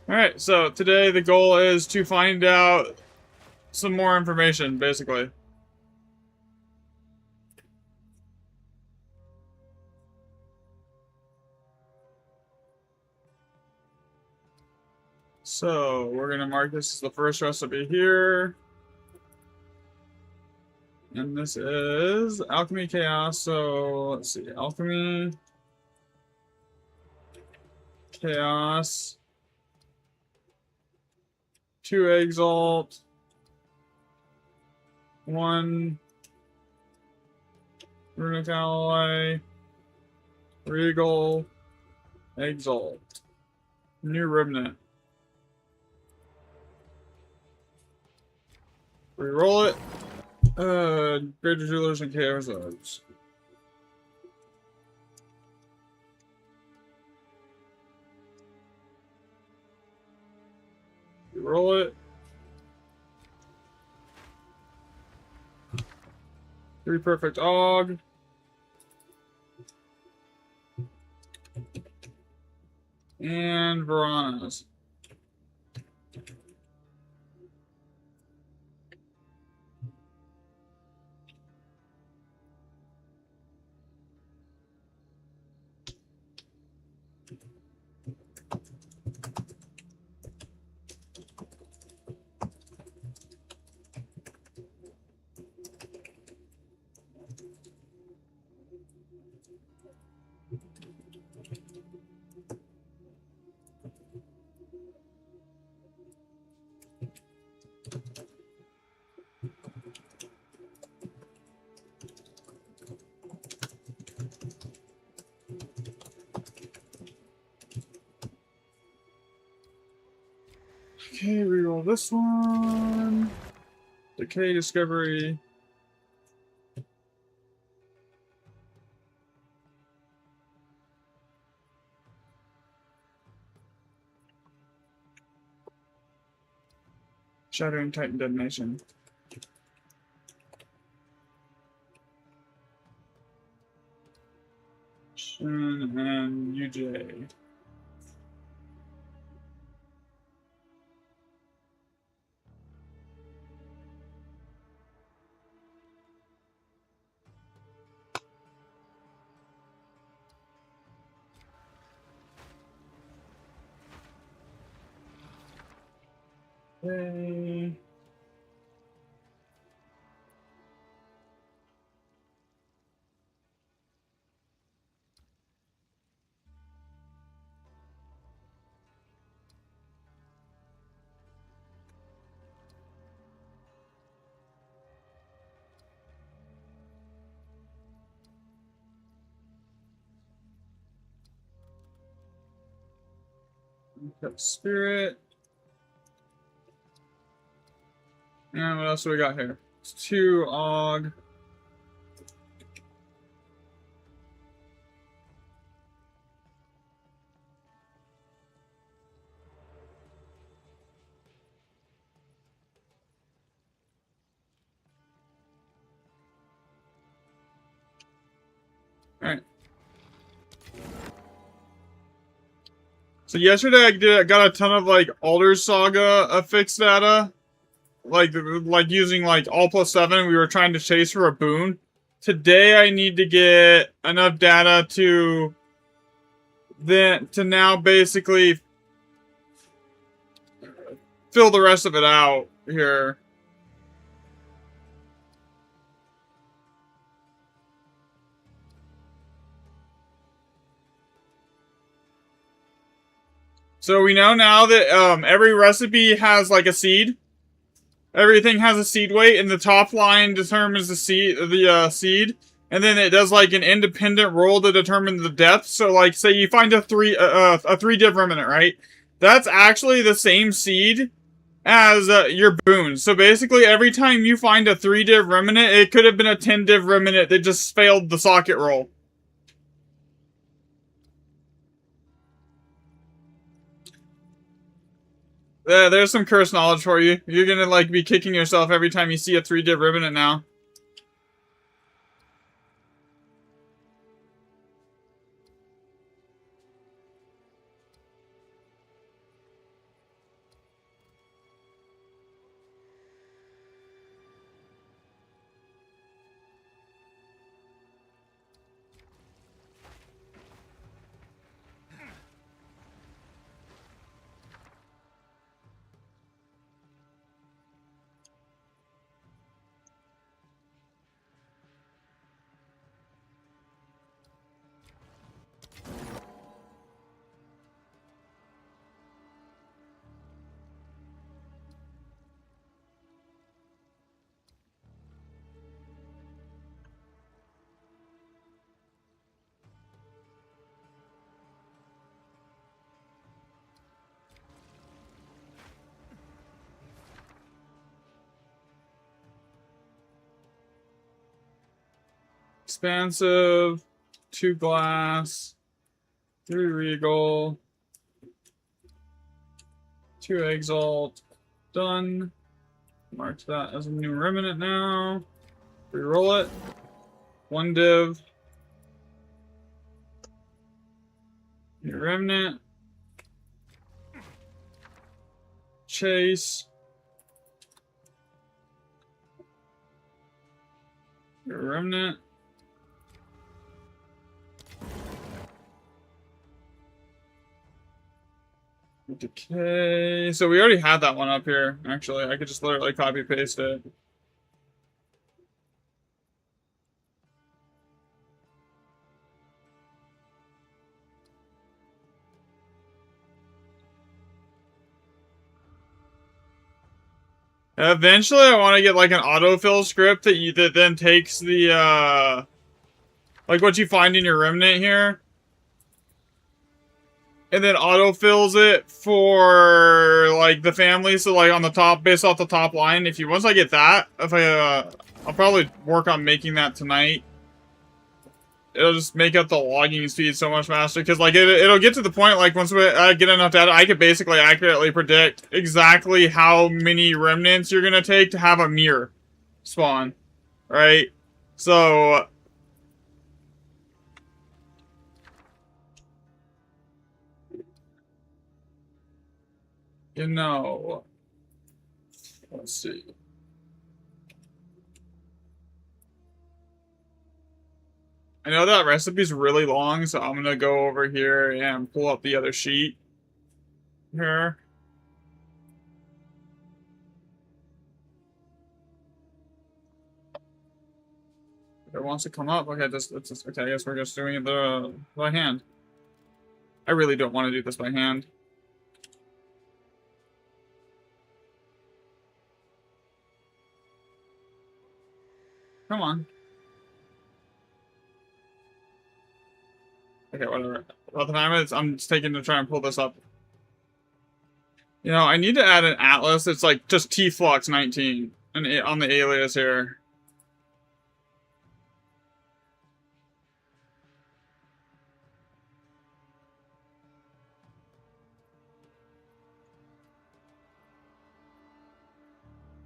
Alright, so today the goal is to find out some more information, basically. So, we're gonna mark this as the first recipe here. And this is Alchemy Chaos, so let's see, Alchemy Chaos, 2 Exalt, 1 Runic Alloy, Regal, Exalt, New Remnant. Reroll it. Greater Jewelers and Chaos Orbs. Reroll it. 3 Perfect Og. And Varanas. Okay, reroll this one. Decay Discovery. Shattering Titan Detonation. Shin and UJ. Okay. Cut Spirit. And what else do we got here? It's 2 Og. Alright. So yesterday I got a ton of like Alder Saga affix data. Like using like all +7, we were trying to chase for a boon. Today I need to get enough data to now basically fill the rest of it out here. So we know now that every recipe has like a seed. Everything has a seed weight, and the top line determines the seed, and then it does like an independent roll to determine the depth. So, like, say you find a 3-div remnant, right? That's actually the same seed as your boon. So basically, every time you find a 3-div remnant, it could have been a 10-div remnant that just failed the socket roll. There's some cursed knowledge for you. You're gonna like be kicking yourself every time you see a 3-div remnant now. Expansive, 2 glass, 3 regal, 2 exalt. Done. Mark that as a new remnant now. Reroll it. 1 div. New remnant. Chase. New remnant. Decay. So we already had that one up here, actually. I could just literally copy paste it. Eventually I want to get like an autofill script that then takes the like what you find in your remnant here, and then autofills it for like the family. So like on the top, based off the top line. Once I get that, I'll probably work on making that tonight. It'll just make up the logging speed so much faster, because like it'll get to the point like once I get enough data, I could basically accurately predict exactly how many remnants you're gonna take to have a mirror spawn, right? So let's see. I know that recipe's really long, so I'm gonna go over here and pull up the other sheet here. If it wants to come up, okay, okay, I guess we're just doing it by hand. I really don't want to do this by hand. Come on. Okay, whatever. About the time I'm just taking to try and pull this up. You know, I need to add an atlas. It's like just T-Flux 19 on the alias here.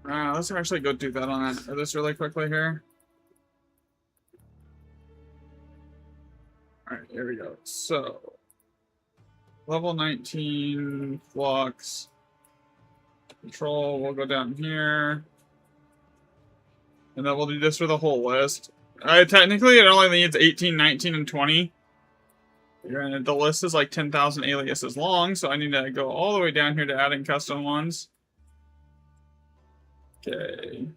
Let's actually go do that on this really quickly here. Alright, here we go. So, level 19 flux. Control, we'll go down here. And then we'll do this for the whole list. Technically, it only needs 18, 19, and 20. And the list is like 10,000 aliases long, so I need to go all the way down here to adding custom ones. Okay.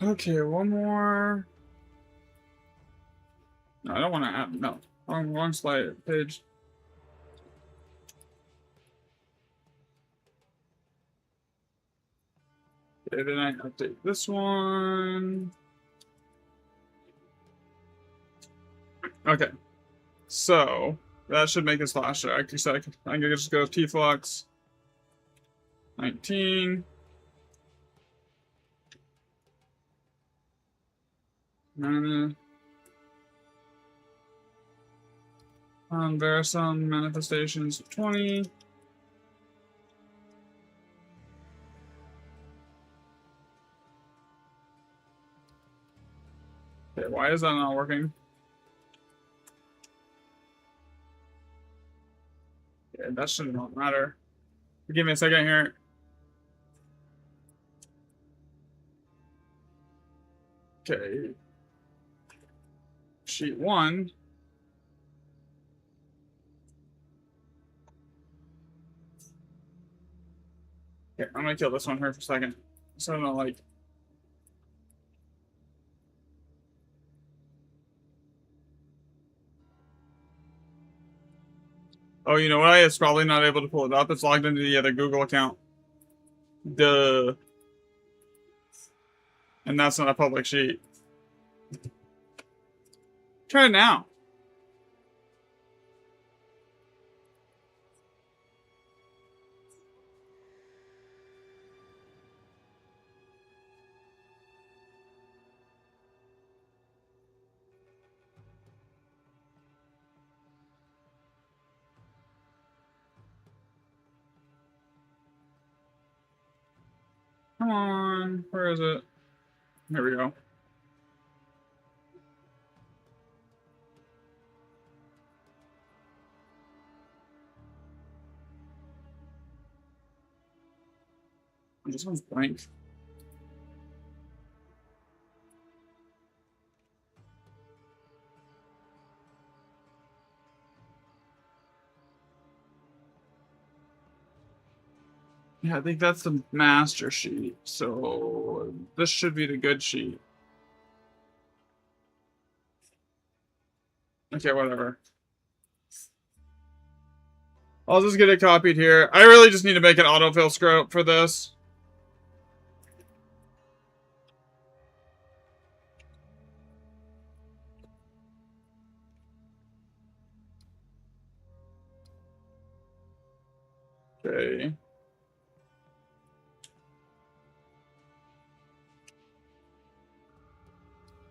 Okay, one more. No, I don't want to add. No, wrong slide page. Okay, then I update this one. Okay, so that should make this faster. I can just go T-Flux 19. There are some manifestations 20. Okay, why is that not working? Okay, that should not matter. Give me a second here. Okay. Sheet 1. Okay, I'm gonna kill this one here for a second. So I don't know, like. Oh, you know what? It's probably not able to pull it up. It's logged into the other Google account. Duh. And that's not a public sheet. Try it now. Come on. Where is it? There we go. This one's blank. Yeah, I think that's the master sheet. So this should be the good sheet. Okay, whatever. I'll just get it copied here. I really just need to make an autofill script for this. Okay.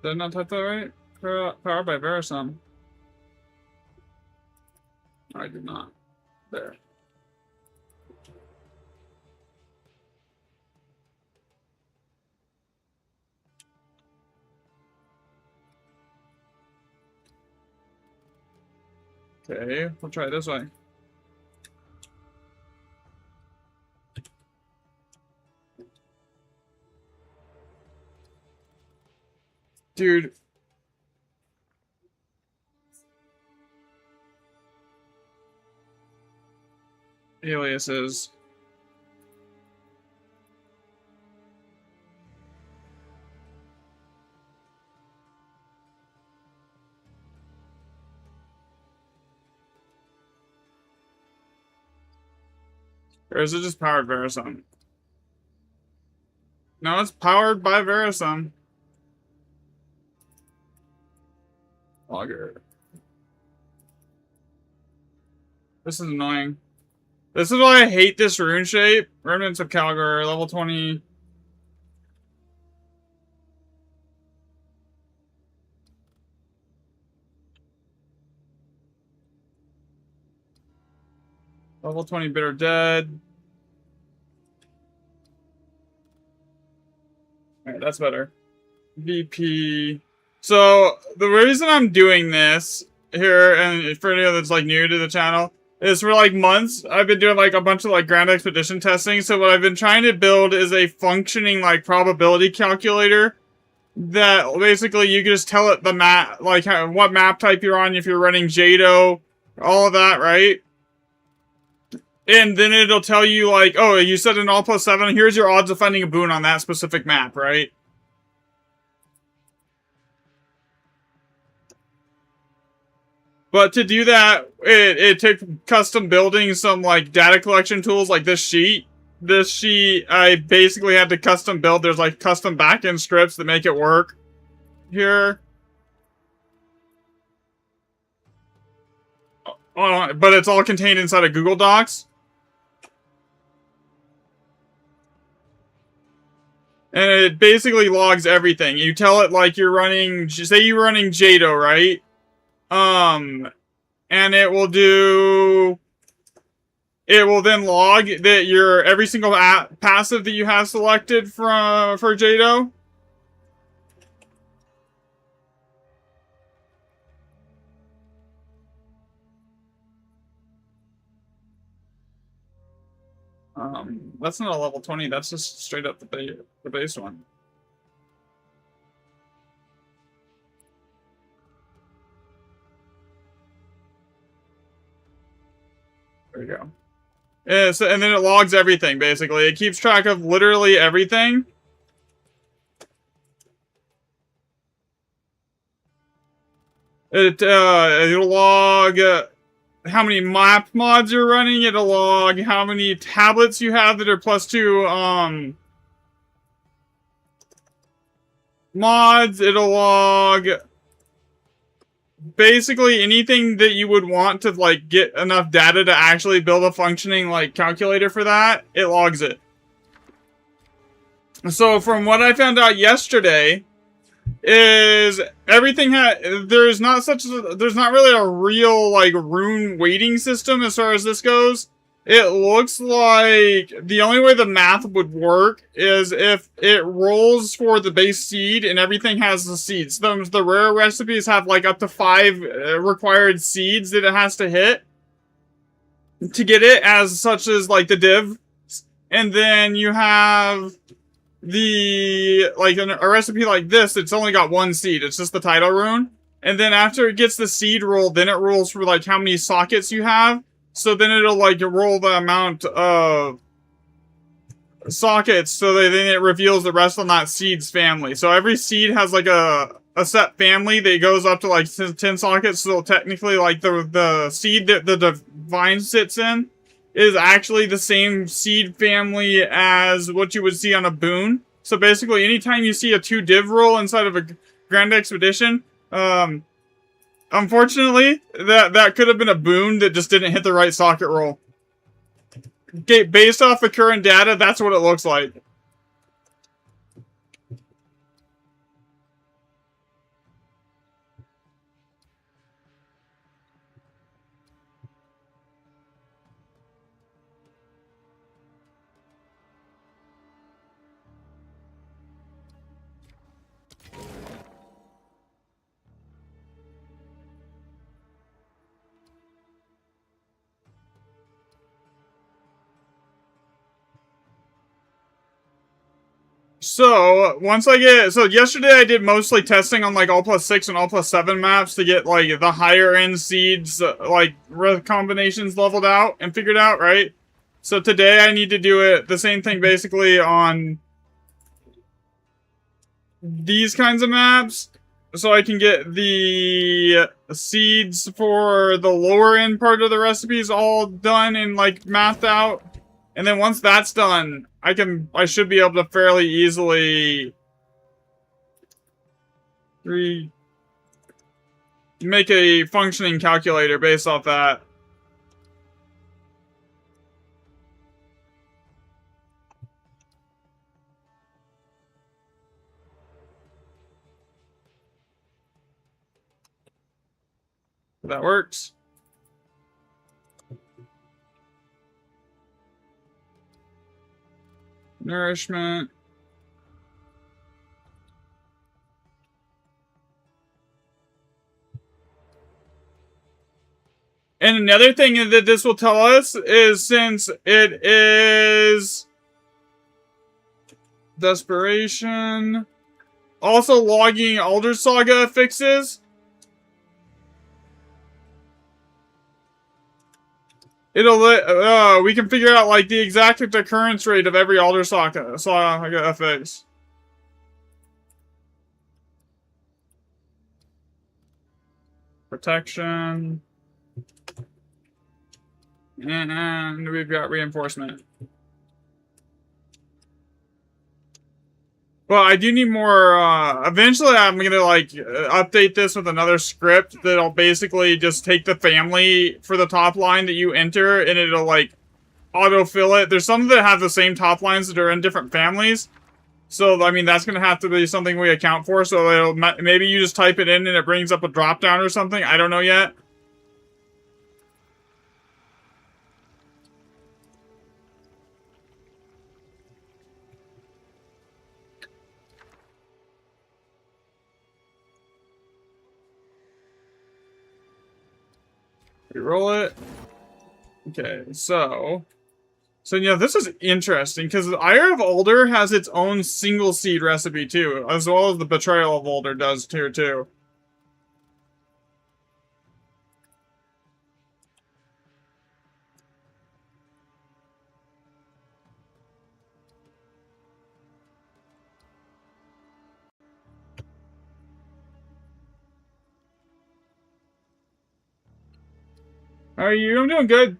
Did I not type that right? Powered by Verisum. I did not. There. Okay, we'll try it this way. Dude. Aliases. Or is it just powered Verisum? No, it's powered by Verisum. Logger. This is annoying. This is why I hate this rune shape. Remnants of Calgary, level 20. Level 20 Bitter Dead. Alright, that's better. VP. So, the reason I'm doing this here, and for anyone that's like new to the channel, is for like months, I've been doing like a bunch of like Grand Expedition testing. So what I've been trying to build is a functioning like probability calculator that basically you can just tell it the map, like what map type you're on, if you're running Jado, all of that, right? And then it'll tell you like, oh, you set an all +7, here's your odds of finding a boon on that specific map, right? But to do that, it took custom building some like data collection tools like this sheet. This sheet, I basically had to custom build. There's like custom backend scripts that make it work here. But it's all contained inside of Google Docs. And it basically logs everything. You tell it like you're running, say you're running Jado, right? And it will then log that your every single passive that you have selected for Jado. That's not a level 20, that's just straight up the base one. There you go. Yeah, so, and then it logs everything, basically. It keeps track of literally everything. It'll log how many map mods you're running. It'll log how many tablets you have that are +2 mods. It'll log basically anything that you would want to like get enough data to actually build a functioning like calculator for that. It logs it. So from what I found out yesterday is everything there's not really a real like rune weighting system as far as this goes. It looks like the only way the math would work is if it rolls for the base seed and everything has the seeds. The rare recipes have like up to 5 required seeds that it has to hit to get it, as such as like the div. And then you have a recipe like this, it's only got 1 seed. It's just the title rune. And then after it gets the seed roll, then it rolls for like how many sockets you have. So then it'll like roll the amount of sockets, so then it reveals the rest on that seed's family. So every seed has like a set family that goes up to like 10 sockets. So technically like the seed that the divine sits in is actually the same seed family as what you would see on a boon. So basically anytime you see a 2 div roll inside of a Grand Expedition, unfortunately, that could have been a boon that just didn't hit the right socket roll. Okay, based off the current data, that's what it looks like. So yesterday I did mostly testing on like all+6 and all+7 maps to get like the higher end seeds, like combinations leveled out and figured out, right? So today I need to do it the same thing basically on these kinds of maps, so I can get the seeds for the lower end part of the recipes all done and like mathed out. And then once that's done, I should be able to fairly easily make a functioning calculator based off that. That works. Nourishment. And another thing that this will tell us is, since it is desperation, also logging Alder Saga fixes, we can figure out like the exact occurrence rate of every Alder Saga fix. Protection. And we've got reinforcement. Well, I do need more, eventually I'm gonna, like, update this with another script that'll basically just take the family for the top line that you enter, and it'll, like, autofill it. There's some that have the same top lines that are in different families. So, I mean, that's gonna have to be something we account for, so maybe you just type it in and it brings up a drop-down or something. I don't know yet. Reroll it. Okay, so yeah, this is interesting, because the Ire of Alder has its own single seed recipe too, as well as the Betrayal of Alder does here too. How are you? I'm doing good.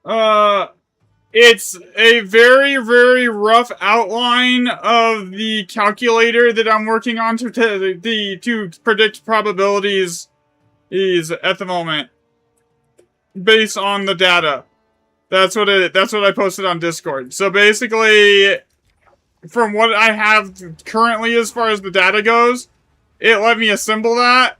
Uh, it's a very, very rough outline of the calculator that I'm working on to predict probabilities is at the moment based on the data. That's what I posted on Discord. So basically, from what I have currently as far as the data goes, it let me assemble that,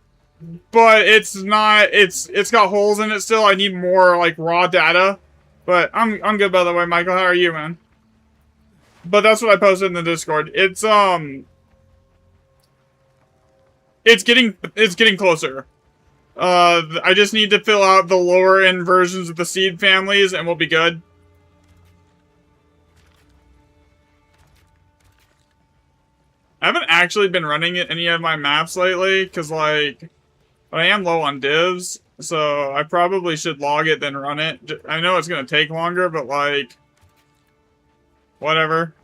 but it's not, it's got holes in it still. I need more, like, raw data. But I'm good, by the way, Michael. How are you, man? But that's what I posted in the Discord. It's getting closer. I just need to fill out the lower end versions of the seed families and we'll be good. I haven't actually been running any of my maps lately, because, like, I am low on divs, so I probably should log it, then run it. I know it's gonna take longer, but, like, whatever.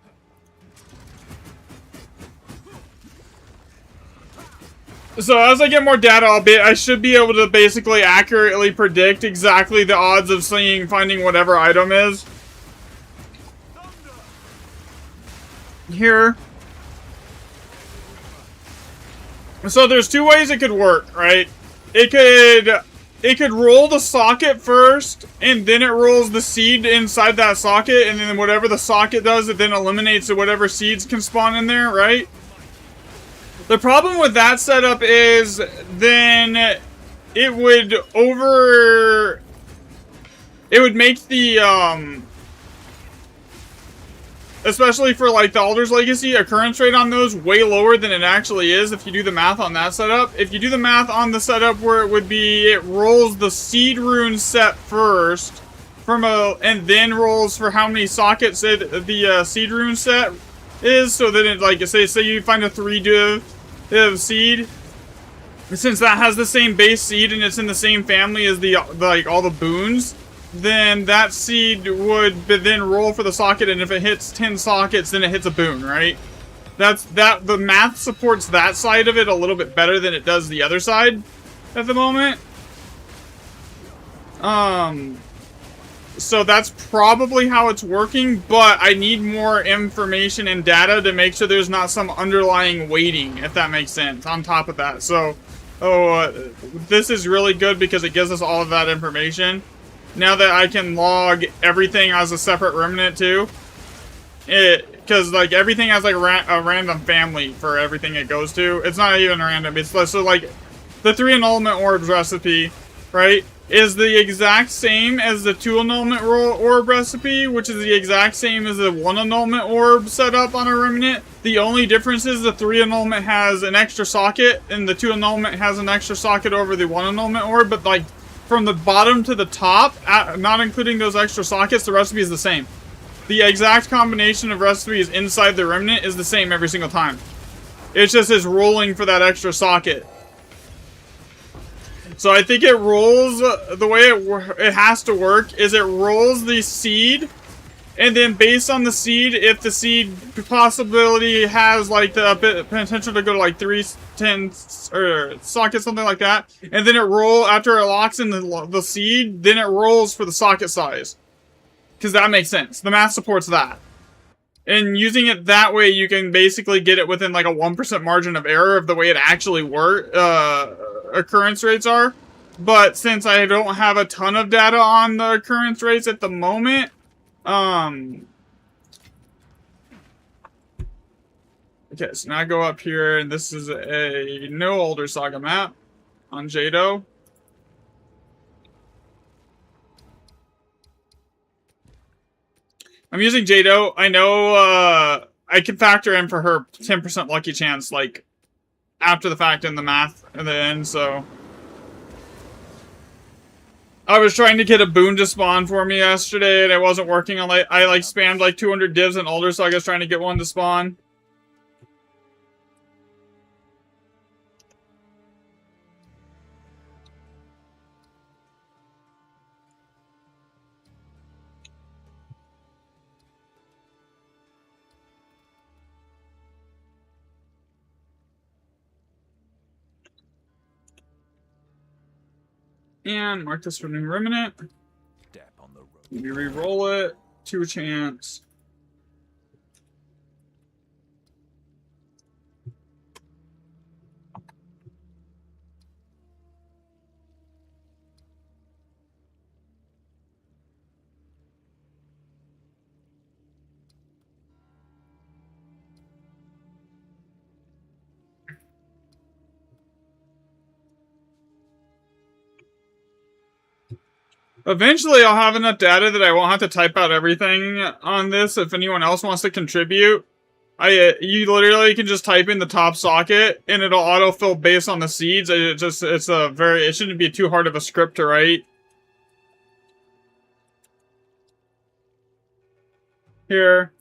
So as I get more data, I should be able to basically accurately predict exactly the odds of finding whatever item is. Here. So there's two ways it could work, right? It could roll the socket first, and then it rolls the seed inside that socket, and then whatever the socket does, it then eliminates whatever seeds can spawn in there, right? The problem with that setup is then it would make the, especially for, like, the Alder's Legacy, occurrence rate on those way lower than it actually is if you do the math on that setup. If you do the math on the setup where it would be, it rolls the seed rune set first, and then rolls for how many sockets the seed rune set is, so then it, like, say you find a 3-div seed, since that has the same base seed and it's in the same family as like all the boons, then that seed would then roll for the socket, and if it hits 10 sockets, then it hits a boon, right? The math supports that side of it a little bit better than it does the other side at the moment. So that's probably how it's working, but I need more information and data to make sure there's not some underlying weighting, if that makes sense, on top of that. So, this is really good because it gives us all of that information. Now that I can log everything as a separate remnant too, because, like, everything has, like, a random family for everything it goes to. It's not even random. It's so, like, the 3 annulment orbs recipe, right, is the exact same as the 2 annulment orb recipe, which is the exact same as the 1 annulment orb setup on a remnant. The only difference is the 3 annulment has an extra socket, and the 2 annulment has an extra socket over the 1 annulment orb, but, like, from the bottom to the top, not including those extra sockets, the recipe is the same. The exact combination of recipes inside the remnant is the same every single time. It's just is rolling for that extra socket. So I think it rolls, the way it has to work is it rolls the seed, and then based on the seed, if the seed possibility has, like, the potential to go to, like, 3, 10, or sockets, something like that, and then after it locks in the seed, then it rolls for the socket size. Because that makes sense. The math supports that. And using it that way, you can basically get it within, like, a 1% margin of error of the way it actually occurrence rates are. But since I don't have a ton of data on the occurrence rates at the moment, okay, so now I go up here, and this is a no Alder Saga map on Jado. I'm using Jado. I know I can factor in for her 10% lucky chance, like, after the fact in the math at the end, so. I was trying to get a boon to spawn for me yesterday, and it wasn't working. I spammed, like, 200 divs in Alder Saga trying to get one to spawn. And mark this for new remnant. Step on the road. Maybe re-roll it. 2 chance. Eventually, I'll have enough data that I won't have to type out everything on this. If anyone else wants to contribute, you literally can just type in the top socket and it'll autofill based on the seeds. It shouldn't be too hard of a script to write. Here.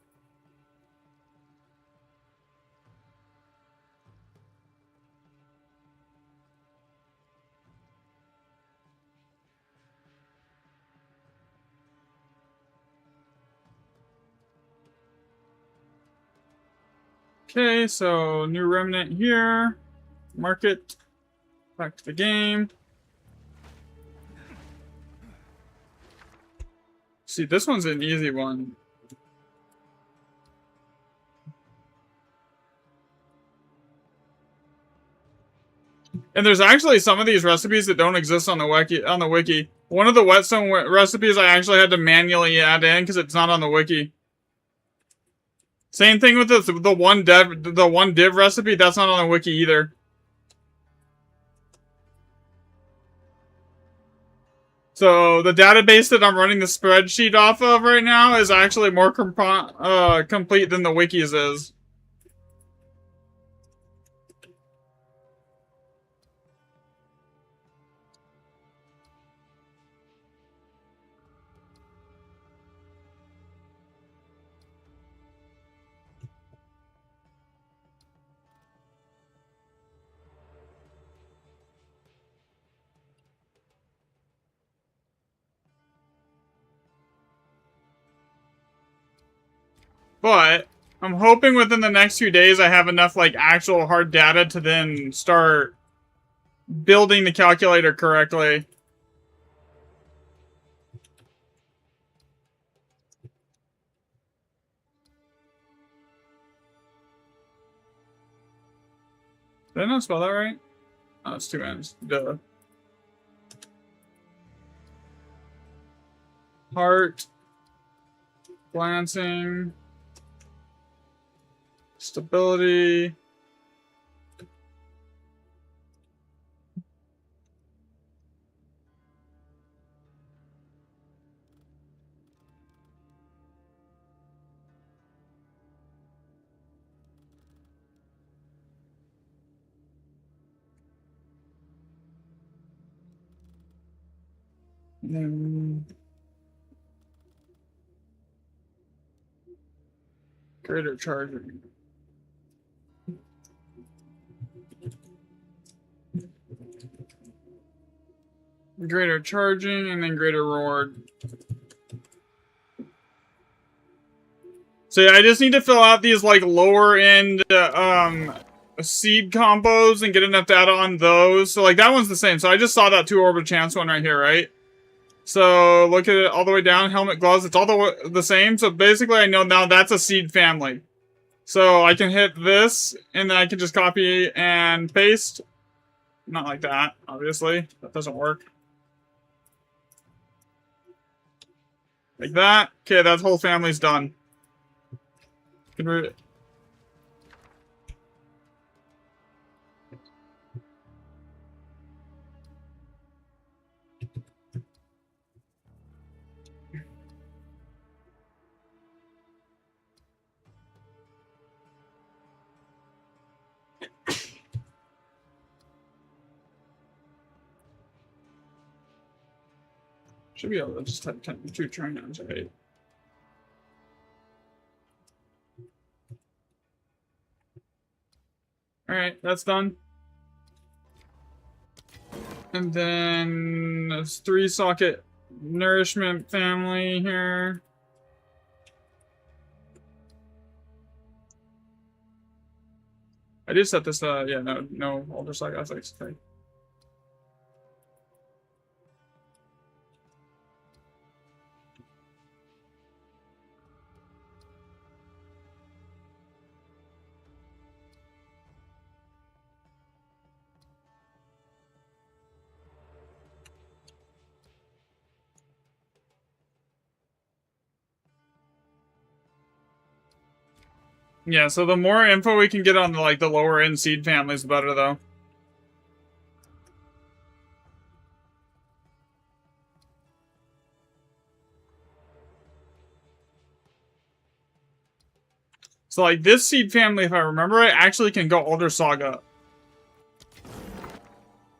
Okay, so new remnant here. Mark it. Back to the game. See, this one's an easy one. And there's actually some of these recipes that don't exist on the wiki. One of the whetstone recipes I actually had to manually add in because it's not on the wiki. Same thing with the one div recipe. That's not on the wiki either. So the database that I'm running the spreadsheet off of right now is actually more complete than the wiki's is. But I'm hoping within the next few days I have enough like actual hard data to then start building the calculator correctly. Did I not spell that right? Oh, it's 2 N's. Duh. Heart. Glancing. Stability. Greater charging. Greater charging and then greater reward. So yeah, I just need to fill out these like lower end seed combos and get enough data on those. So like that one's the same. So I just saw that 2 orbital chance one right here, right? So look at it all the way down. Helmet, gloves, it's all the same. So basically I know now that's a seed family. So I can hit this and then I can just copy and paste. Not like that, obviously. That doesn't work. Like that. Okay, that whole family's done. Should be able to just type 2 trinons, right? Alright, that's done. And then there's 3 socket nourishment family here. I did set this, yeah, no older socket ethics. Okay. Yeah, so the more info we can get on the, like, the lower end seed families, the better, though. So, like, this seed family, if I remember right, actually can go Elder Saga.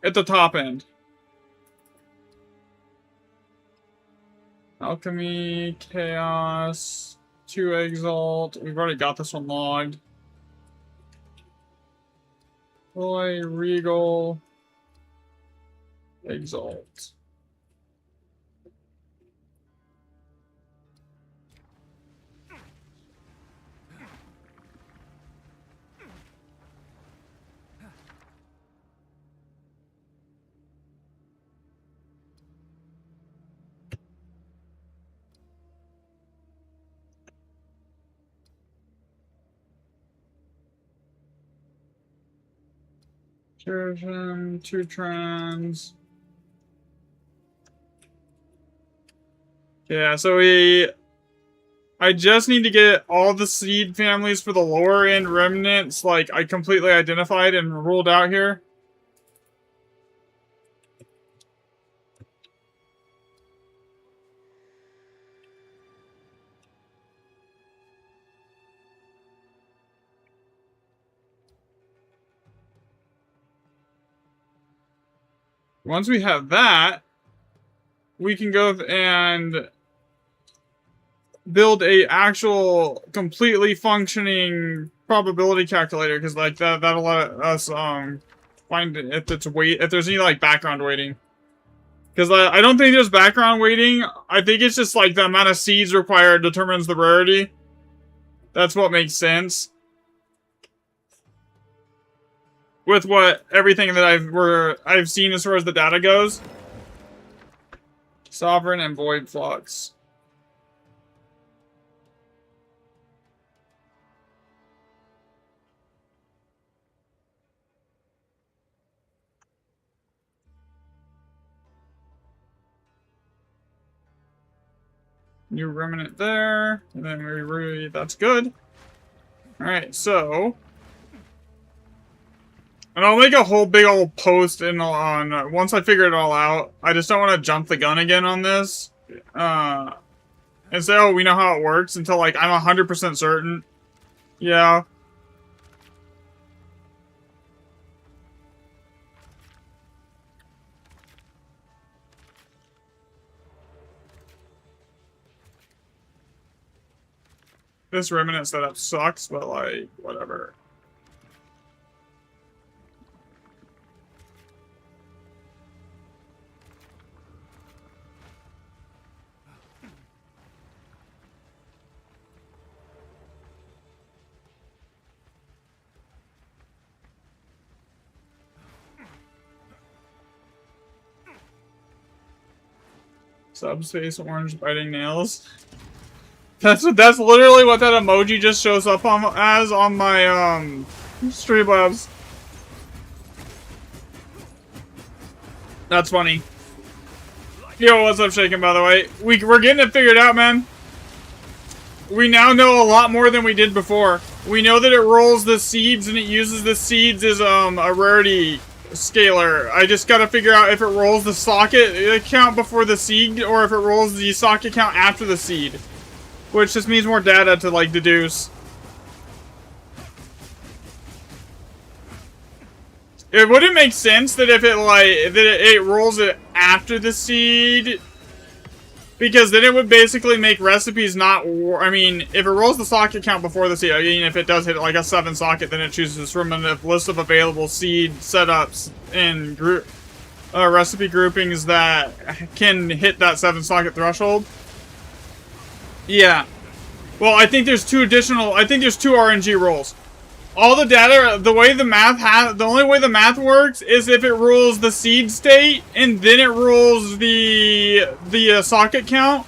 At the top end. Alchemy, Chaos, 2 Exalt. We've already got this one logged. Boy, Regal, Exalt. Version, 2 trans. Yeah, so I just need to get all the seed families for the lower end remnants, like, I completely identified and ruled out here. Once we have that, we can go and build a actual completely functioning probability calculator, because like that'll let us find if there's any like background weighting. Because I don't think there's background weighting. I think it's just like the amount of seeds required determines the rarity. That's what makes sense. With what everything that I've seen as far as the data goes. Sovereign and Void Flux. New remnant there, and then that's good. Alright, so and I'll make a whole big old post on once I figure it all out. I just don't want to jump the gun again on this. And say, oh, we know how it works until like I'm 100% certain. Yeah. This remnant setup sucks, but like, whatever. Subspace orange biting nails. That's literally what that emoji just shows up on my Streamlabs. That's funny. Yo, what's up, Shaken, by the way? We're getting it figured out, man. We now know a lot more than we did before. We know that it rolls the seeds and it uses the seeds as a rarity scaler. I just gotta figure out if it rolls the socket count before the seed or if it rolls the socket count after the seed. Which just means more data to like deduce. It wouldn't make sense that if it rolls it after the seed, because then it would basically make recipes not. I mean, if it rolls the socket count before the seed, I mean, if it does hit like a 7 socket, then it chooses from a list of available seed setups and recipe groupings that can hit that 7 socket threshold. Yeah. Well, I think there's two RNG rolls. All the data, the only way the math works is if it rolls the seed state and then it rolls the socket count,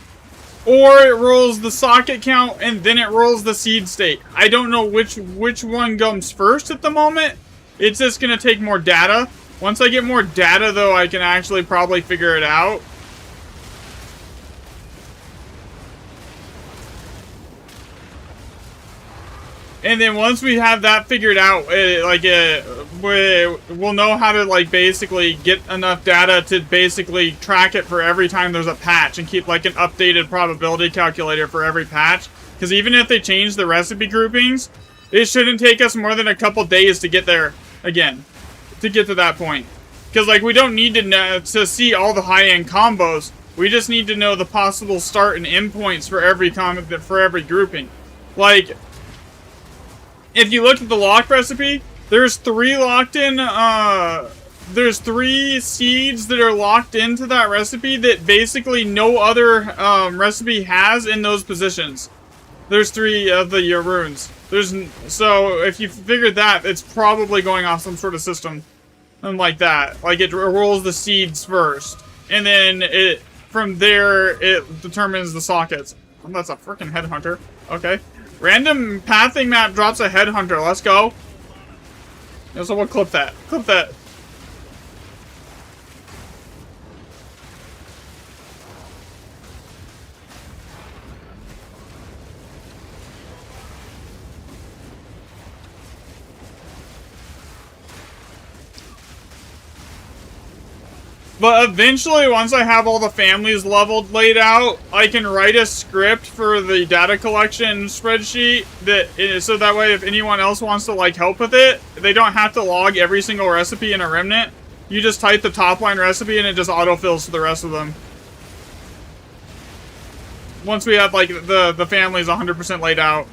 or it rolls the socket count and then it rolls the seed state. I don't know which one comes first at the moment. It's just gonna take more data. Once I get more data, though, I can actually probably figure it out. And then once we have that figured out, we'll know how to like basically get enough data to basically track it for every time there's a patch and keep like an updated probability calculator for every patch. Because even if they change the recipe groupings, it shouldn't take us more than a couple days to get there again, to get to that point. Because like we don't need to see all the high-end combos. We just need to know the possible start and end points for every grouping. Like, if you look at the lock recipe, there's 3 locked in, there's 3 seeds that are locked into that recipe that basically no other, recipe has in those positions. There's 3 of the runes. So, if you figured that, it's probably going off some sort of system. And like that. Like, it rolls the seeds first. And then, from there, it determines the sockets. Oh, that's a freaking headhunter. Okay. Random pathing map drops a headhunter. Let's go. Yeah, so we'll clip that. Clip that. But eventually, once I have all the families leveled laid out, I can write a script for the data collection spreadsheet so that way if anyone else wants to like help with it, they don't have to log every single recipe in a remnant. You just type the top line recipe and it just autofills to the rest of them. Once we have like the families 100% laid out.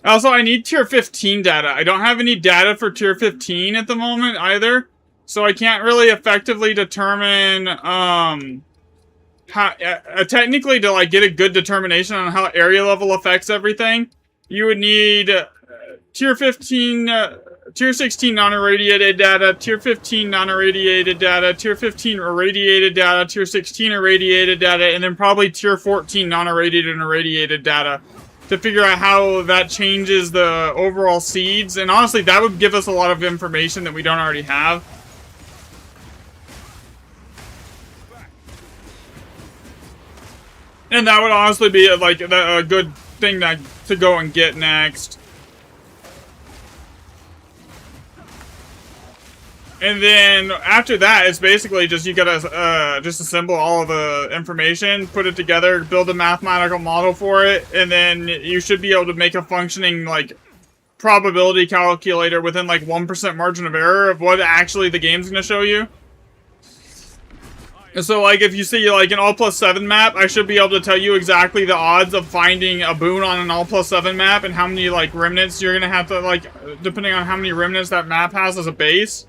Also, I need tier 15 data. I don't have any data for tier 15 at the moment either. So I can't really effectively determine, technically to like get a good determination on how area level affects everything, you would need tier 15, tier 16 non-irradiated data, tier 15 non-irradiated data, tier 15 irradiated data, tier 16 irradiated data, and then probably tier 14 non-irradiated and irradiated data to figure out how that changes the overall seeds. And honestly, that would give us a lot of information that we don't already have. And that would honestly be like a good thing to go and get next. And then after that, it's basically just you gotta just assemble all of the information, put it together, build a mathematical model for it, and then you should be able to make a functioning like probability calculator within like 1% margin of error of what actually the game's gonna show you. And so like if you see like an all+7 map, I should be able to tell you exactly the odds of finding a boon on an all+7 map and how many like remnants you're gonna have to like, depending on how many remnants that map has as a base.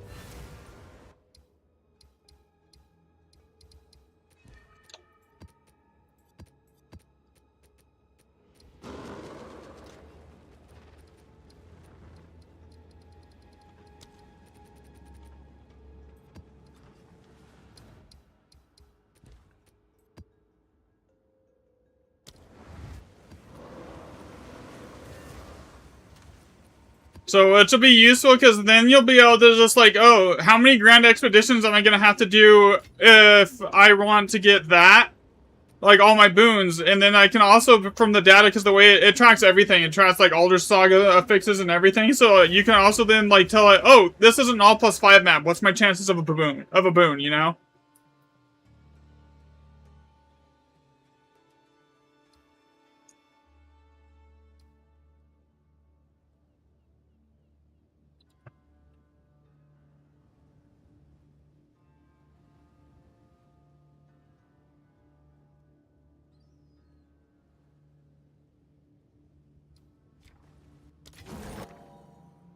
So it should be useful because then you'll be able to just like, oh, how many grand expeditions am I going to have to do if I want to get that? Like all my boons. And then I can also, from the data, because the way it tracks everything, it tracks like Alder Saga affixes and everything. So you can also then like tell it, oh, this is an all+5 map. What's my chances of a boon, you know?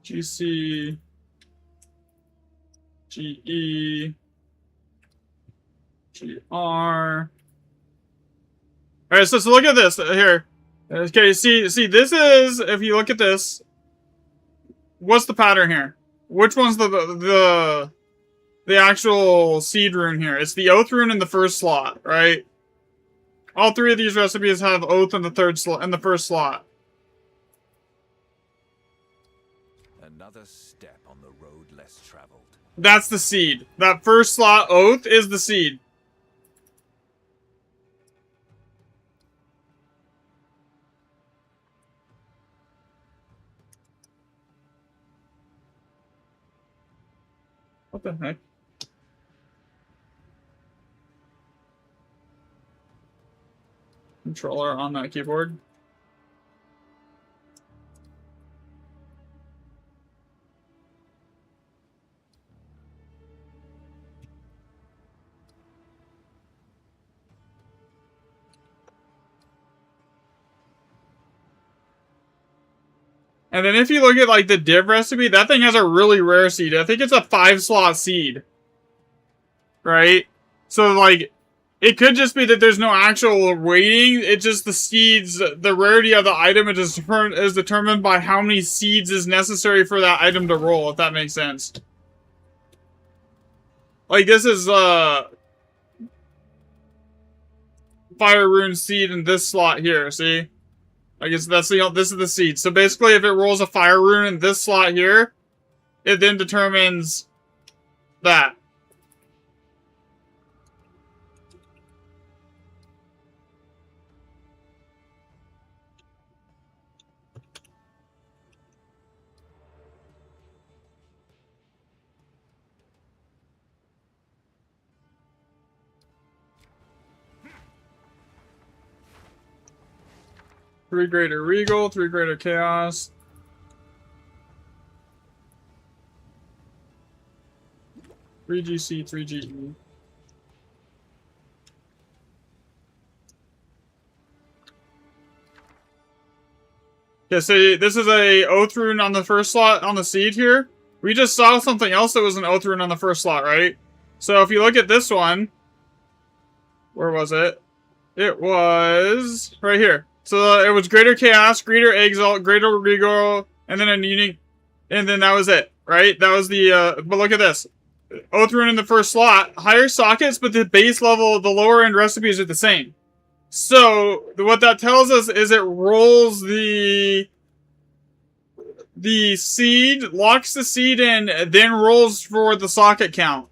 GC, GE, GR. Alright, so look at this here. Okay, see, this is, if you look at this, what's the pattern here? Which one's the actual seed rune here? It's the oath rune in the first slot, right? All three of these recipes have oath in the first slot. Another step on the road less traveled. That's the seed. That first slot oath is the seed. What the heck? Controller on that keyboard. And then if you look at like the div recipe, that thing has a really rare seed. I think it's a 5-slot seed. Right? So like, it could just be that there's no actual weighting. It's just the seeds, the rarity of the item is determined by how many seeds is necessary for that item to roll, if that makes sense. Like this is fire rune seed in this slot here, see? I guess this is the seed. So basically, if it rolls a fire rune in this slot here, it then determines that. Three greater regal, 3 greater chaos. Three GC, 3 GE. Yeah, so this is a oath rune on the first slot on the seed here. We just saw something else that was an oath rune on the first slot, right? So if you look at this one, where was it? It was right here. So it was greater chaos, greater exalt, greater regal, and then a unique, and then that was it, right? That was the, but look at this. Oath rune in the first slot, higher sockets, but the base level, the lower end recipes are the same. So what that tells us is it rolls the seed, locks the seed in, then rolls for the socket count.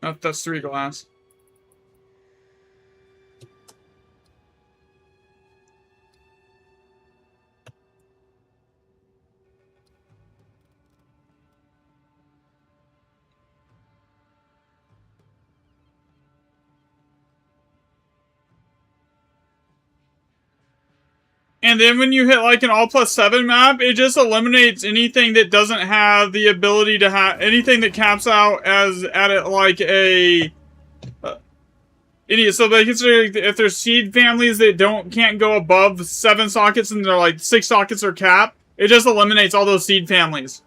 Oh, that's 3 glass. And then when you hit like an all +7 map, it just eliminates anything that doesn't have the ability to have anything that caps out as at it like a so they consider if there's seed families that can't go above 7 sockets and they're like 6 sockets are capped, it just eliminates all those seed families.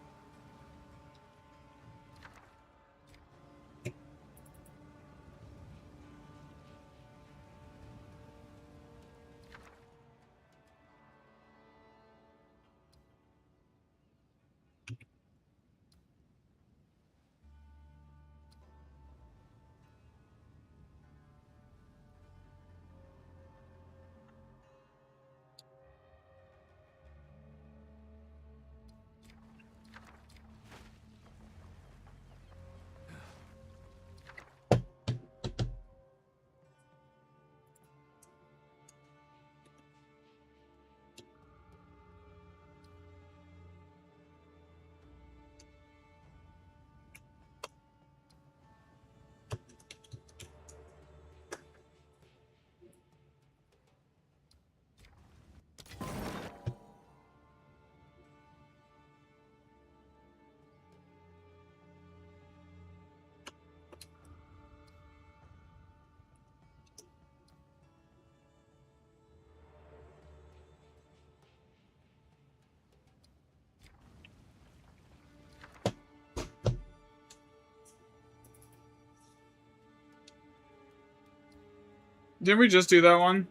Didn't we just do that one?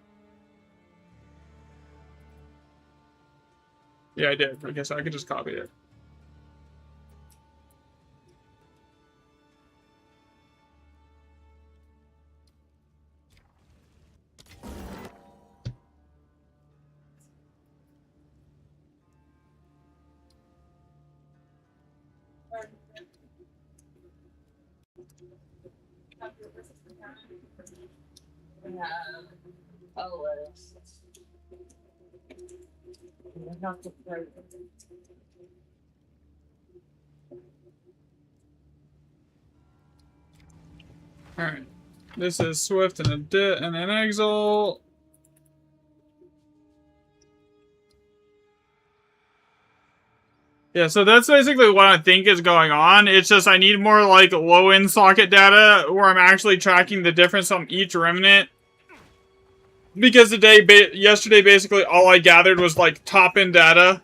Yeah, I did. I guess I could just copy it. Alright. This is Swift and an Exalt. Yeah, so that's basically what I think is going on. It's just I need more like low-end socket data where I'm actually tracking the difference on each remnant. Because yesterday, basically all I gathered was like top-end data.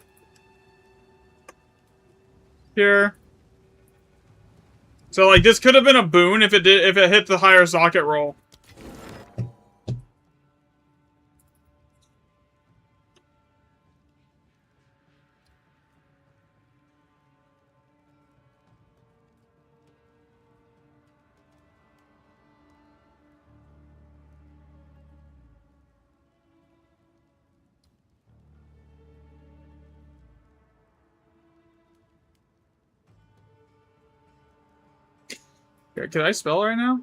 Here. So like this could have been a boon if it hit the higher socket roll. Here, can I spell right now?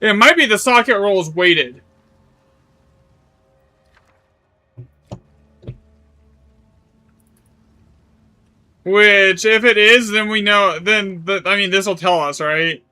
It might be the socket roll is weighted. Which, if it is, then we know, I mean, this will tell us, right?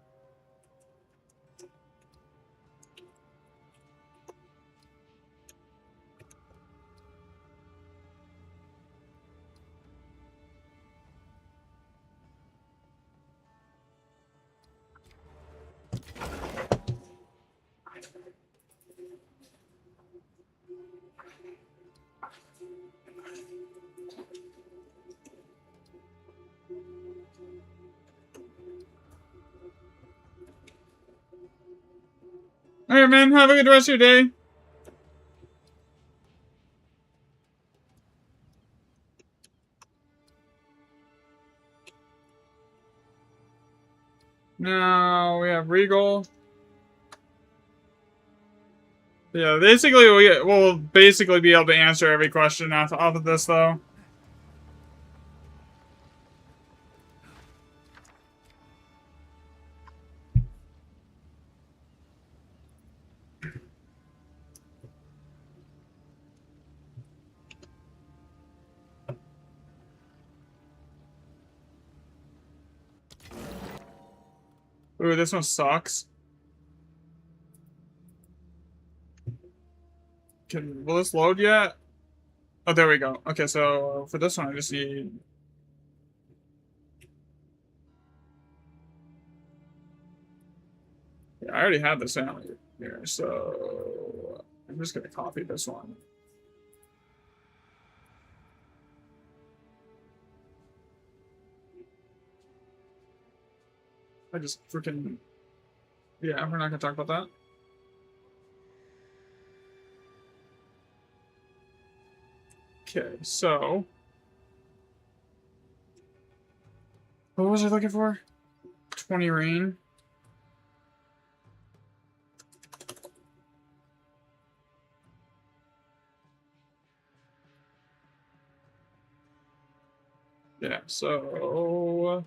Alright, man, have a good rest of your day. Now we have Regal. Yeah, basically we'll basically be able to answer every question off of this, though. Ooh, this one sucks. Will this load yet? Oh, there we go. Okay, so for this one, I just need... Yeah, I already had this out here, so... I'm just gonna copy this one. I just freaking... Yeah, we're not gonna talk about that. Okay, so... What was I looking for? 20 rain. Yeah, so...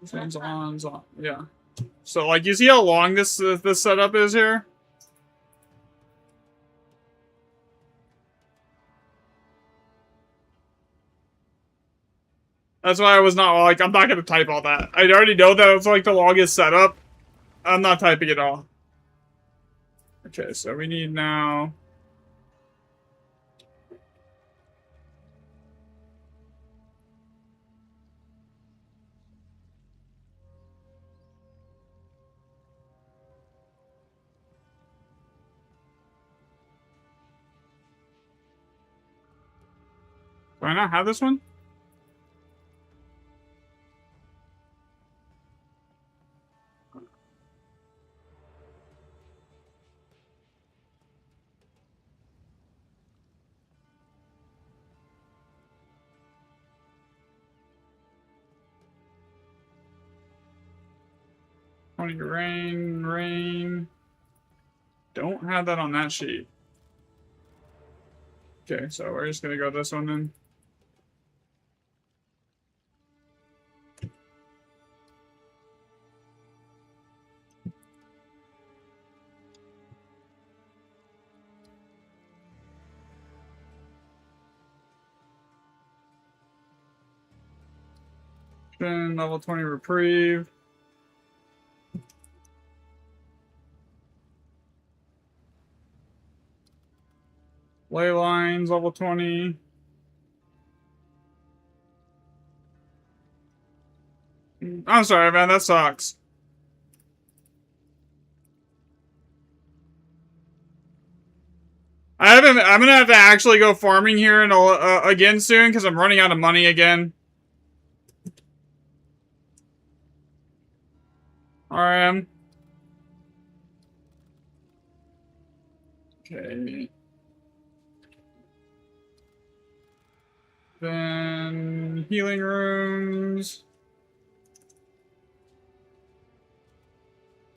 Fans on, yeah. So, like, you see how long this setup is here? That's why I was not like, I'm not gonna type all that. I already know that it's like the longest setup. I'm not typing it all. Okay, so we need now. Do I not have this one? Rain. Don't have that on that sheet. Okay, so we're just gonna go this one then. Then level 20 reprieve. Ley lines, level 20. I'm sorry, man, that sucks. I'm gonna have to actually go farming here in again soon because I'm running out of money again. RM. Okay. Then healing rooms.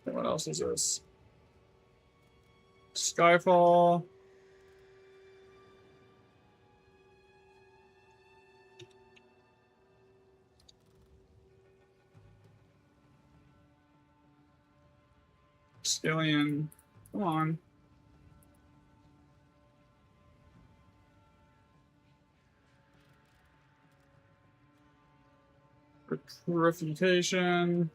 What else is this? Skyfall. Stillion. Come on. Refutation.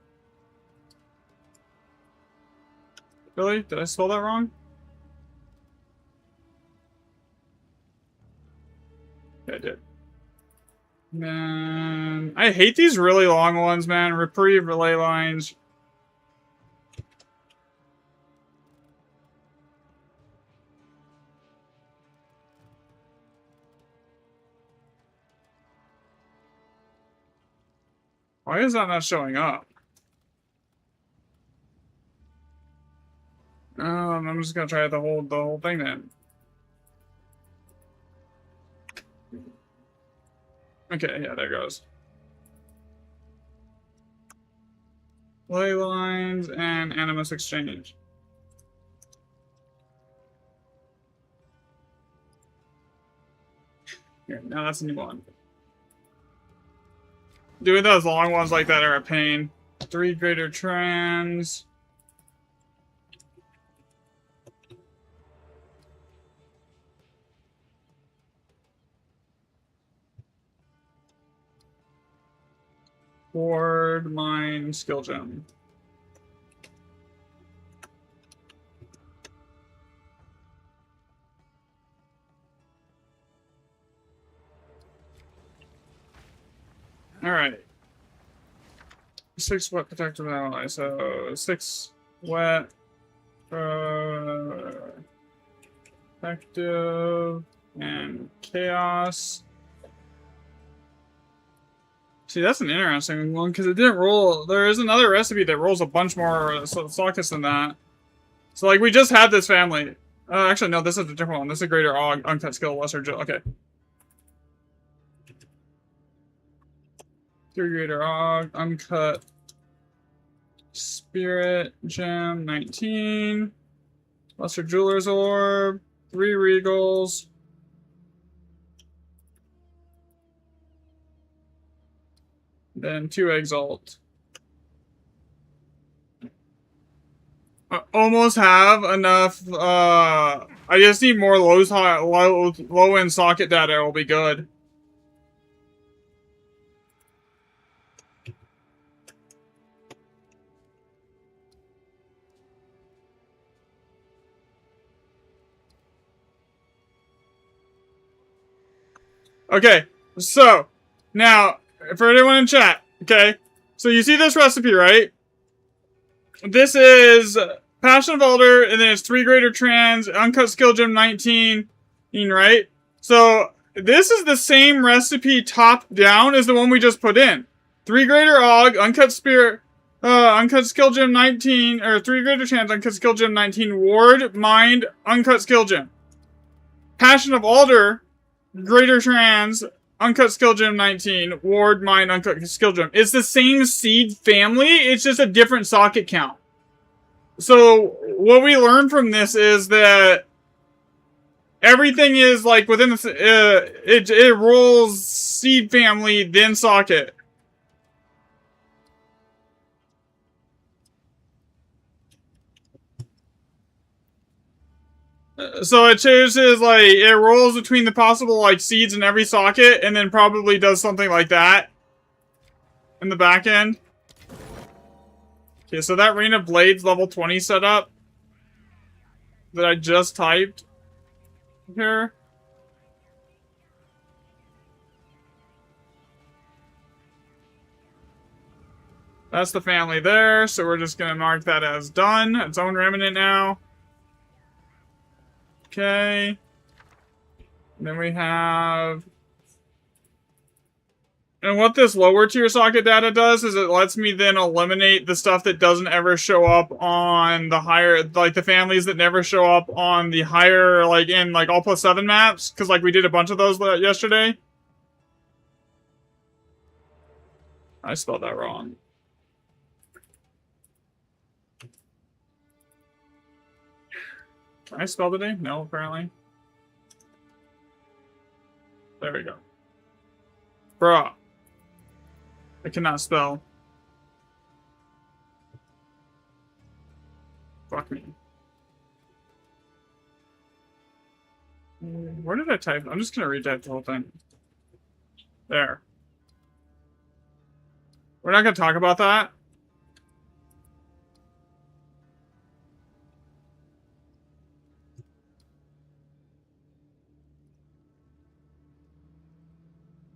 Really? Did I spell that wrong? Yeah, I did. Man, I hate these really long ones, man. Reprieve, relay lines. Why is that not showing up? I'm just gonna try the whole thing then. Okay, yeah, there goes. Ley lines and animus exchange. Here, now that's a new one. Doing those long ones like that are a pain. 3 greater trans. Ward, mine, skill gem. Alright. 6 wet protective ally, so 6 wet. Effective and chaos. See, that's an interesting one because it didn't roll. There is another recipe that rolls a bunch more sockets than that. So, like, we just had this family. Actually, no, this is a different one. This is a greater Og, uncut skill, lesser Jill. Okay. 3 greater Og, uncut spirit gem, 19. Lesser jeweler's orb, 3 regals. Then 2 exalt. I almost have enough. I just need more low end socket data. It will be good. Okay, so now for anyone in chat, okay, so you see this recipe, right? This is Passion of Alder, and then it's 3 greater trans, uncut skill gem 19, right? So this is the same recipe top down as the one we just put in. 3 greater Og, uncut spirit, uncut skill gem 19, or 3 greater trans, uncut skill gem 19, ward, mind, uncut skill gem. Passion of Alder, greater trans, uncut skill gem 19, ward, mind, uncut skill gem. It's the same seed family, it's just a different socket count. So what we learned from this is that everything is like within the it rolls seed family then socket. So it chooses like it rolls between the possible like seeds in every socket and then probably does something like that in the back end. Okay, so that Rain of Blades level 20 setup that I just typed here. That's the family there, so we're just gonna mark that as done. Its own remnant now. Okay. And then we have... And what this lower tier socket data does is it lets me then eliminate the stuff that doesn't ever show up on the higher, like the families that never show up on the higher, like in like all +7 maps, because like we did a bunch of those yesterday. I spelled that wrong. Can I spell the name? No, apparently. There we go. Bruh. I cannot spell. Fuck me. Where did I type? I'm just gonna retype the whole thing. There. We're not gonna talk about that.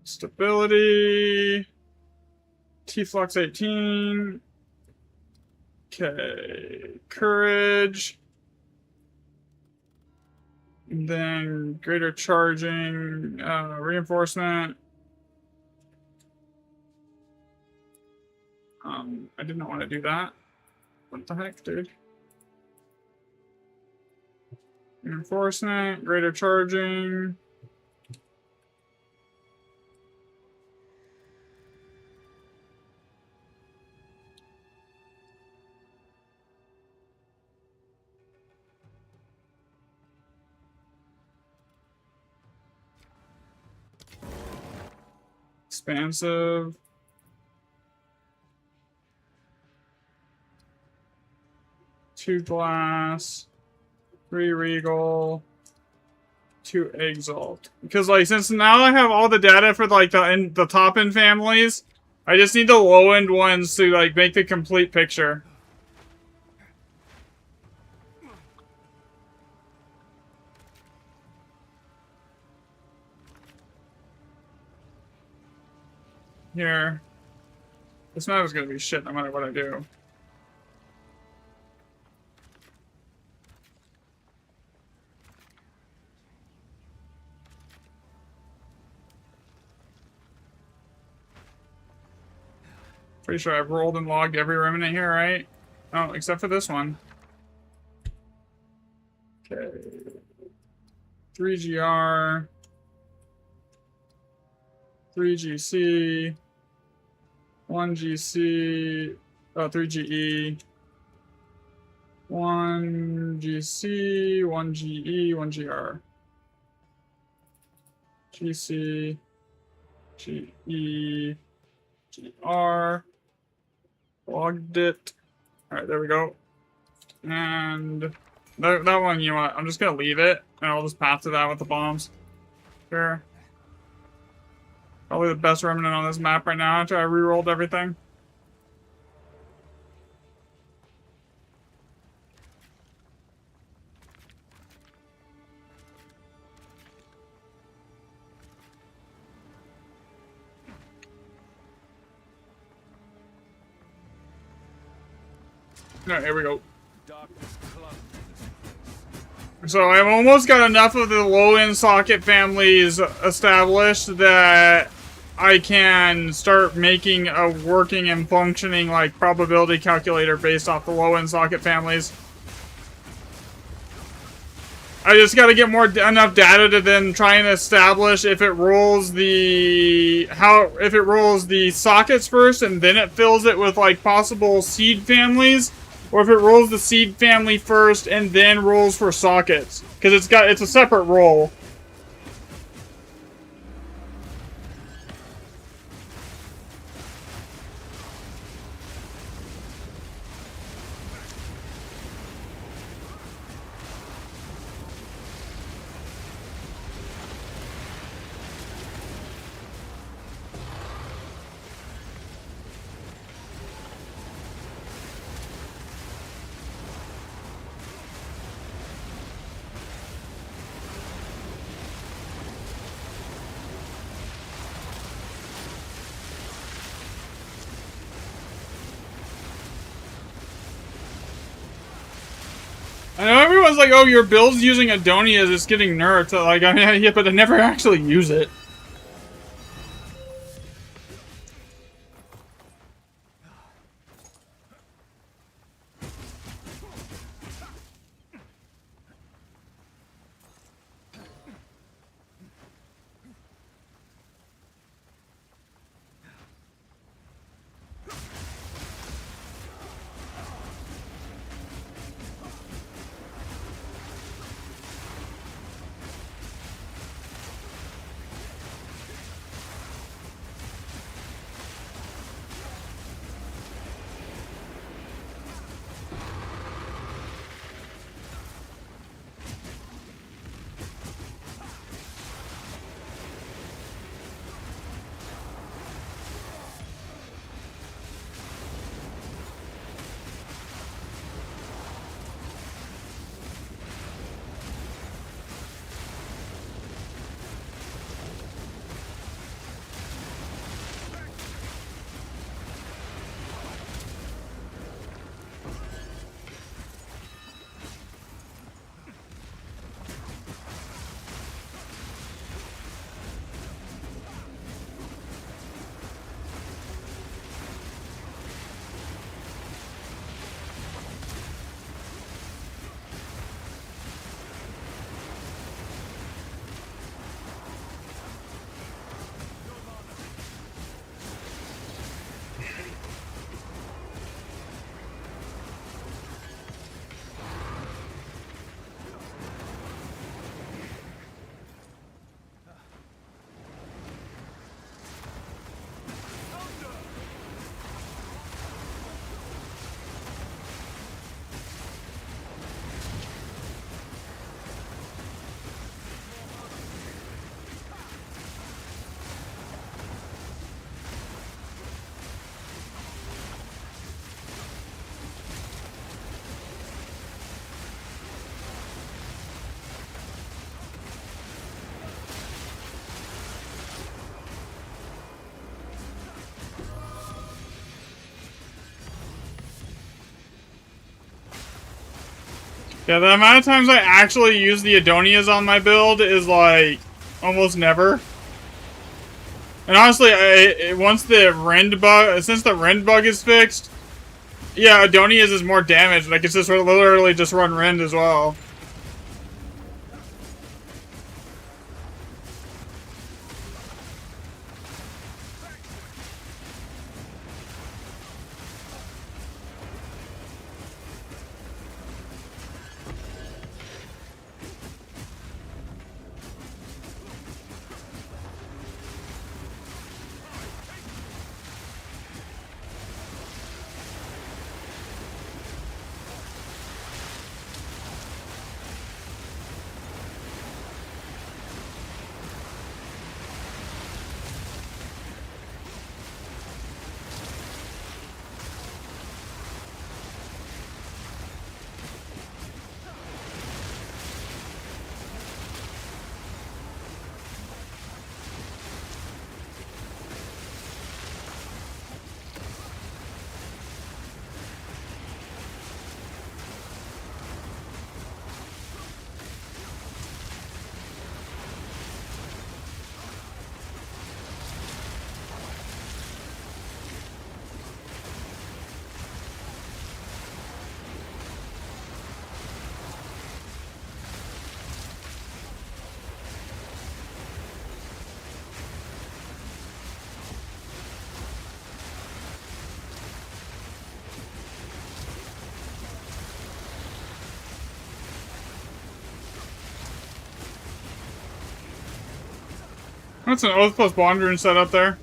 Stability. T-Flux 18. Okay. Courage. And then greater charging. Reinforcement. I did not want to do that. What the heck, dude? Reinforcement. Greater charging. Expansive. Two glass. 3 regal. 2 exalt. Because like since now I have all the data for like the top end families, I just need the low end ones to like make the complete picture. Here. This map is gonna be shit no matter what I do. Pretty sure I've rolled and logged every remnant here, right? Oh, except for this one. Okay. 3GR. 3GC. 1GC. Oh, 3GE. 1GC. 1GE. 1GR. GC. GE. GR. Logged it. Alright, there we go. And that one, you know what? I'm just gonna leave it, and I'll just path to that with the bombs. Sure. Probably the best remnant on this map right now after I rerolled everything. No, here we go. Darkness clung to this place. So I've almost got enough of the low-end socket families established that I can start making a working and functioning like probability calculator based off the low-end socket families. I just got to get enough data to then try and establish if it rolls the sockets first and then it fills it with like possible seed families, or if it rolls the seed family first and then rolls for sockets, because it's a separate roll. I know everyone's like, "Oh, your build's using Adonias, it's getting nerfed." Like, I mean, yeah, but I never actually use it. Yeah, the amount of times I actually use the Adonias on my build is like almost never. And honestly, once the rend bug, since the rend bug is fixed, yeah, Adonias is more damage. Like it's just literally just run rend as well. That's an Oath plus Wandering set up there.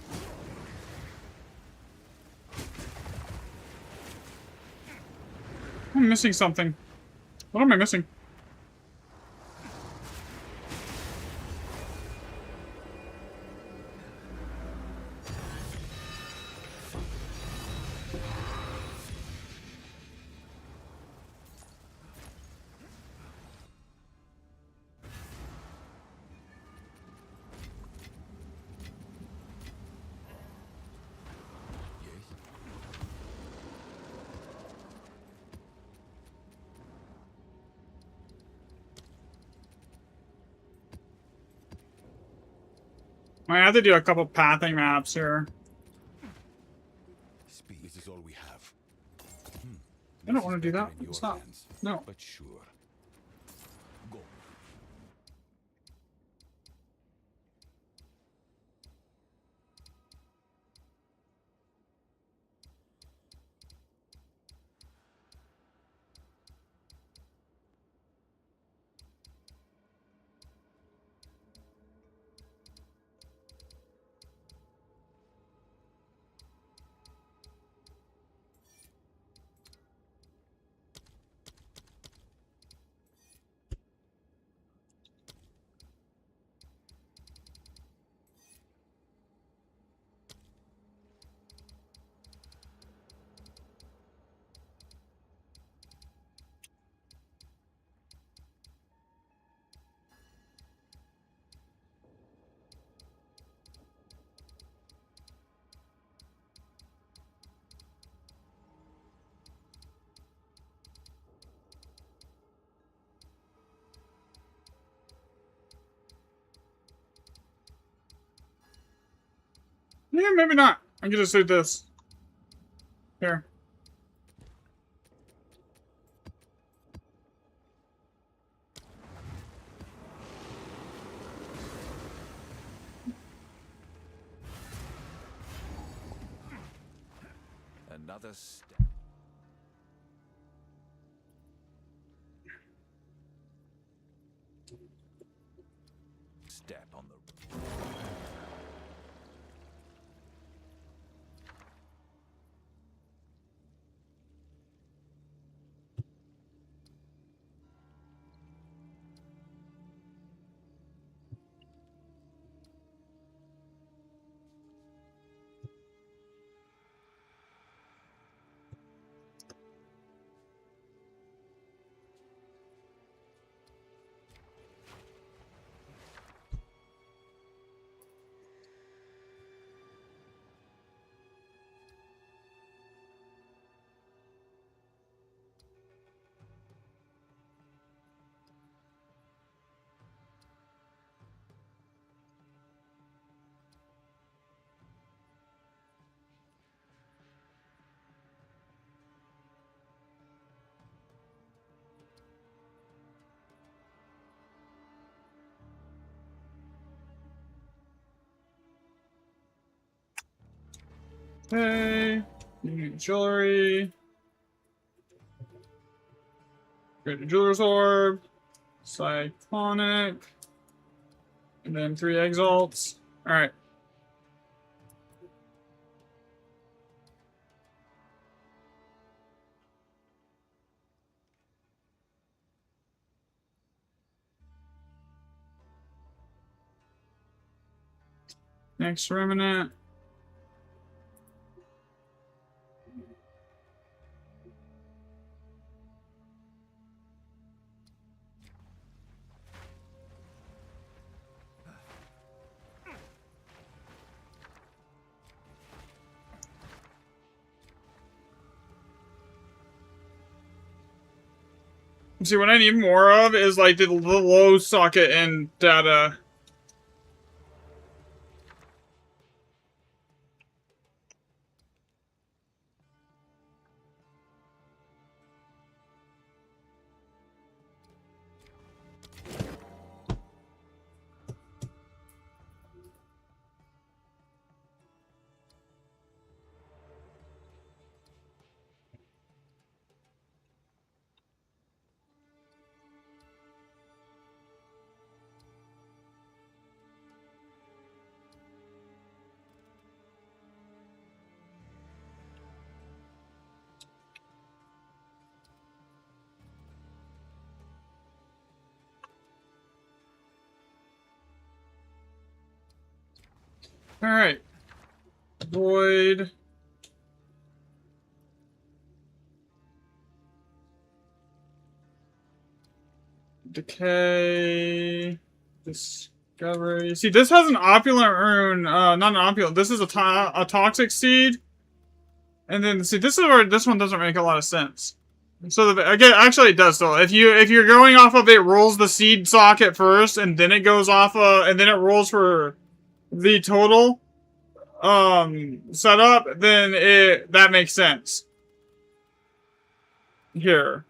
I'm missing something. What am I missing? I have to do a couple pathing maps here. Speed. This is all we have. I don't want to do that. It's not. No. But sure. Go. Yeah, maybe not. I'm gonna do this. Here. Another step. Step on the. Okay. Unique jewelry. Great jeweler's orb. Cyclonic. And then 3 exalts. Alright. Next remnant. See, what I need more of is like the low socket and data. Alright. Void. Decay. Discovery. See, this has an opulent rune. Not an opulent. This is a toxic seed. And then, see, this is where this one doesn't make a lot of sense. So, again, actually it does, though. If you're going off of it rolls the seed socket first, and then it goes off and then it rolls for the total, setup, then that makes sense. Here.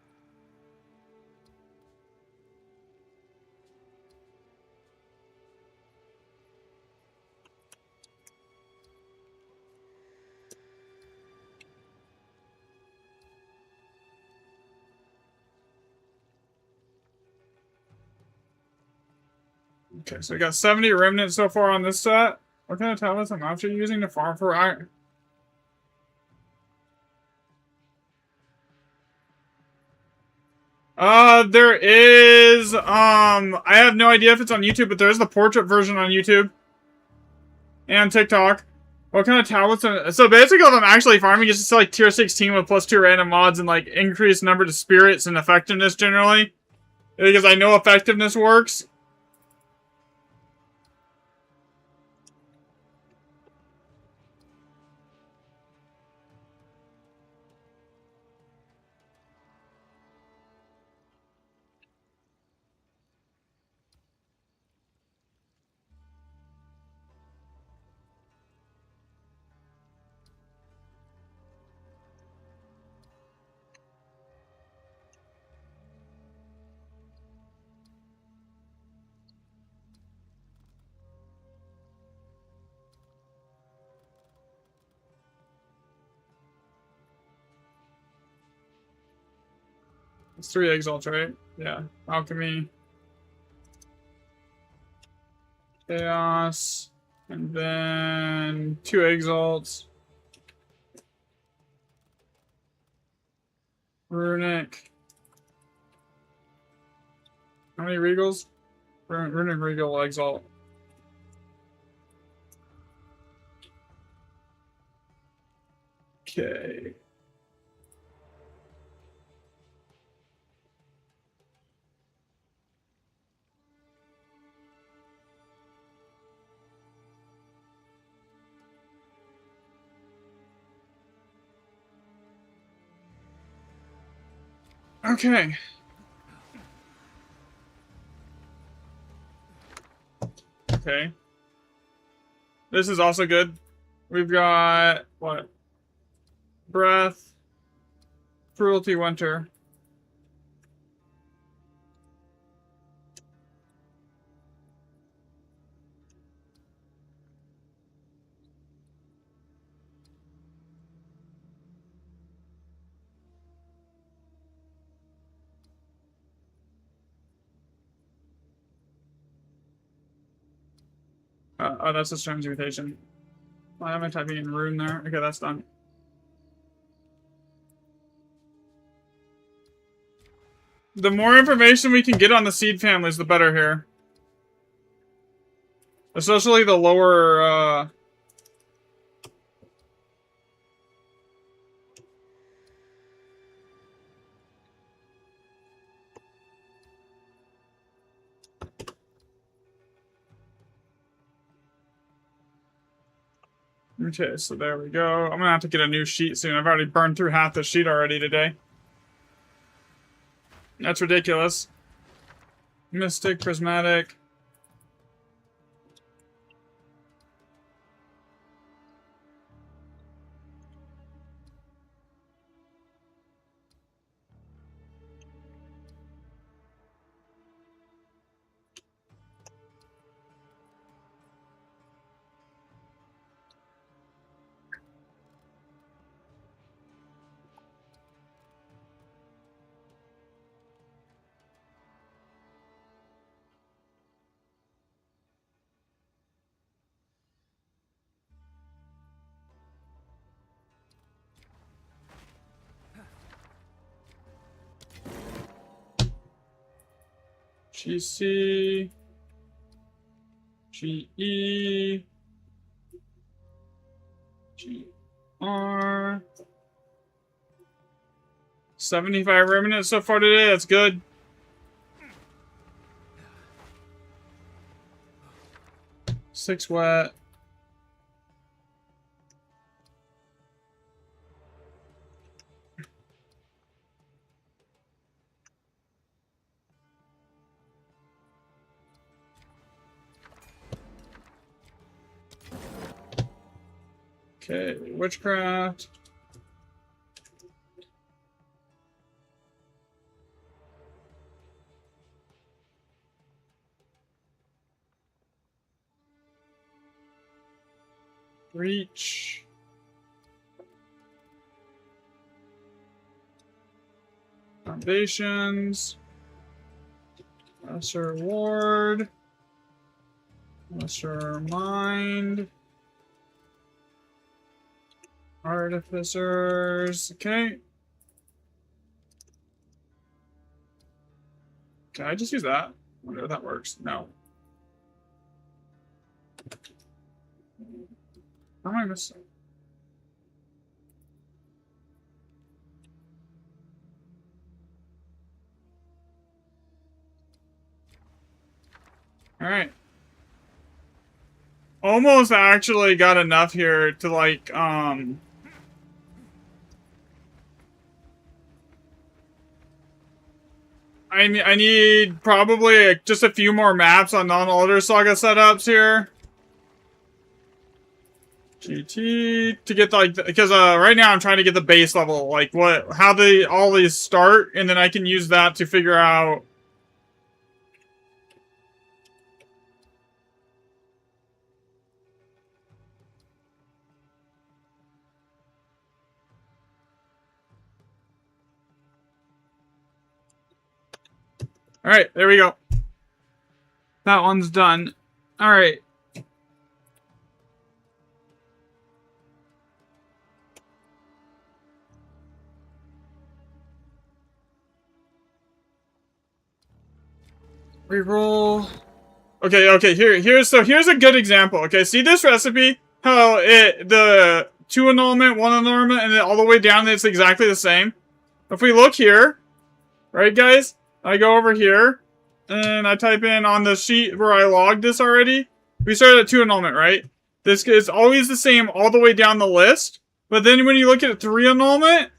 Okay, so we got 70 remnants so far on this set. What kind of tablets I'm after using to farm for iron? There is, I have no idea if it's on YouTube, but there's the portrait version on YouTube. And TikTok. What kind of tablets so basically what I'm actually farming is just like tier 16 with +2 random mods and like increased number to spirits and effectiveness generally. Because I know effectiveness works. It's 3 exalts, right? Yeah. Alchemy. Chaos. And then 2 exalts. Runic. How many regals? Runic regal exalt. Okay. Okay. Okay. This is also good. We've got, what? Breath. Cruelty Winter. Oh, that's a transmutation. Why am I typing in rune there? Okay, that's done. The more information we can get on the seed families, the better here. Especially the lower, Okay, so there we go. I'm gonna have to get a new sheet soon. I've already burned through half the sheet already today. That's ridiculous. Mystic, Prismatic. GC. GE. GR. 75 remnants so far today. That's good. Six wet. Okay, witchcraft. Reach. Foundations. Lesser ward. Lesser mind. Artificers. Okay. Can I just use that? Wonder if that works. No. How am I missing? Alright. Almost actually got enough here to, like, I need probably just a few more maps on non-Elder Saga setups here. GT to get like, because right now I'm trying to get the base level, like how all these start, and then I can use that to figure out. All right, there we go. That one's done. All right. Reroll. Okay, here's a good example. Okay, see this recipe? How the 2 annulment, 1 annulment, and then all the way down it's exactly the same. If we look here, right guys? I go over here, and I type in on the sheet where I logged this already. We started at 2 annulment, right? This is always the same all the way down the list. But then when you look at 3 annulment,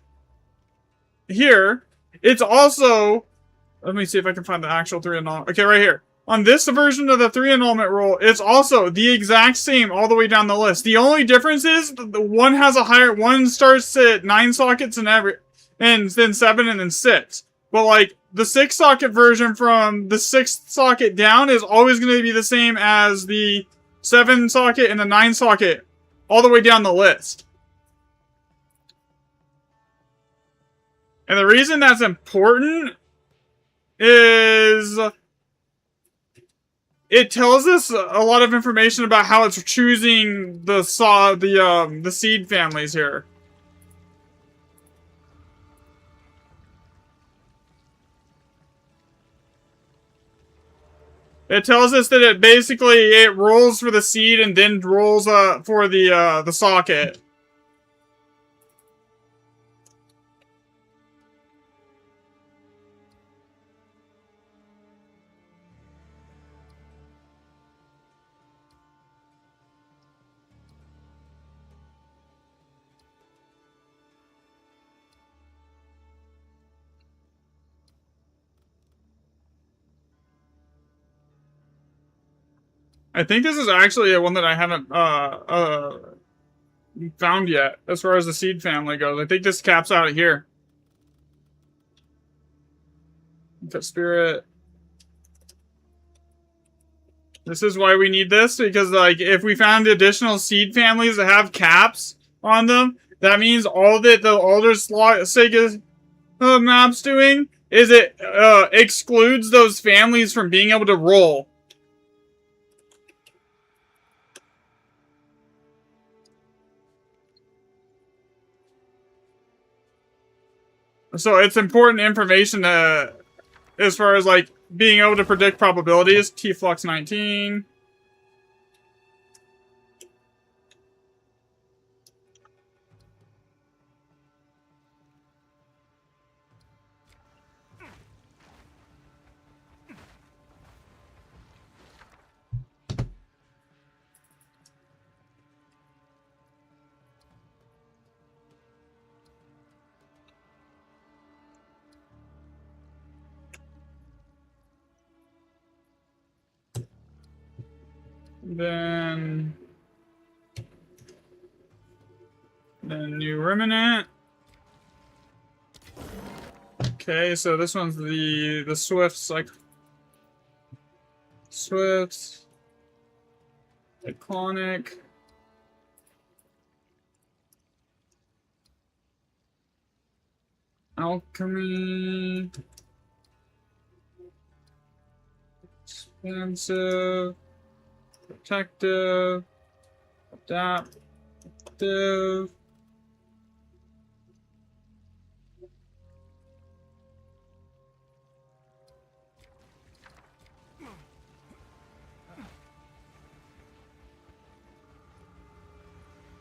here, it's also... Let me see if I can find the actual 3 annulment. Okay, right here. On this version of the 3 annulment rule, it's also the exact same all the way down the list. The only difference is the one has a higher... One starts at 9 sockets and then 7 and then 6. But, like, the 6 socket version from the 6th socket down is always going to be the same as the 7 socket and the 9 socket all the way down the list. And the reason that's important is it tells us a lot of information about how it's choosing the seed families here. It tells us that it rolls for the seed and then rolls for the socket. I think this is actually one that I haven't found yet, as far as the seed family goes. I think this caps out here. The spirit. This is why we need this, because like if we found additional seed families that have caps on them, that means all that the Elder Saga map's doing is it excludes those families from being able to roll. So it's important information as far as like being able to predict probabilities. T-Flux 19. Then new ruminant. Okay, so this one's the Swifts, like Swifts, Iconic. Alchemy. Expansive. Protective. Adaptive.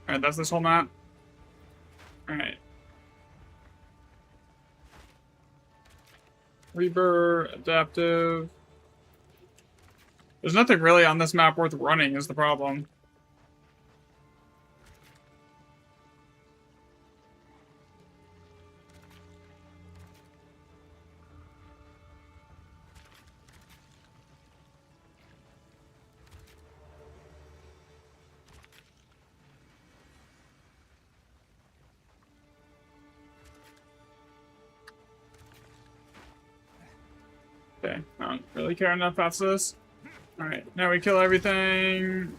Alright, that's this whole map. Alright. Reaver, adaptive. There's nothing really on this map worth running is the problem. Okay, I don't really care enough about this. Alright, now we kill everything.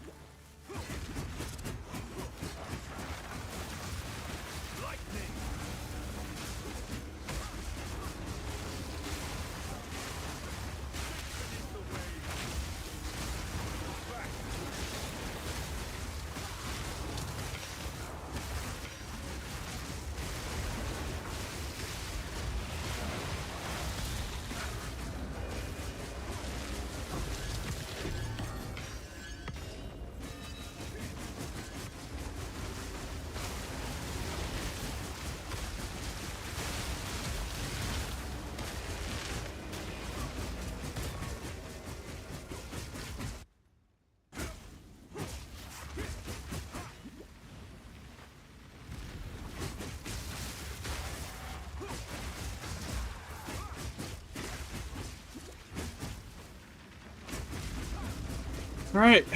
Alright.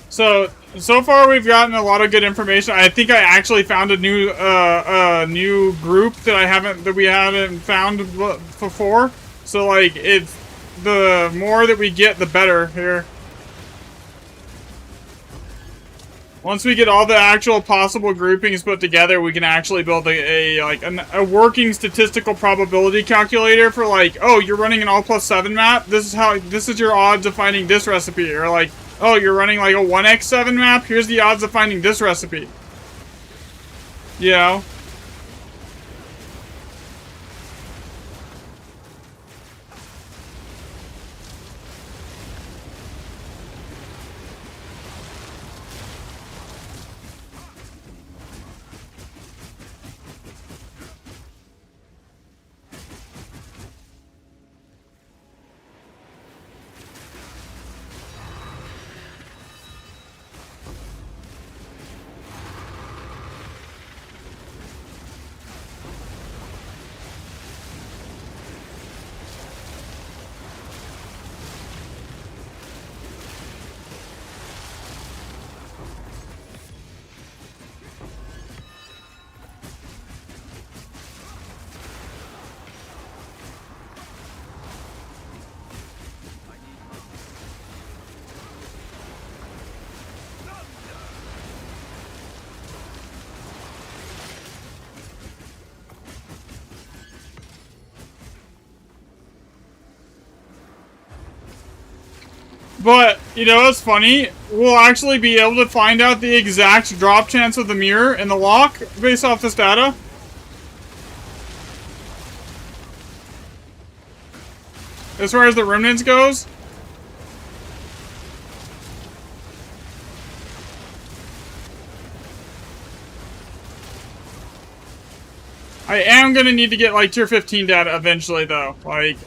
So far we've gotten a lot of good information. I think I actually found a new group that we haven't found before. So like it's the more that we get, the better here. Once we get all the actual possible groupings put together, we can actually build a working statistical probability calculator for like, oh, you're running an all+7 map. This is your odds of finding this recipe, or like, oh, you're running like a 1x7 map. Here's the odds of finding this recipe. You know? But, you know what's funny? We'll actually be able to find out the exact drop chance of the mirror and the lock based off this data. As far as the remnants goes. I am gonna need to get like tier 15 data eventually though. Like,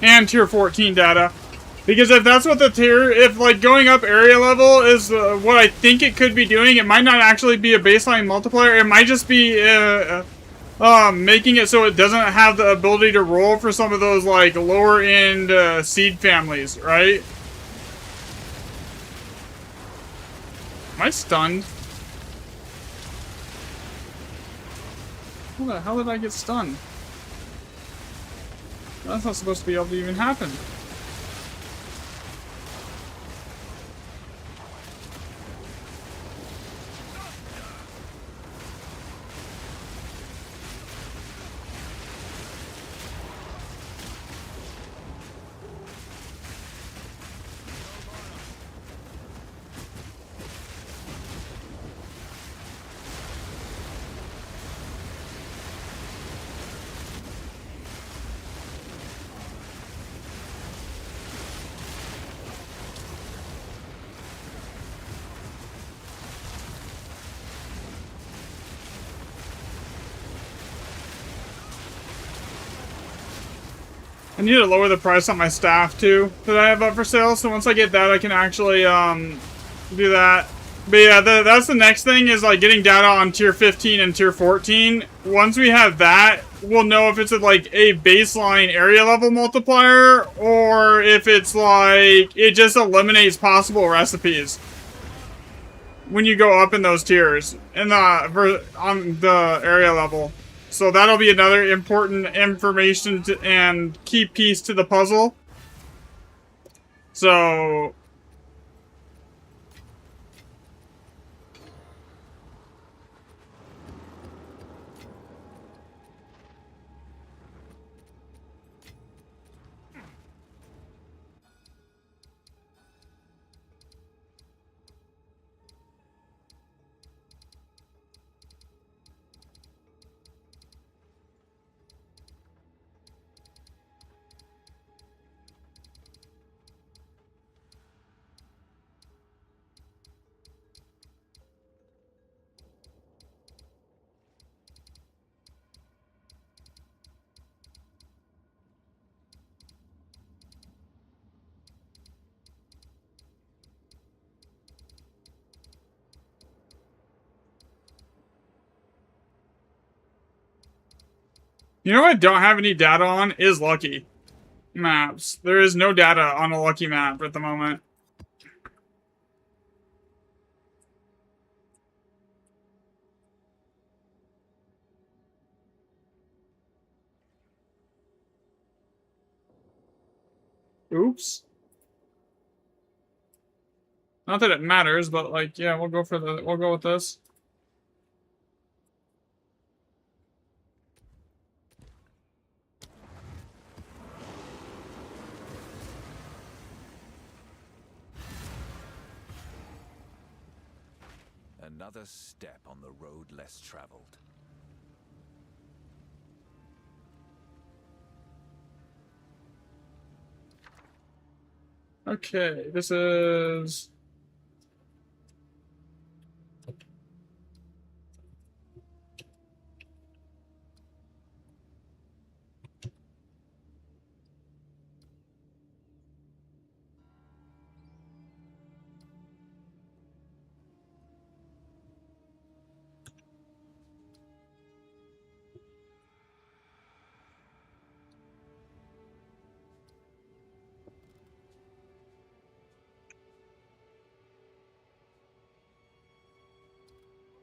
and tier 14 data. Because if that's what the tier, if like going up area level is what I think it could be doing, it might not actually be a baseline multiplier. It might just be making it so it doesn't have the ability to roll for some of those like lower end seed families, right? Am I stunned? How the hell did I get stunned? That's not supposed to be able to even happen. I need to lower the price on my staff too that I have up for sale. So once I get that, I can actually do that. But yeah, that's the next thing is like getting data on tier 15 and tier 14. Once we have that, we'll know if it's like a baseline area level multiplier or if it's like it just eliminates possible recipes when you go up in those tiers in on the area level. So that'll be another important information and key piece to the puzzle. So you know what I don't have any data on is Lucky maps. There is no data on a Lucky map at the moment. Oops. Not that it matters, but like, yeah, we'll go with this. Another step on the road less traveled. Okay, this is...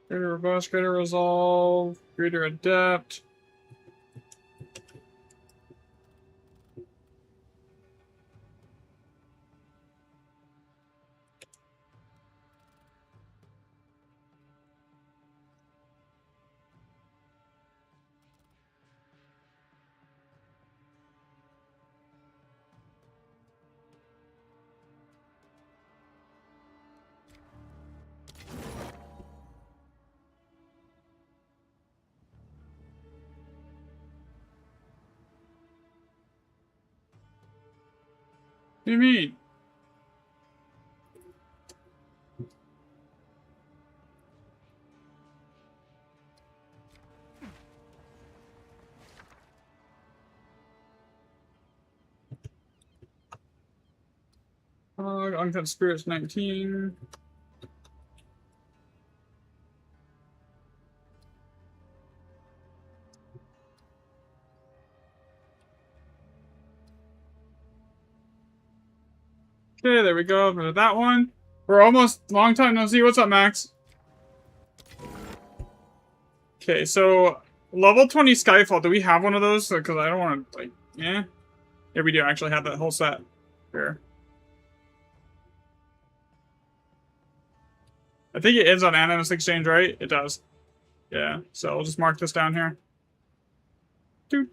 Greater robust, greater resolve, greater adept. What do you mean? Uncut Spirits 19. Okay, there we go for that one. We're almost long time no see. What's up, Max? Okay, so level 20 Skyfall. Do we have one of those? Because I don't want to, like, yeah. Yeah, we do actually have that whole set here. I think it ends on Animus Exchange, right? It does. Yeah, so I'll just mark this down here. Doop.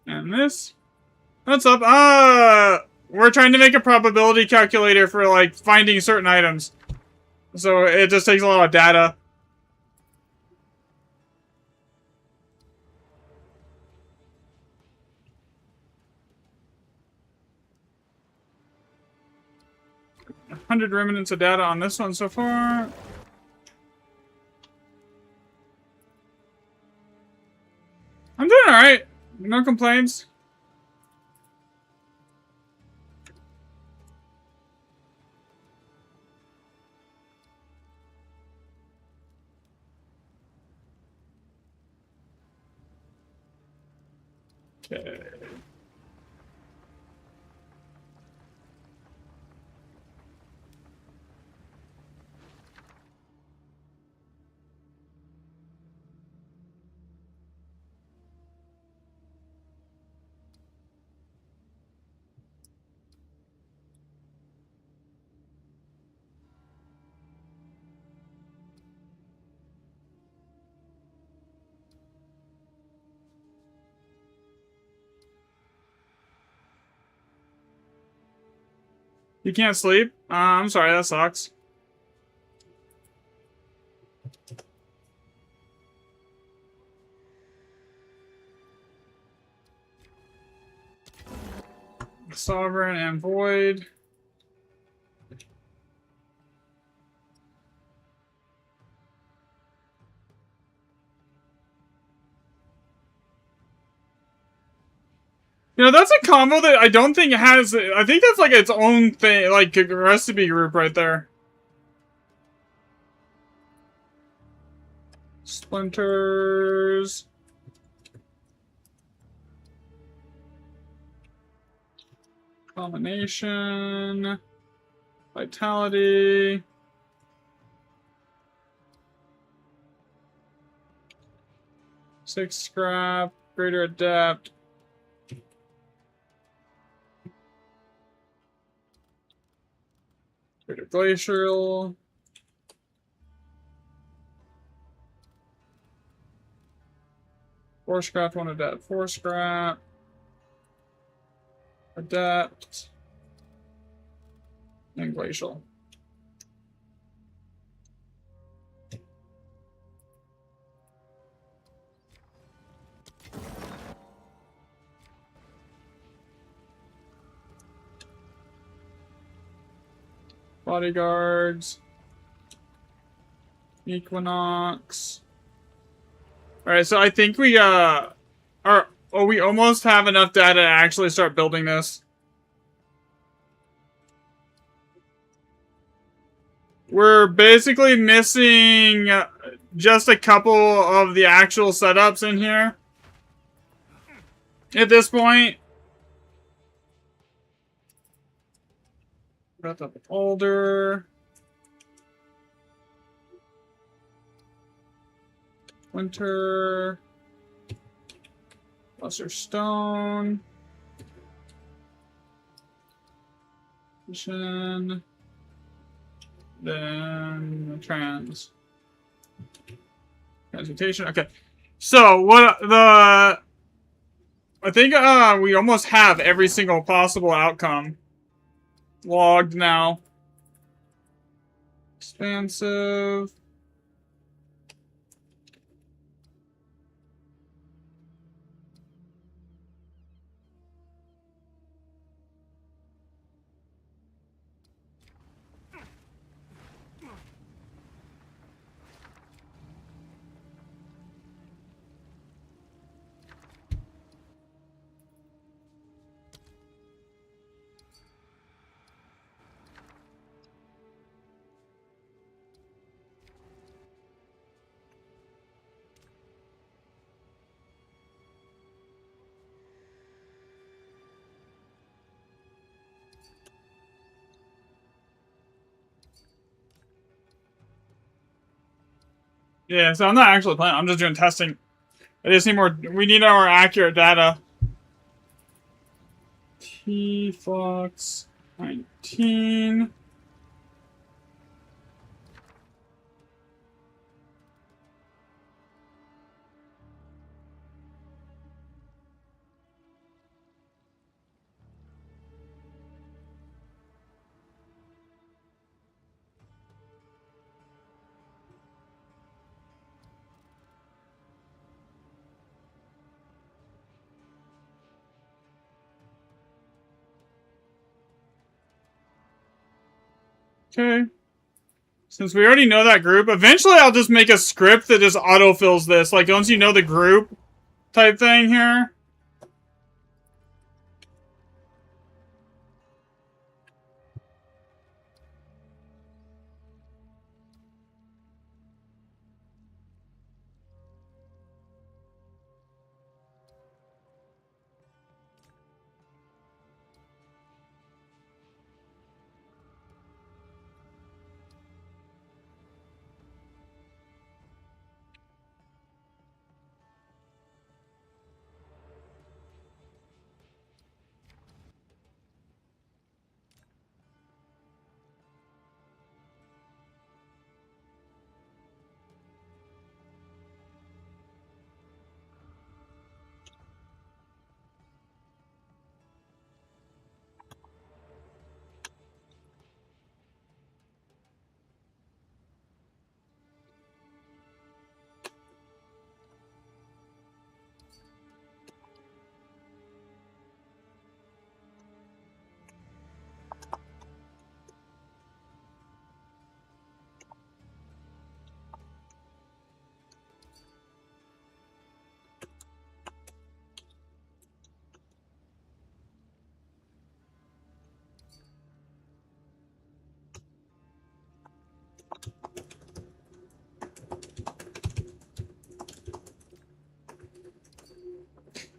And this. What's up? We're trying to make a probability calculator for, like, finding certain items. So it just takes a lot of data. $100 remnants of data on this one so far. I'm doing alright. No complaints. Okay. You can't sleep? I'm sorry, that sucks. Sovereign and Void. You know, that's a combo that I don't think has... I think that's like its own thing, like a recipe group right there. Splinters. Combination. Vitality. Six scrap. Greater adept. Greater glacial. Four scrap, one adept. Four scrap. Adept. And glacial. Bodyguards. Equinox. Alright, so I think we, we almost have enough data to actually start building this. We're basically missing just a couple of the actual setups in here. At this point. Breath of Older. Winter. Lesser Stone. Vision. Then transmutation. Okay. So what the I think we almost have every single possible outcome logged now. Expansive. Yeah, so I'm not actually playing. I'm just doing testing. I just need more. We need more accurate data. T-Fox 19. Okay. Since we already know that group, eventually I'll just make a script that just autofills this. Like, once you know the group type thing here.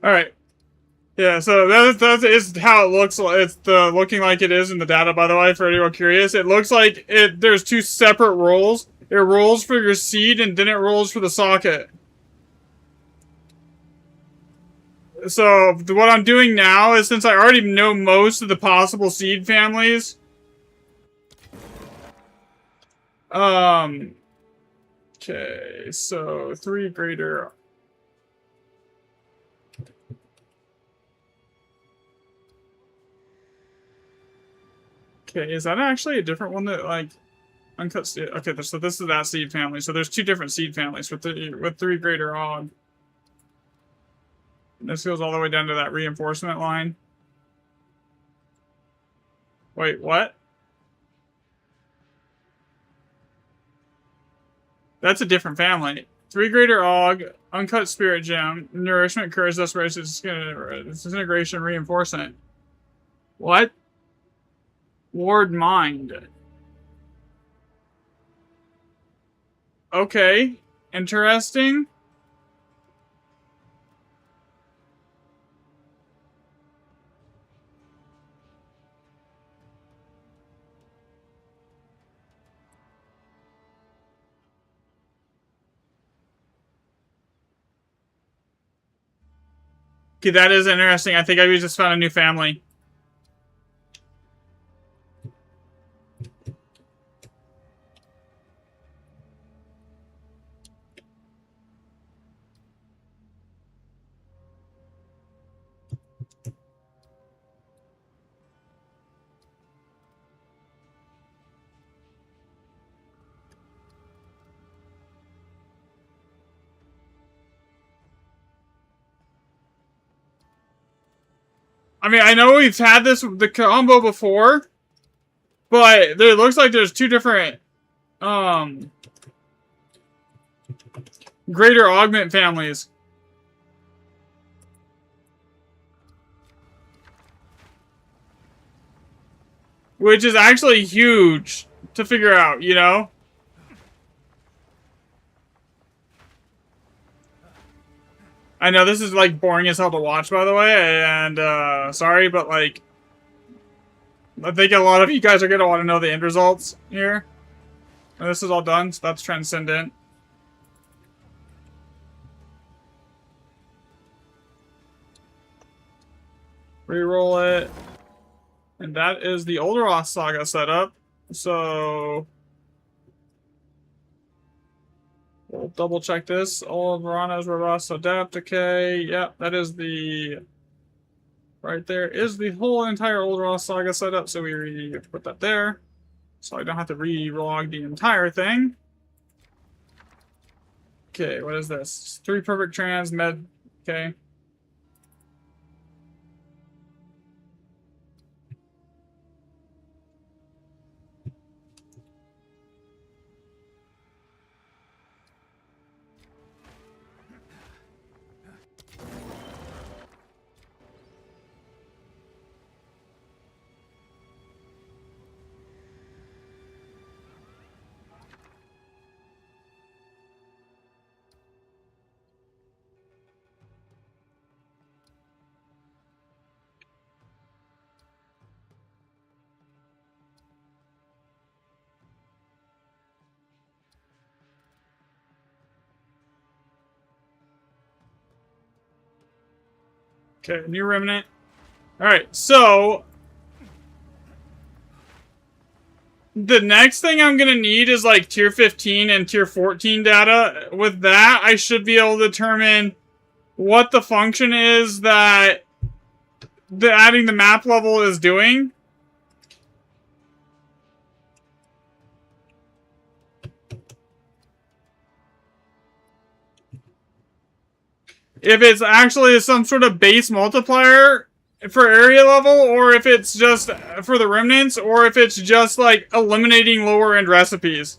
Alright. Yeah, so that is how it looks. It's the looking like it is in the data, by the way, for anyone curious. It looks like there's two separate rolls. It rolls for your seed, and then it rolls for the socket. So, what I'm doing now is, since I already know most of the possible seed families, okay, so 3 greater. Okay, is that actually a different one that, like, uncut seed? Okay, so this is that seed family. So there's 2 different seed families with 3 greater Og. This goes all the way down to that reinforcement line. Wait, what? That's a different family. 3 greater Og, uncut spirit gem, nourishment, courage, desperation, disintegration, reinforcement. What? Ward mind. Okay, interesting. Okay, that is interesting. I think I just found a new family. I mean, I know we've had the combo before, but it looks like there's 2 different, greater augment families. Which is actually huge to figure out, you know? I know this is, like, boring as hell to watch, by the way, and, sorry, but, like, I think a lot of you guys are gonna want to know the end results here. And this is all done, so that's Transcendent. Reroll it. And that is the Olderoth Saga setup. So we'll double check this. All of Verana's robust adapt. Okay, yep, that is the right there is the whole entire Olderoth Saga setup. So we put that there, so I don't have to re-log the entire thing. Okay, what is this? 3 perfect trans med. Okay. Okay, new remnant. Alright, so the next thing I'm gonna need is like tier 15 and tier 14 data. With that, I should be able to determine what the function is that adding the map level is doing. If it's actually some sort of base multiplier for area level, or if it's just for the remnants, or if it's just like eliminating lower end recipes.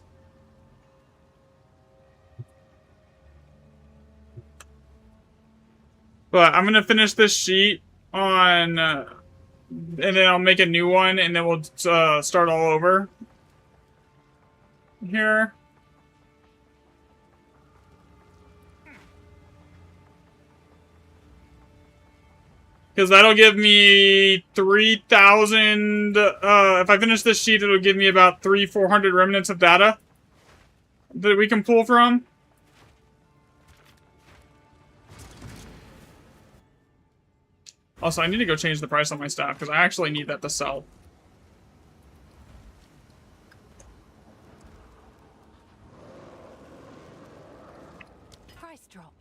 But I'm gonna finish this sheet on, and then I'll make a new one, and then we'll start all over here. Because that'll give me 3,000, if I finish this sheet, it'll give me about 400 remnants of data that we can pull from. Also, I need to go change the price on my staff, because I actually need that to sell. Price drop.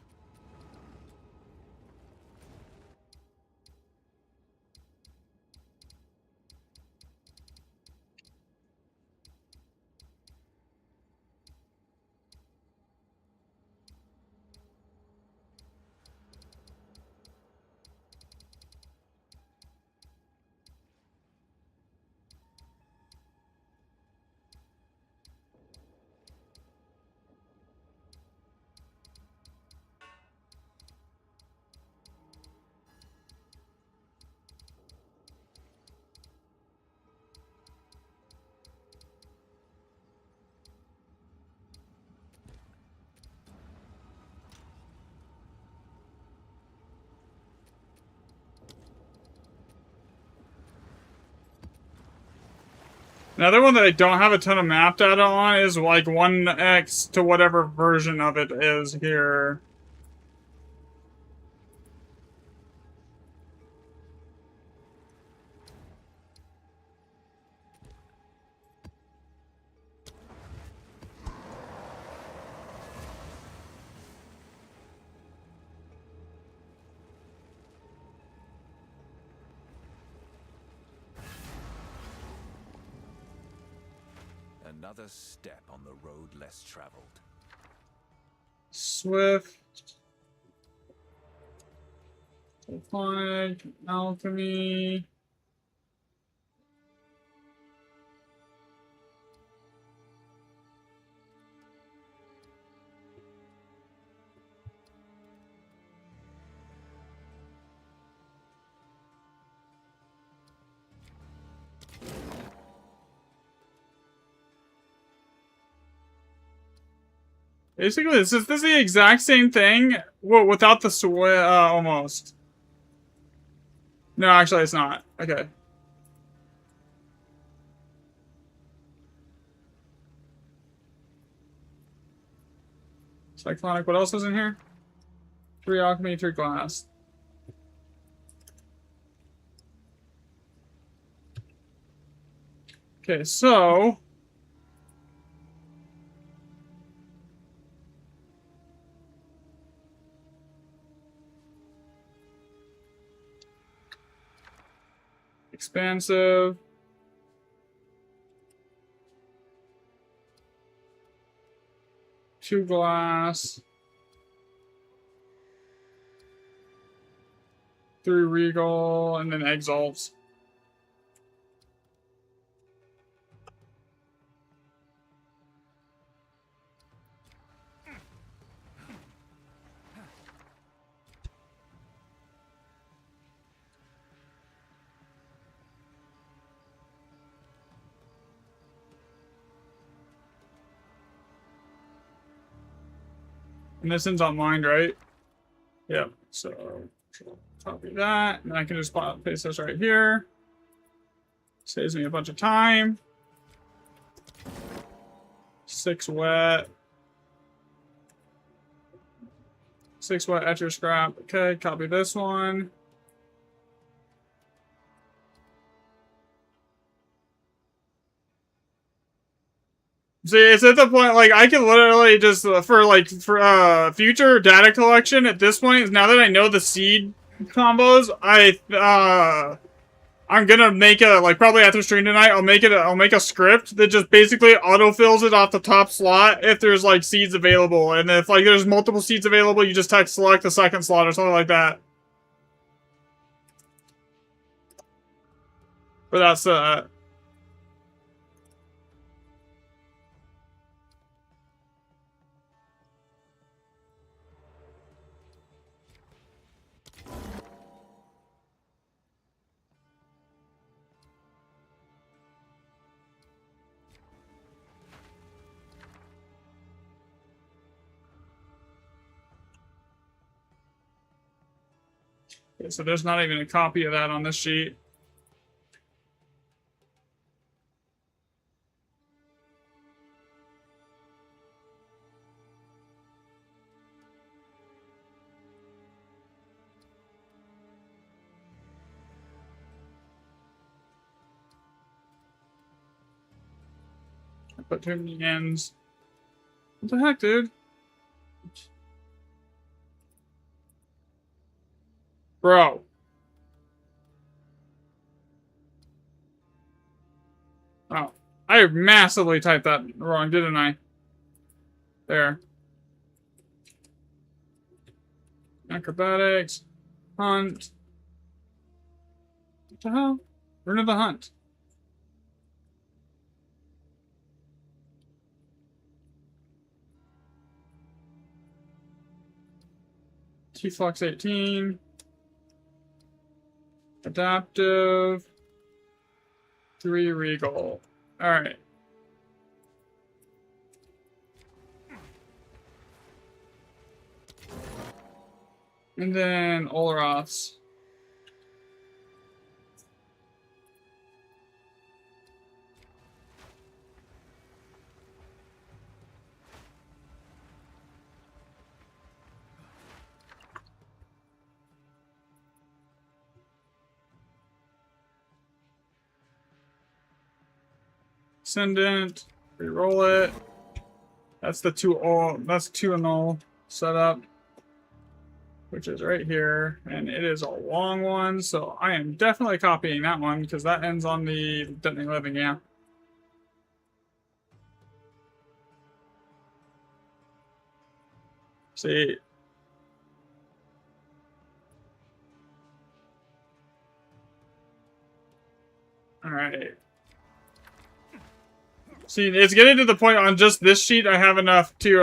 Another one that I don't have a ton of map data on is like 1x to whatever version of it is here. Another step on the road less traveled. Swift. Sulfonic. Alchemy. Basically, this is the exact same thing, well, without the almost. No, actually, it's not. Okay. Cyclonic, what else is in here? 3 alchemy, 3 glass. Okay, so expansive. Two glass. 3 regal, and then exalts. And this ends on mind, right? Yep. So copy that, and I can just paste this right here. Saves me a bunch of time. 6 wet. 6 wet etcher scrap. Okay, copy this one. See, it's at the point, like, I can literally just, for future data collection at this point, now that I know the seed combos, I'm gonna make a, like, probably after stream tonight, I'll make a script that just basically autofills it off the top slot if there's, like, seeds available. And if, like, there's multiple seeds available, you just text select the second slot or something like that. But that's, okay, so there's not even a copy of that on this sheet. I put too many ends. What the heck, dude? Bro. Oh. I massively typed that wrong, didn't I? There. Acrobatics. Hunt. What the hell? Rune of the Hunt. T-Flux 18. Adaptive. 3 regal. Alright. And then Oloroths. Ascendant. Reroll it. That's the 2 annul setup, which is right here, and it is a long one, so I am definitely copying that one because that ends on the Detonate Living, yeah. See. Alright. See, it's getting to the point on just this sheet I have enough to,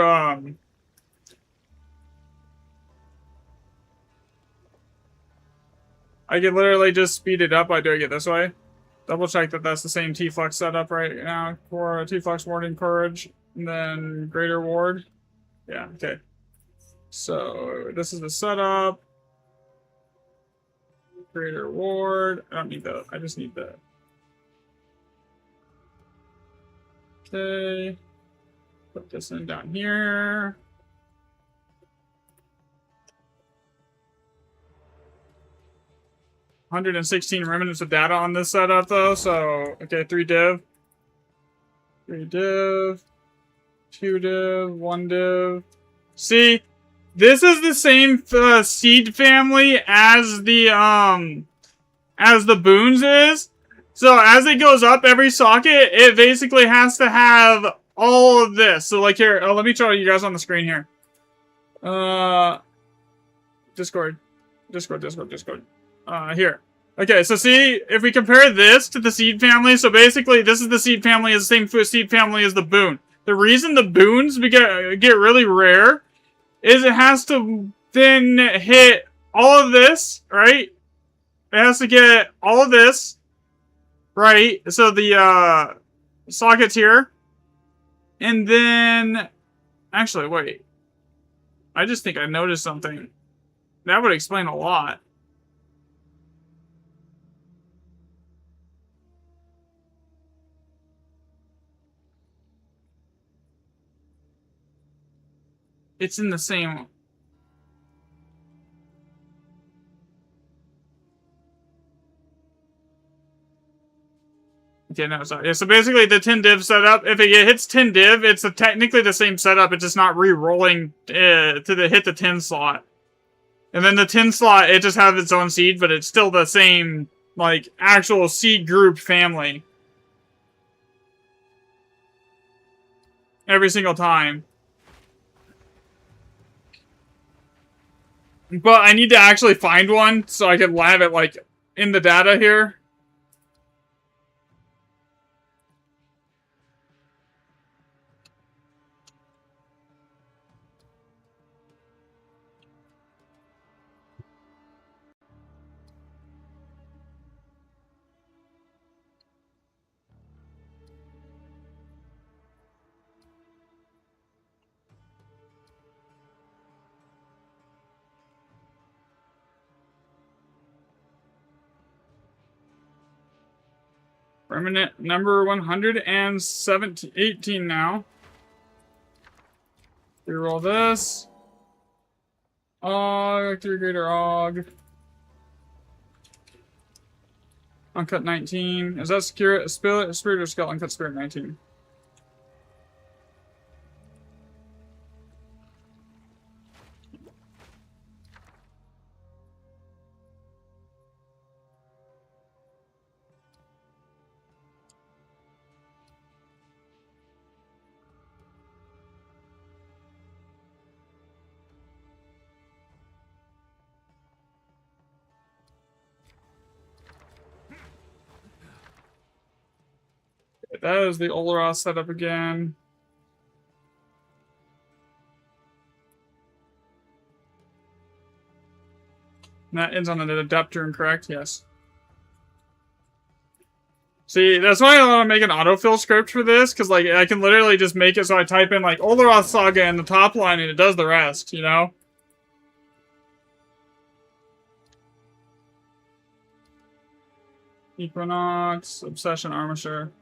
I can literally just speed it up by doing it this way. Double check that that's the same T-Flux setup right now for T-Flux Warding Courage, and then Greater Ward. Yeah, okay. So, this is the setup. Greater Ward. I don't need that. I just need that. Okay. Put this in down here. $116 remnants of data on this setup, though, so, okay, 3 div. 3 div, 2 div, 1 div. See, this is the same seed family as the boons is. So as it goes up every socket, it basically has to have all of this. So like here, let me show you guys on the screen here. Discord. Here. Okay, so see, if we compare this to the seed family, so basically this is the seed family, is the same seed family as the boon. The reason the boons get really rare is it has to then hit all of this, right? It has to get all of this, right? So the sockets here. And then, actually, wait. I just think I noticed something. That would explain a lot. It's in the same... Okay, no, sorry. Yeah, so basically the 10 div setup, if it hits 10 div, it's technically the same setup, it's just not re-rolling to hit the 10 slot. And then the 10 slot, it just has its own seed, but it's still the same, like, actual seed group family. Every single time. But I need to actually find one, so I can have it, like, in the data here. Permanent number 118 now. Reroll this. Og, 3 greater Og. Uncut 19. Is that spirit or skill? Uncut spirit 19. That is the Oloroth setup again. And that ends on an adept turn, correct? Yes. See, that's why I want to make an autofill script for this, because like I can literally just make it so I type in like Oloroth Saga in the top line and it does the rest, you know? Equinox, Obsession, Armature.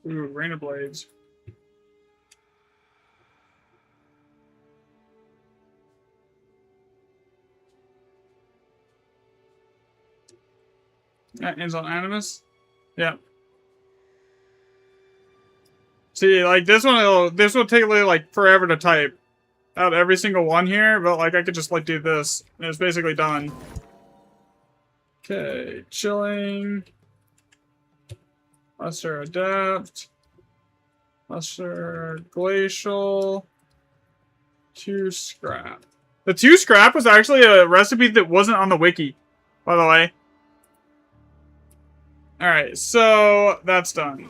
Ooh, Rain of Blades. That ends on Animus. Yeah. See, like this one will take like forever to type out every single one here, but like I could just like do this and it's basically done. Okay, chilling. Lesser Adept. Lesser Glacial. 2 Scrap. The 2 Scrap was actually a recipe that wasn't on the wiki, by the way. Alright, so that's done.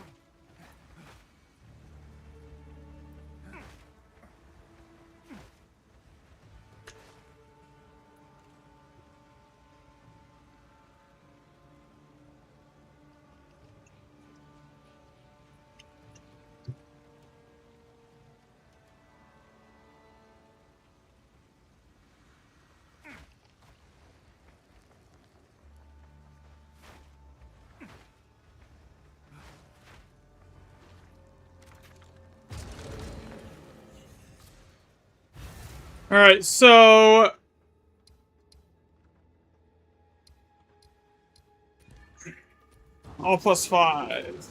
Alright, so... all +5.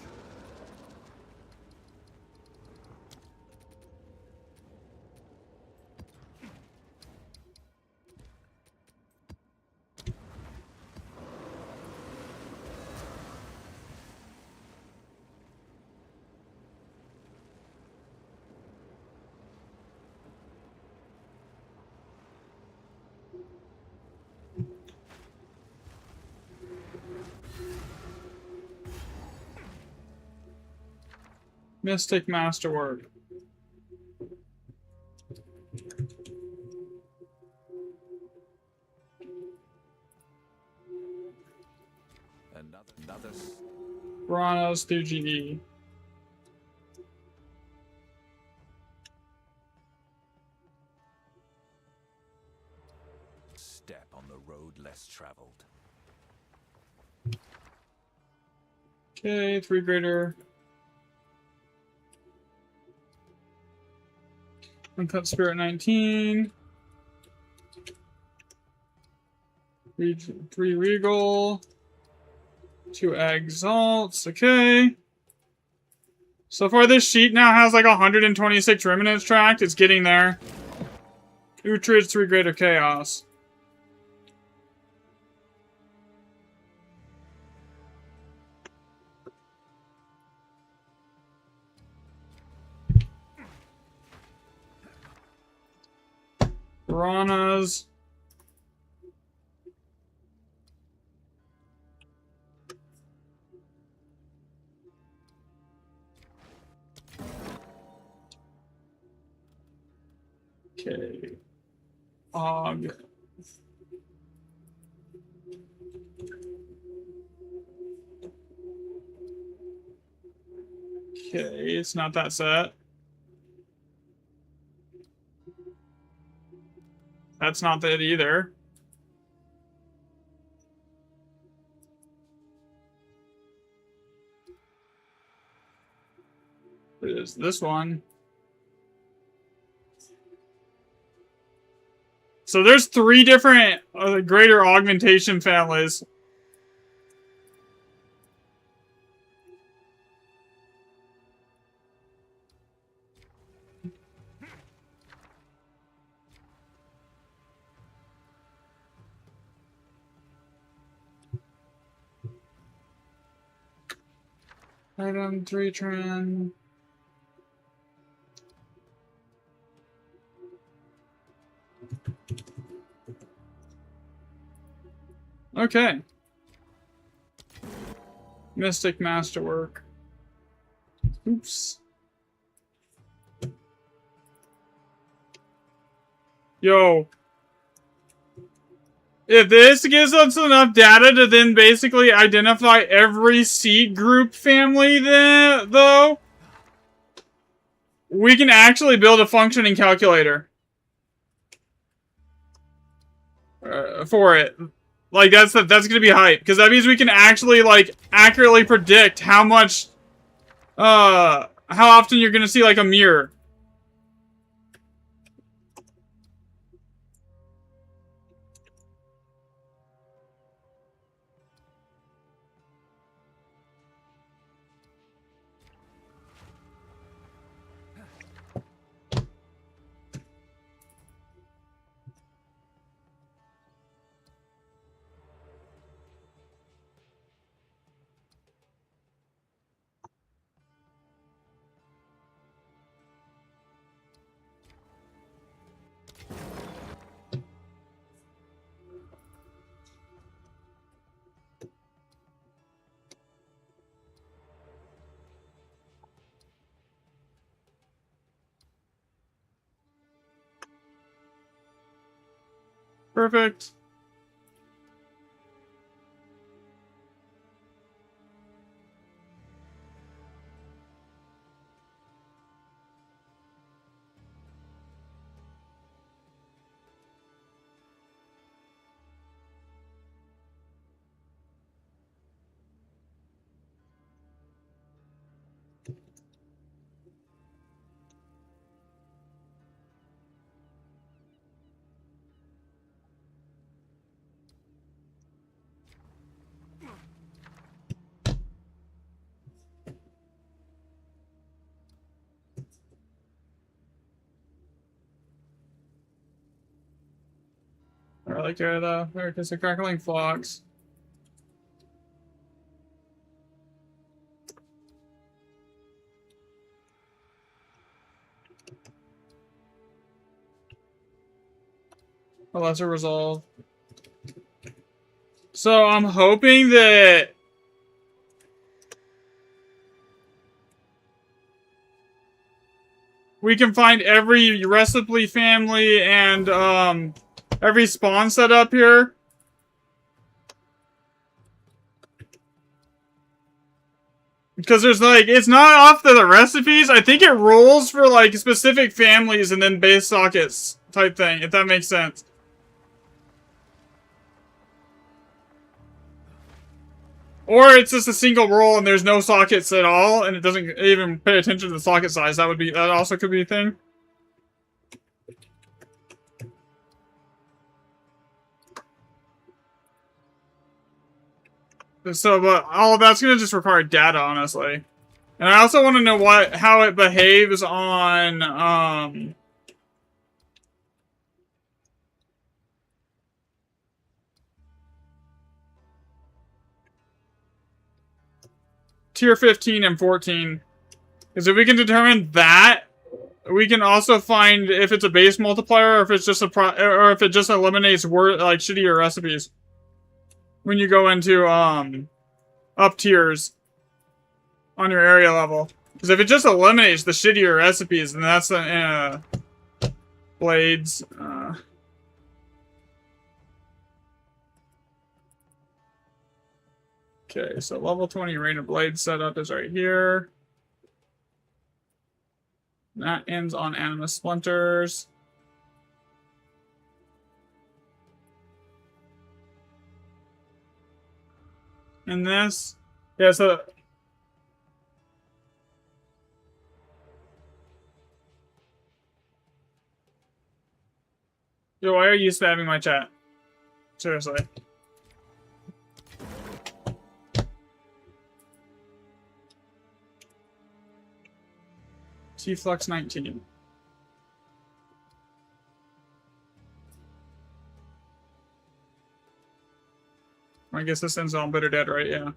Mystic Masterwork. Another Piranhas through GE. step on the road less traveled. Okay, 3 greater. Uncut Spirit 19. 3 Regal. 2 Exalts. Okay. So far, this sheet now has like 126 Remnants tracked. It's getting there. Uhtred, 3 greater Chaos. Piranhas. Okay. Og. Okay, it's not that set. That's not it either. It is this one. So there's 3 different greater augmentation families. Item 3 trend. Okay. Mystic Masterwork. Oops. Yo. If this gives us enough data to then basically identify every seed group family then, though, we can actually build a functioning calculator. For it. Like, that's gonna be hype. Because that means we can actually, like, accurately predict how much, how often you're gonna see, like, a mirror. Perfect. really care though. Because the crackling flocks. A lesser resolve. So I'm hoping that we can find every recipe family and every spawn set up here. Because there's like, it's not off the recipes. I think it rolls for like specific families and then base sockets type thing, if that makes sense. Or it's just a single roll and there's no sockets at all and it doesn't even pay attention to the socket size. That also could be a thing. So, but all of that's gonna just require data, honestly. And I also want to know how it behaves on, tier 15 and 14. Because if we can determine that, we can also find if it's a base multiplier or if it's just or if it just eliminates like shittier recipes. When you go into, up tiers on your area level. Because if it just eliminates the shittier recipes, then that's the, blades, Okay, so level 20 Rain of Blades setup is right here. That ends on Animus Splinters. And this, yeah, so yo, why are you spamming my chat? Seriously. T-Flux 19. I guess this ends on Bitter Dead, right? Yeah.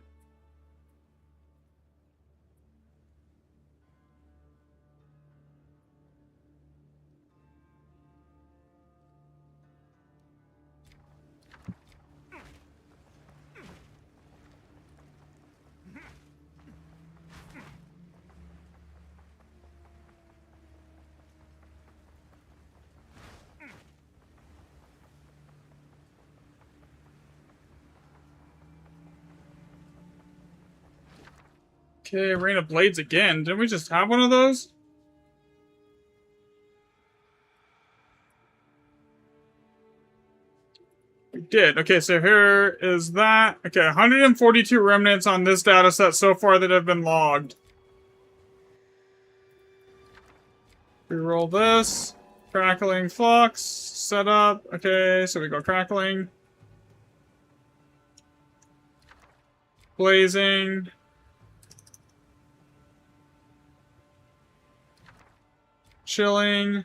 Okay, Rain of Blades again. Didn't we just have one of those? We did. Okay, so here is that. Okay, 142 remnants on this data set so far that have been logged. Reroll this. Crackling Flux. Setup. Okay, so we go Crackling. Blazing. Chilling.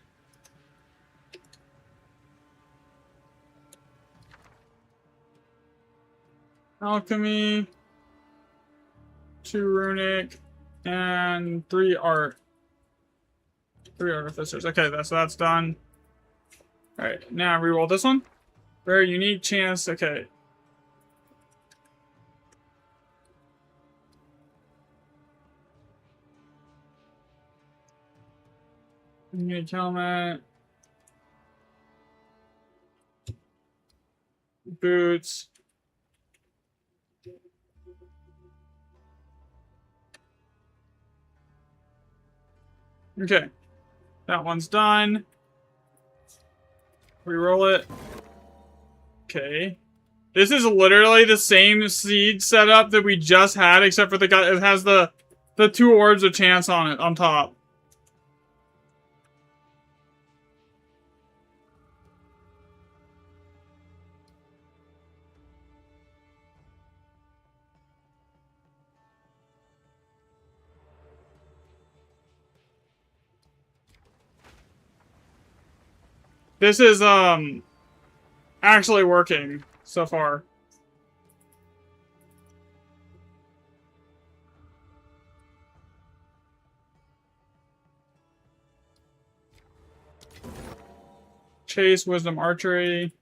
Alchemy. 2 runic. And 3 art. 3 artificers. Okay, that's done. Alright, now reroll this one. Very unique chance. Okay. Unique helmet. Boots. Okay. That one's done. Reroll it. Okay. This is literally the same seed setup that we just had, except for it has the 2 orbs of chance on it, on top. This is, actually working so far. Chase, wisdom, archery.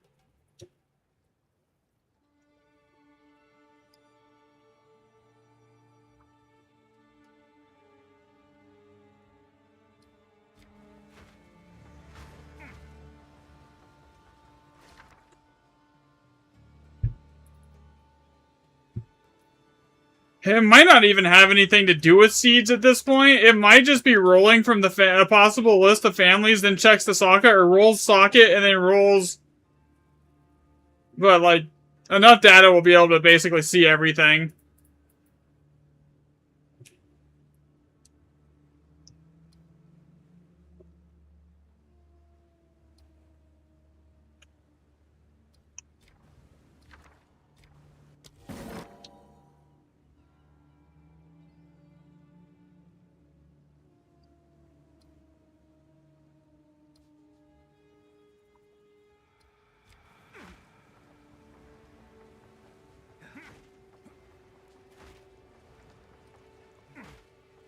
It might not even have anything to do with seeds at this point. It might just be rolling from the a possible list of families, then checks the socket, or rolls socket, and then rolls... But, like, enough data will be able to basically see everything.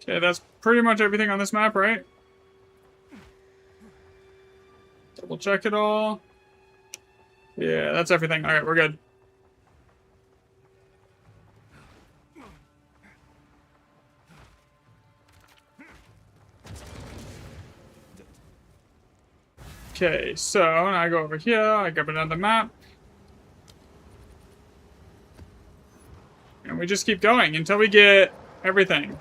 Okay, that's pretty much everything on this map, right? Double check it all. Yeah, that's everything. Alright, we're good. Okay, so now I go over here, I grab another map. And we just keep going until we get everything.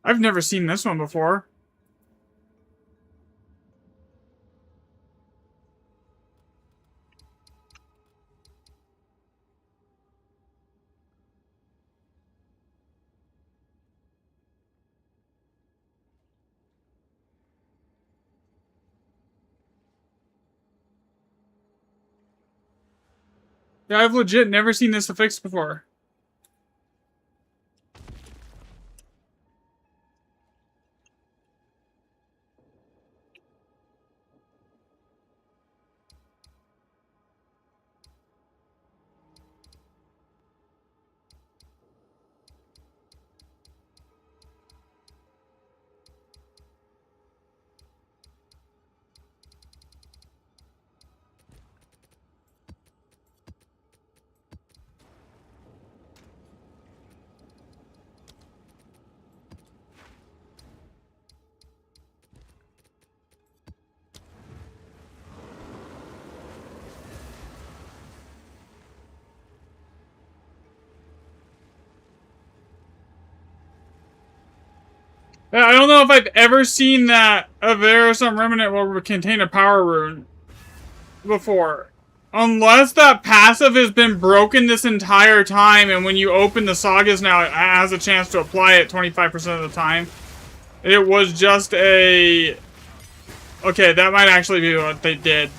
I've never seen this one before. Yeah, I've legit never seen this affixed before. Yeah, I don't know if I've ever seen that Aversum Remnant will contain a power rune before. Unless that passive has been broken this entire time, and when you open the sagas now, it has a chance to apply it 25% of the time. It was just a... Okay, that might actually be what they did.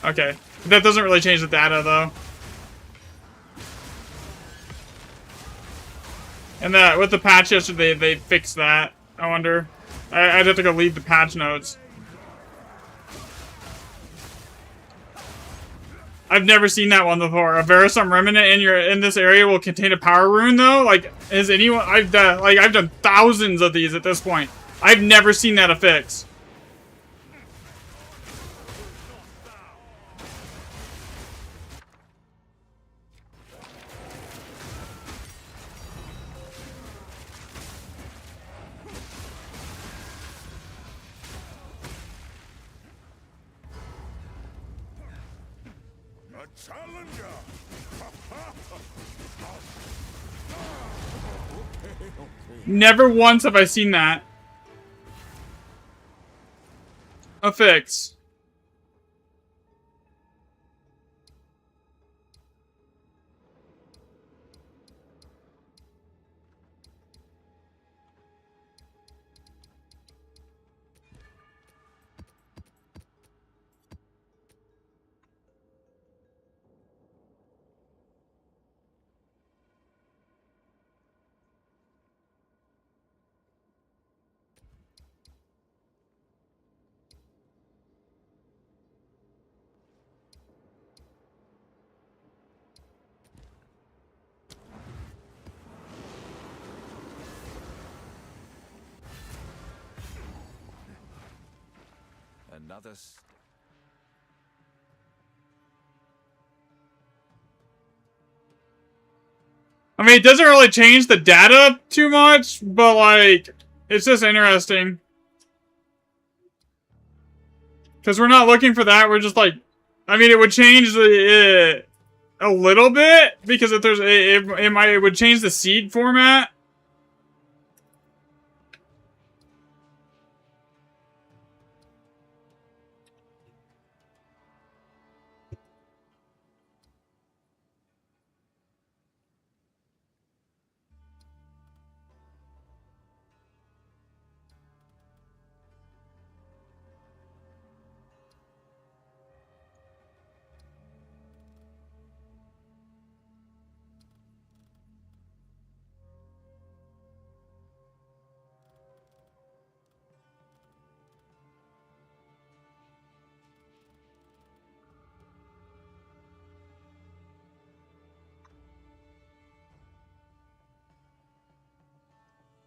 Okay. That doesn't really change the data, though. And that with the patch yesterday, they fixed that. I wonder. I'd have to go read the patch notes. I've never seen that one before. A Aversum Remnant in this area will contain a power rune, though. Like, has anyone? I've done thousands of these at this point. I've never seen that affix. Challenger! Never once have I seen that affix. Another I mean, it doesn't really change the data too much, but, like, it's just interesting. Because we're not looking for that, we're just, like... I mean, it would change the... a little bit, because if there's... it would change the seed format.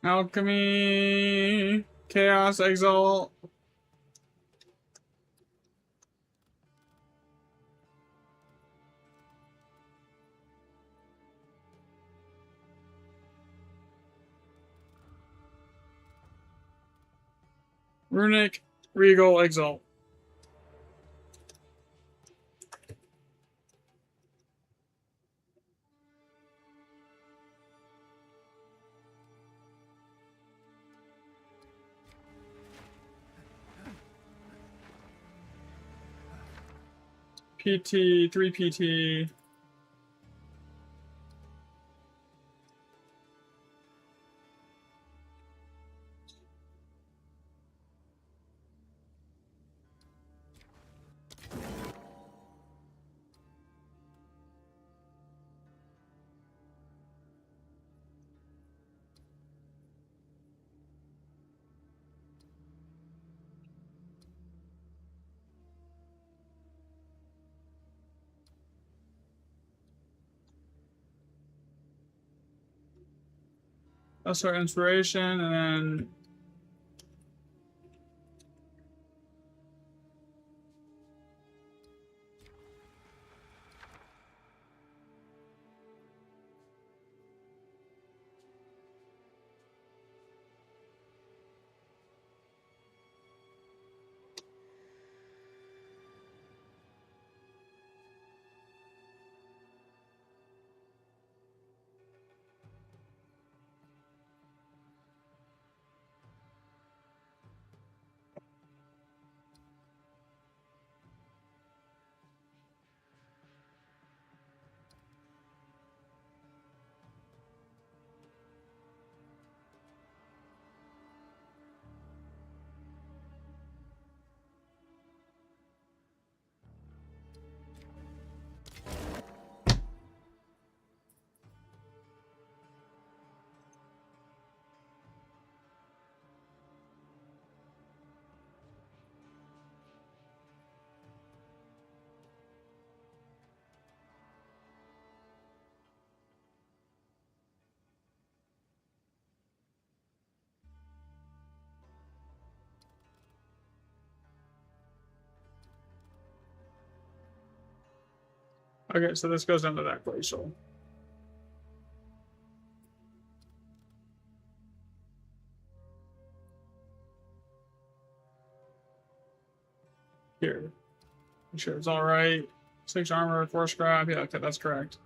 Alchemy... Chaos Exalt... Runic Regal Exalt. PT, 3 PT. That's our inspiration, and then... Okay, so this goes into that glacial. Here. Make sure it's alright. 6 armor, 4 scrap. Yeah, okay, that's correct.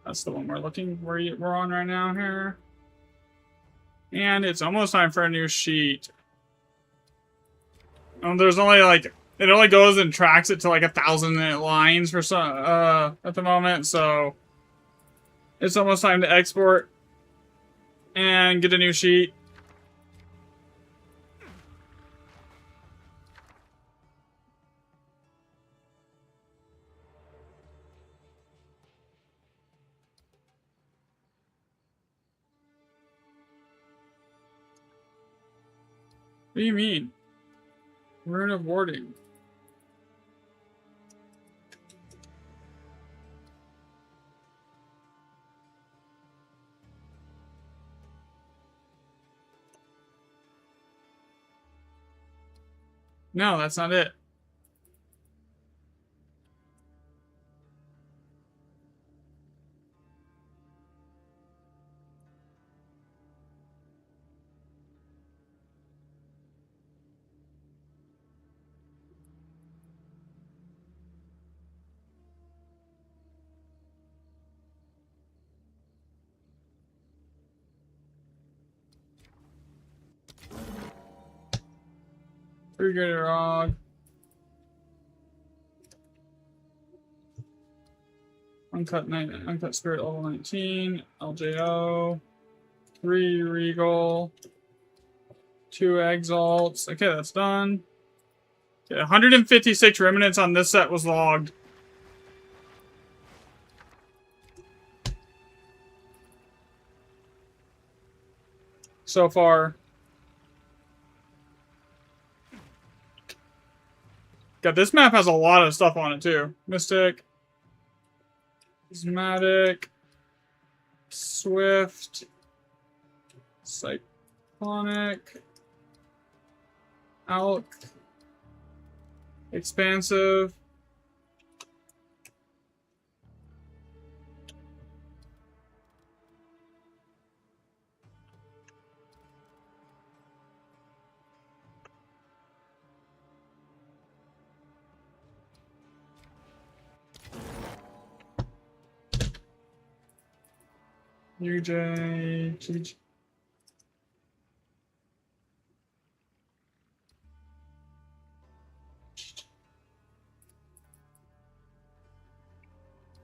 That's the one we're on right now here. And it's almost time for a new sheet. There's only like... It only goes and tracks it to like 1,000 lines for some, at the moment, so... It's almost time to export. And get a new sheet. What do you mean? Rune of warding. No, that's not it. Three-grated rog. Uncut spirit level 19. LJO. 3 regal. 2 exalts. Okay, that's done. Okay, 156 remnants on this set was logged. So far. God, this map has a lot of stuff on it too. Mystic. Prismatic. Swift. Cyclonic. Alk. Expansive. UJ. GG.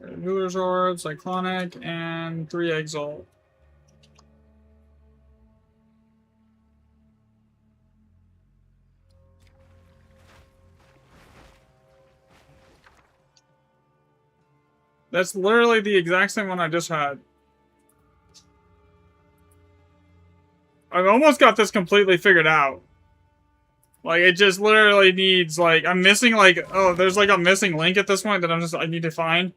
Ruler's Orb, Cyclonic, and 3 Exalt. That's literally the exact same one I just had. I've almost got this completely figured out. Like, it just literally needs, like, I'm missing, like, oh, there's, like, a missing link at this point that I need to find.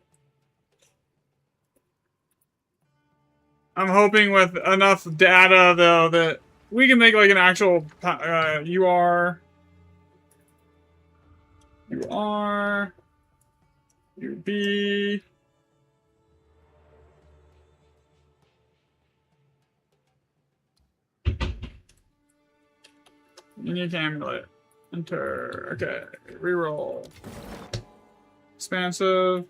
I'm hoping with enough data, though, that we can make, like, an actual, UR, UB, Unique Amulet. Enter. Okay. Reroll. Expansive.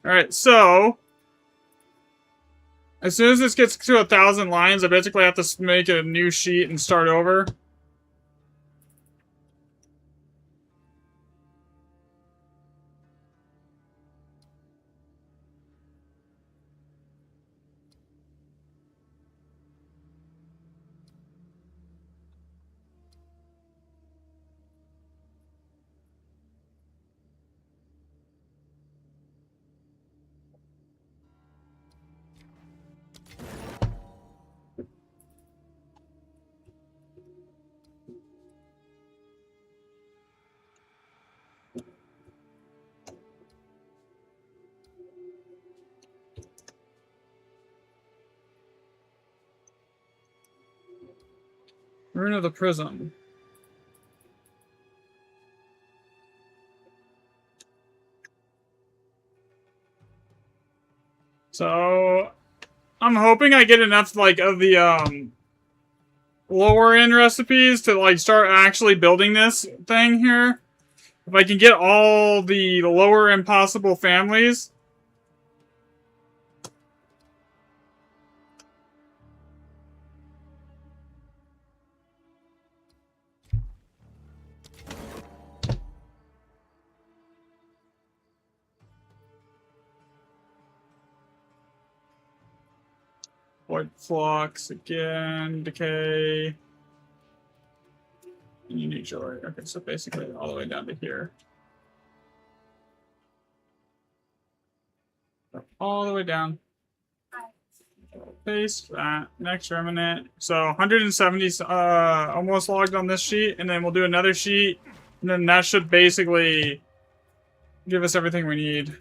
Alright, so as soon as this gets to 1,000 lines, I basically have to make a new sheet and start over. Rune of the Prism. So I'm hoping I get enough, like, of the lower end recipes to, like, start actually building this thing here. If I can get all the lower end possible families. Void Flux again, Decay. Unique Joy. Okay, so basically all the way down to here. All the way down. Paste that. Next remnant. So 170 almost logged on this sheet, and then we'll do another sheet, and then that should basically give us everything we need.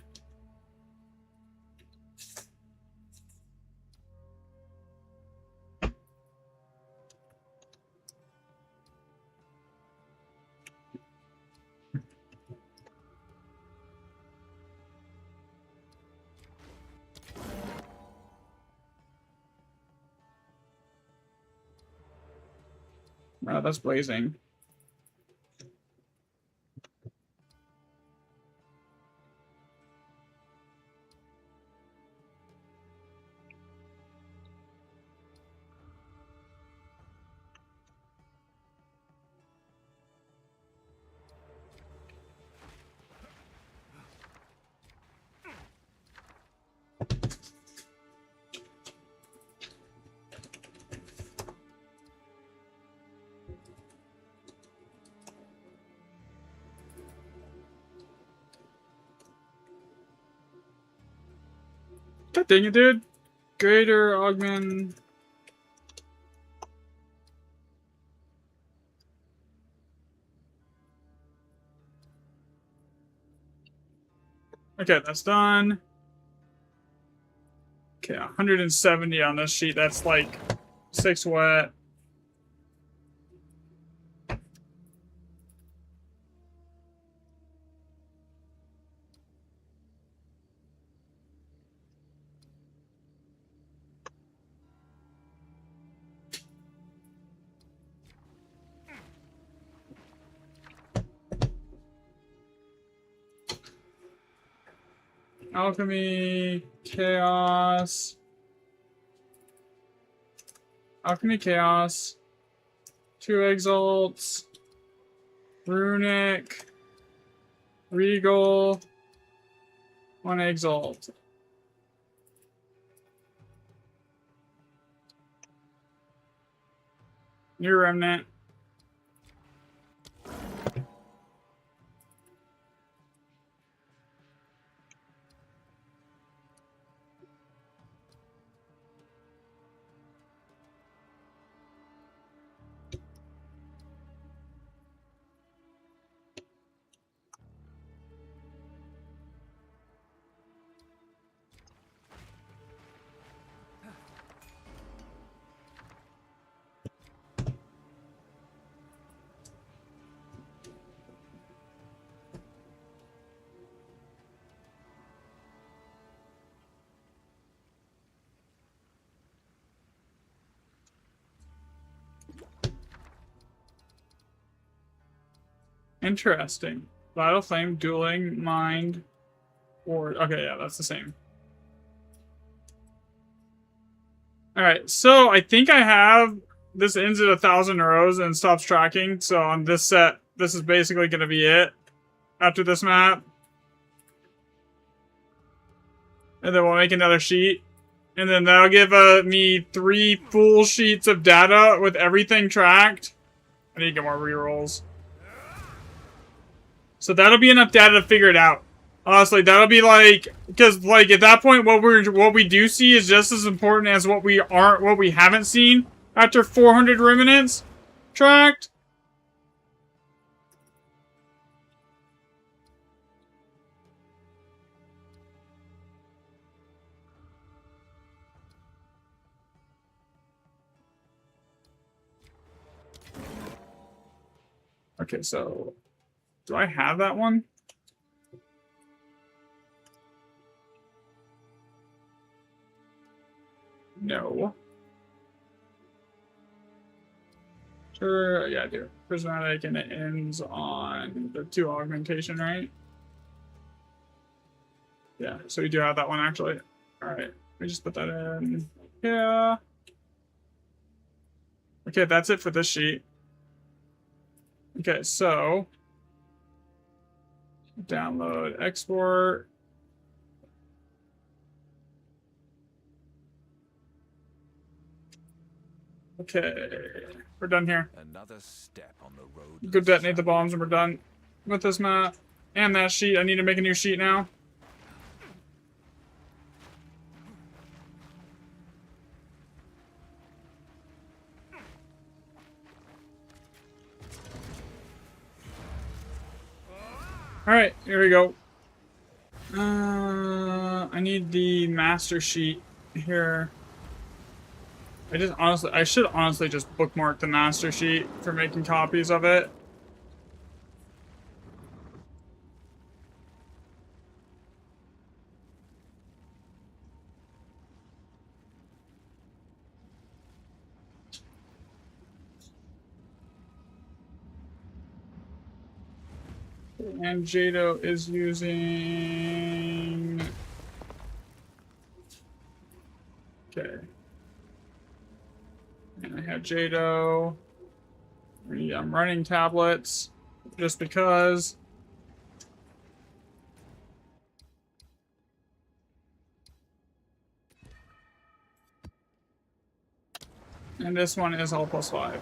Wow, that's blazing. God dang it, dude. Greater augment. Okay, that's done. Okay, 170 on this sheet. That's like 6 wet. Alchemy, Chaos. Alchemy, Chaos. 2 Exalts. Runic. Regal. 1 Exalt. New Remnant. Interesting. Vital Flame, Dueling, Mind, or... Okay, yeah, that's the same. Alright, so I think I have... This ends at 1,000 rows and stops tracking, so on this set, this is basically going to be it after this map. And then we'll make another sheet. And then that'll give me 3 full sheets of data with everything tracked. I need to get more rerolls. So that'll be enough data to figure it out. Honestly, that'll be like, because like at that point, what we do see is just as important as what we haven't seen after 400 remnants tracked. Okay, so do I have that one? No. Sure, yeah, I do. Prismatic, and it ends on the 2 augmentation, right? Yeah, so you do have that one, actually. Alright, let me just put that in. Yeah. Okay, that's it for this sheet. Okay, so... Download, export... Okay, we're done here. Another step on the road. Go detonate the bombs and we're done with this map. And that sheet. I need to make a new sheet now. Alright, here we go. I need the master sheet here. I should honestly just bookmark the master sheet for making copies of it. And Jado is using... Okay. And I have Jado. I'm running tablets just because. And this one is all +5.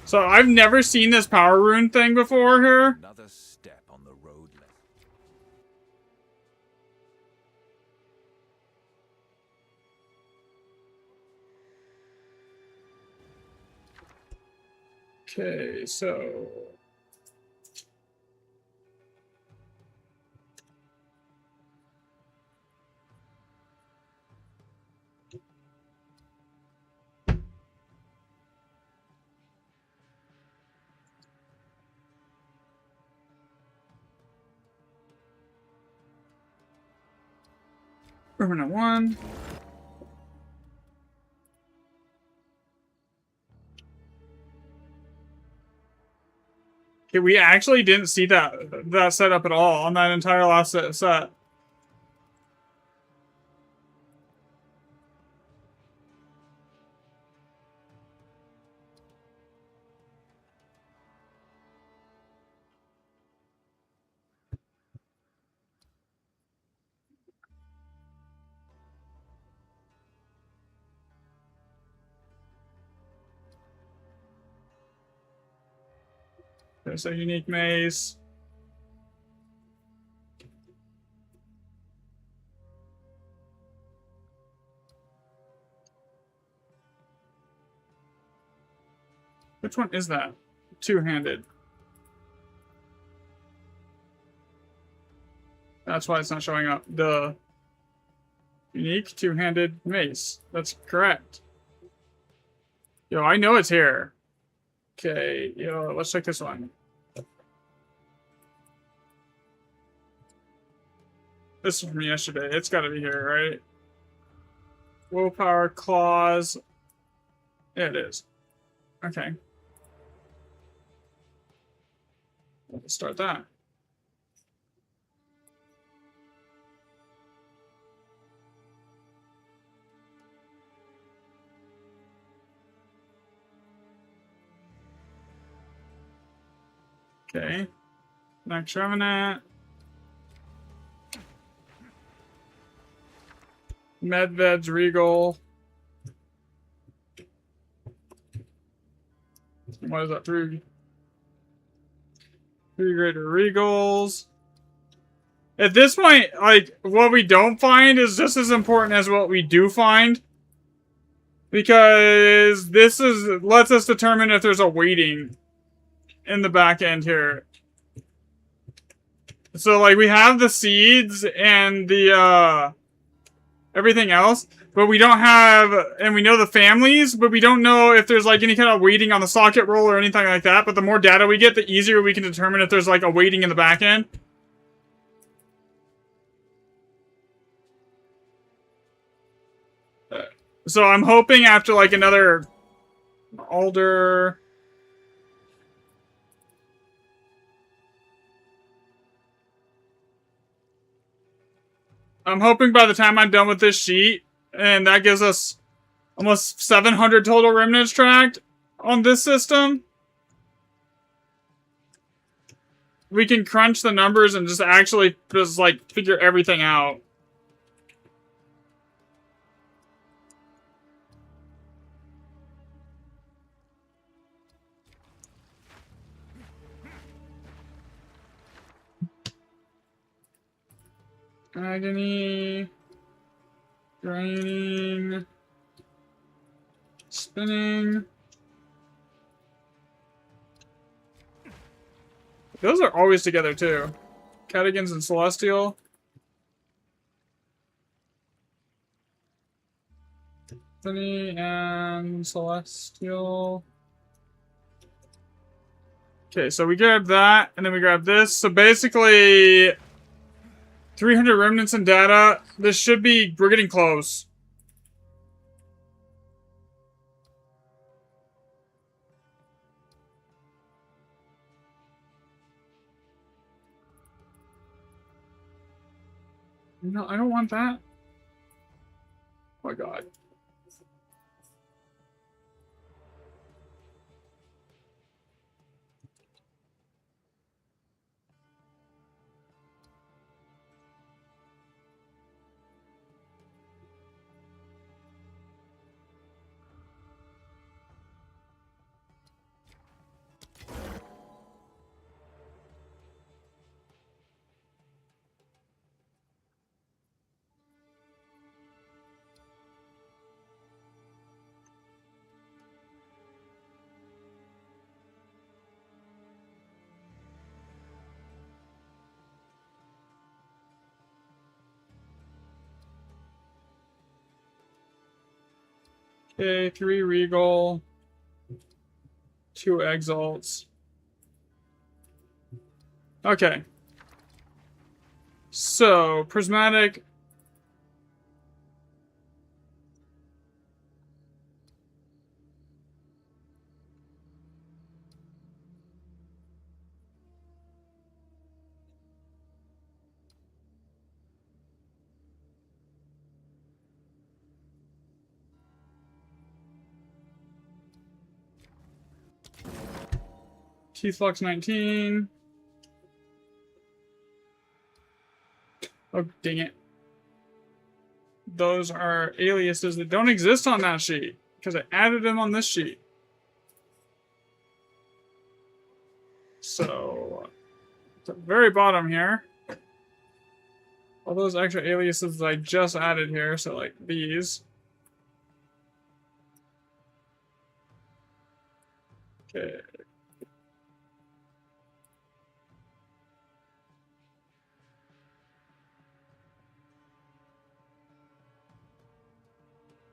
So I've never seen this power rune thing before here. Another step on the road left. Okay, so... Permanent 1. Okay, we actually didn't see that setup at all on that entire last set. There's a unique maze. Which one is that? Two-handed. That's why it's not showing up. The unique two-handed mace. That's correct. Yo, I know it's here. Okay, yo, let's check this one. This is from yesterday. It's gotta be here, right? Willpower, claws. Yeah, it is. Okay. Let's start that. Okay. Next Revenant. Medved's Regal. What is that? Three greater Regals. At this point, like, what we don't find is just as important as what we do find. Because this lets us determine if there's a weighting in the back end here. So, like, we have the seeds and the, everything else, but we don't have, and we know the families, but we don't know if there's, like, any kind of weighting on the socket roll or anything like that. But the more data we get, the easier we can determine if there's, like, a weighting in the back end. So I'm hoping after, like, another Alder... I'm hoping by the time I'm done with this sheet, and that gives us almost 700 total remnants tracked on this system, we can crunch the numbers and just actually just, like, figure everything out. Agony, draining, spinning. Those are always together too. Cadogan's and Celestial. Symphony and Celestial. Okay, so we grab that, and then we grab this. So basically, 300 remnants and data. This should be... We're getting close. No, I don't want that. Oh my god. Okay, 3 Regal. 2 Exalts. Okay. So, Prismatic. T-Flux 19. Oh, dang it. Those are aliases that don't exist on that sheet, because I added them on this sheet. So, at the very bottom here, all those extra aliases that I just added here, so like these. Okay.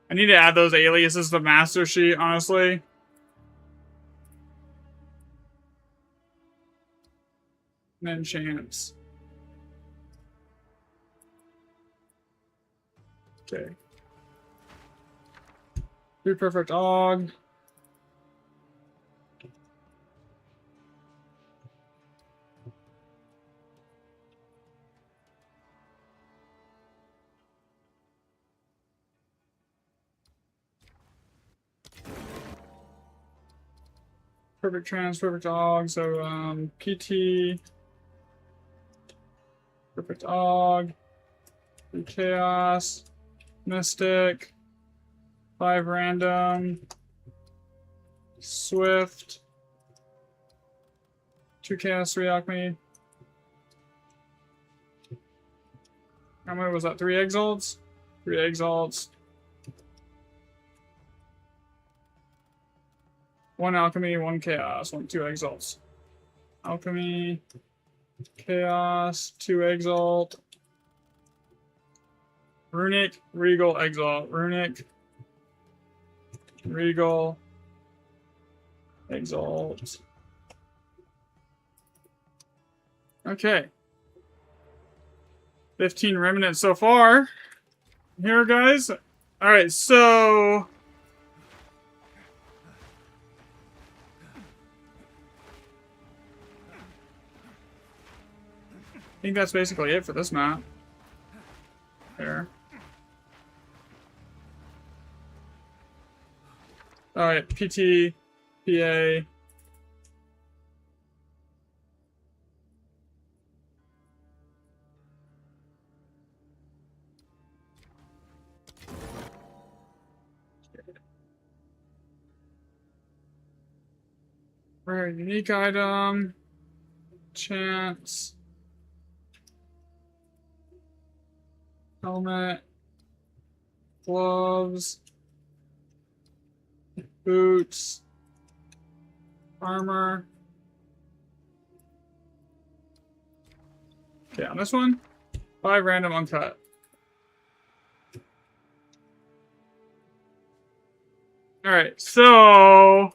I need to add those aliases to the master sheet, honestly. And then chance. Okay. 3 perfect og. Perfect trans, perfect og, so PT, perfect og, chaos, mystic, 5 random, swift, 2 chaos, 3 alchemy. How many was that? 3 exalts? 3 exalts. 1 alchemy, 1 chaos, 2 exalts. Alchemy, chaos, 2 exalt. Runic, regal, exalt. Runic, regal, exalt. Okay. 15 remnants so far. Here, guys. Alright, so... I think that's basically it for this map. There. Alright, PT, PA. Rare unique item. Chance. Helmet. Gloves. Boots. Armor. Okay, on this one, 5 random uncut. Alright, so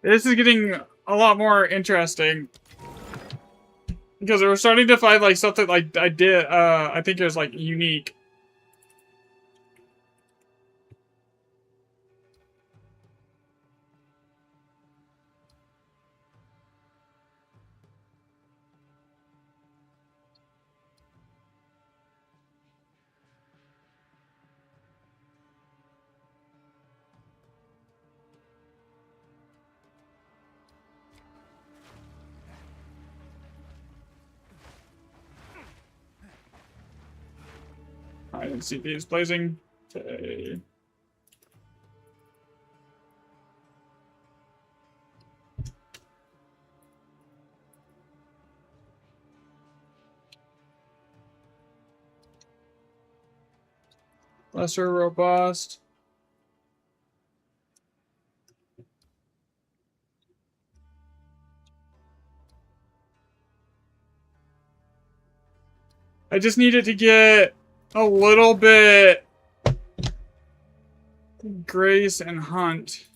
this is getting a lot more interesting. Because they were starting to find like stuff that like I did. I think it was like unique. I didn't see these blazing. Okay. Lesser robust. I just needed to get a little bit Grace and Hunt.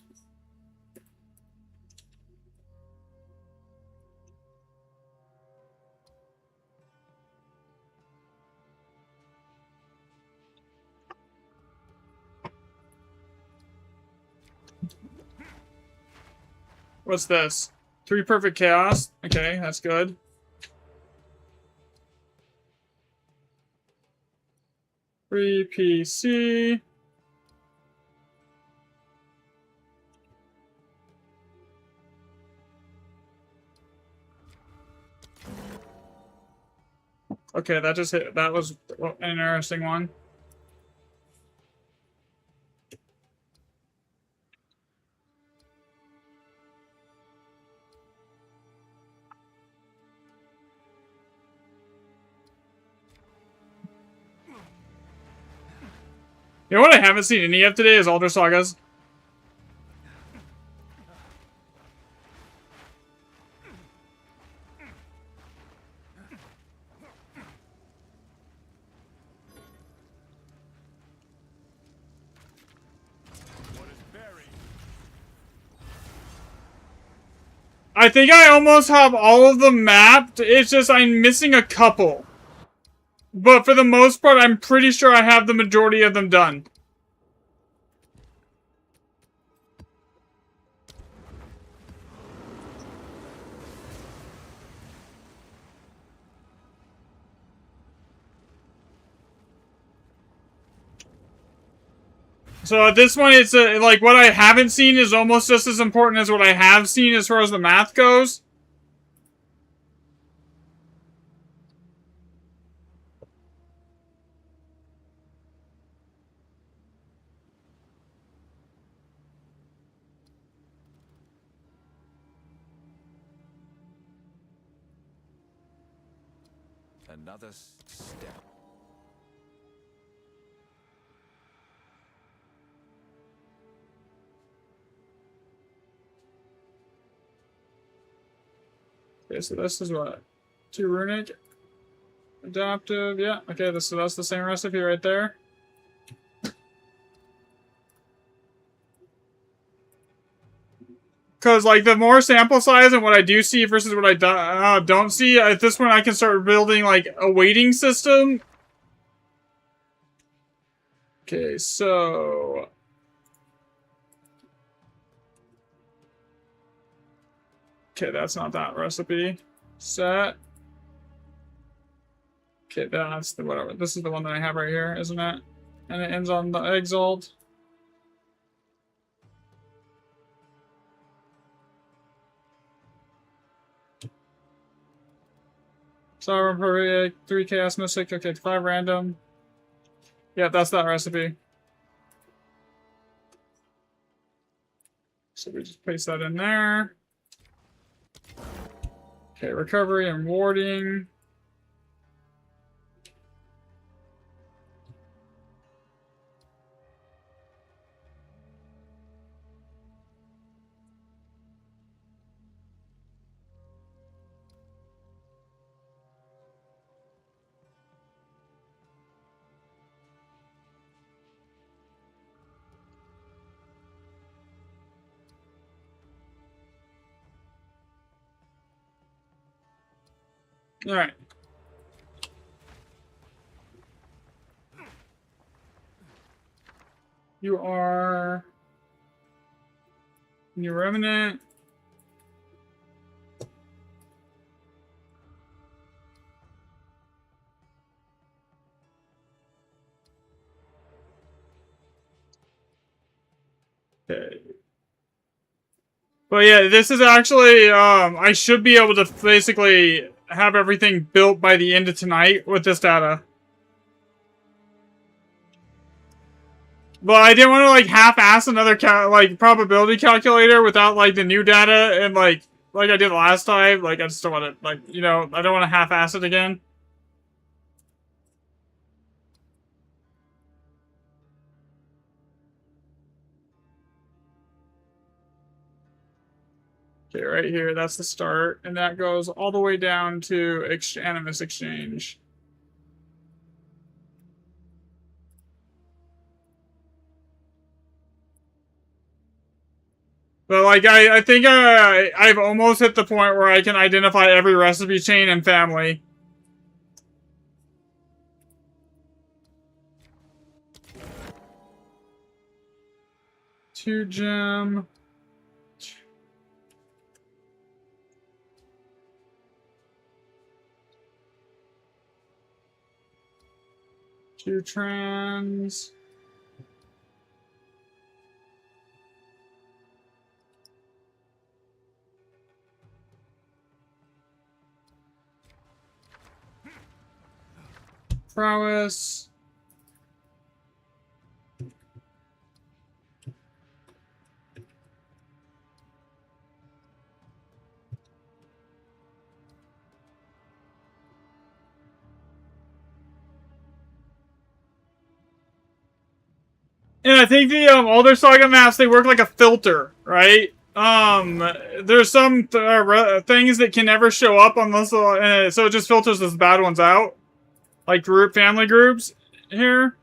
What's this? 3 perfect chaos. Okay, that's good. Free PC. Okay, that just hit. That was an interesting one. You know what I haven't seen any of today is Alder Sagas. I think I almost have all of them mapped. It's just I'm missing a couple. But for the most part, I'm pretty sure I have the majority of them done. So at this point, it's like what I haven't seen is almost just as important as what I have seen as far as the math goes. Another step. Okay, so this is what? 2 runic. Adaptive, yeah. Okay, so that's the same recipe right there. Because, like, the more sample size and what I do see versus what I don't see, at this point I can start building, like, a weighting system. Okay, so... Okay, that's not that recipe. Set. Okay, that's the whatever. This is the one that I have right here, isn't it? And it ends on the Exalt. Sovereign Parade, 3 Chaos Mystic, okay, 5 random. Yeah, that's that recipe. So we just paste that in there. Okay, recovery and warding. Alright. You are... New Remnant. Okay. But yeah, this is actually, I should be able to basically have everything built by the end of tonight with this data. But I didn't want to, like, half-ass another, probability calculator without, like, the new data and, like I did last time. Like, I just don't want to, like, you know, I don't want to half-ass it again. Okay, right here, that's the start, and that goes all the way down to Animus Exchange. But, like, I think I've almost hit the point where I can identify every recipe chain and family. Two gem. Two trans. Prowess. And I think the older Saga maps, they work like a filter, right? There's some things that can never show up unless so it just filters those bad ones out, like family groups here.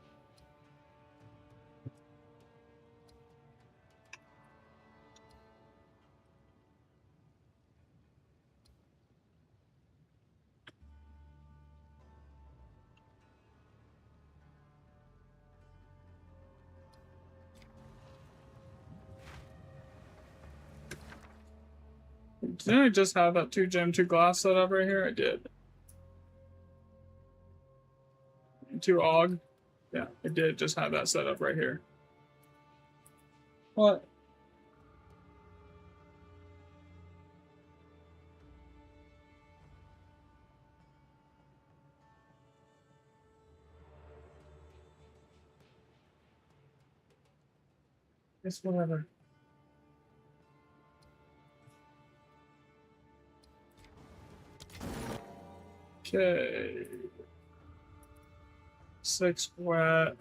Didn't I just have that 2 gem, 2 glass set up right here? I did. 2 aug. Yeah, I did just have that set up right here. What? It's whatever. Okay. 6 wet.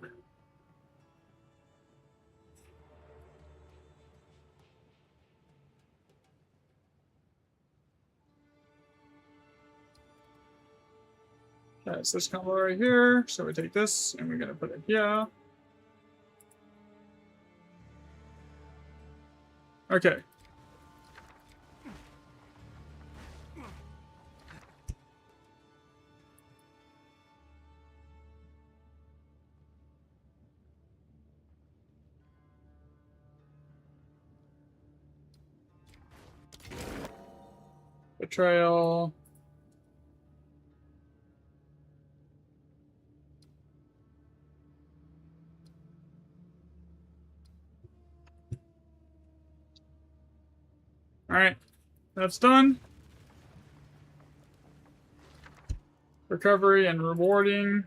Okay, so this combo right here. So we take this and we're gonna put it here. Okay. Betrayal. Alright. That's done. Recovery and rewarding.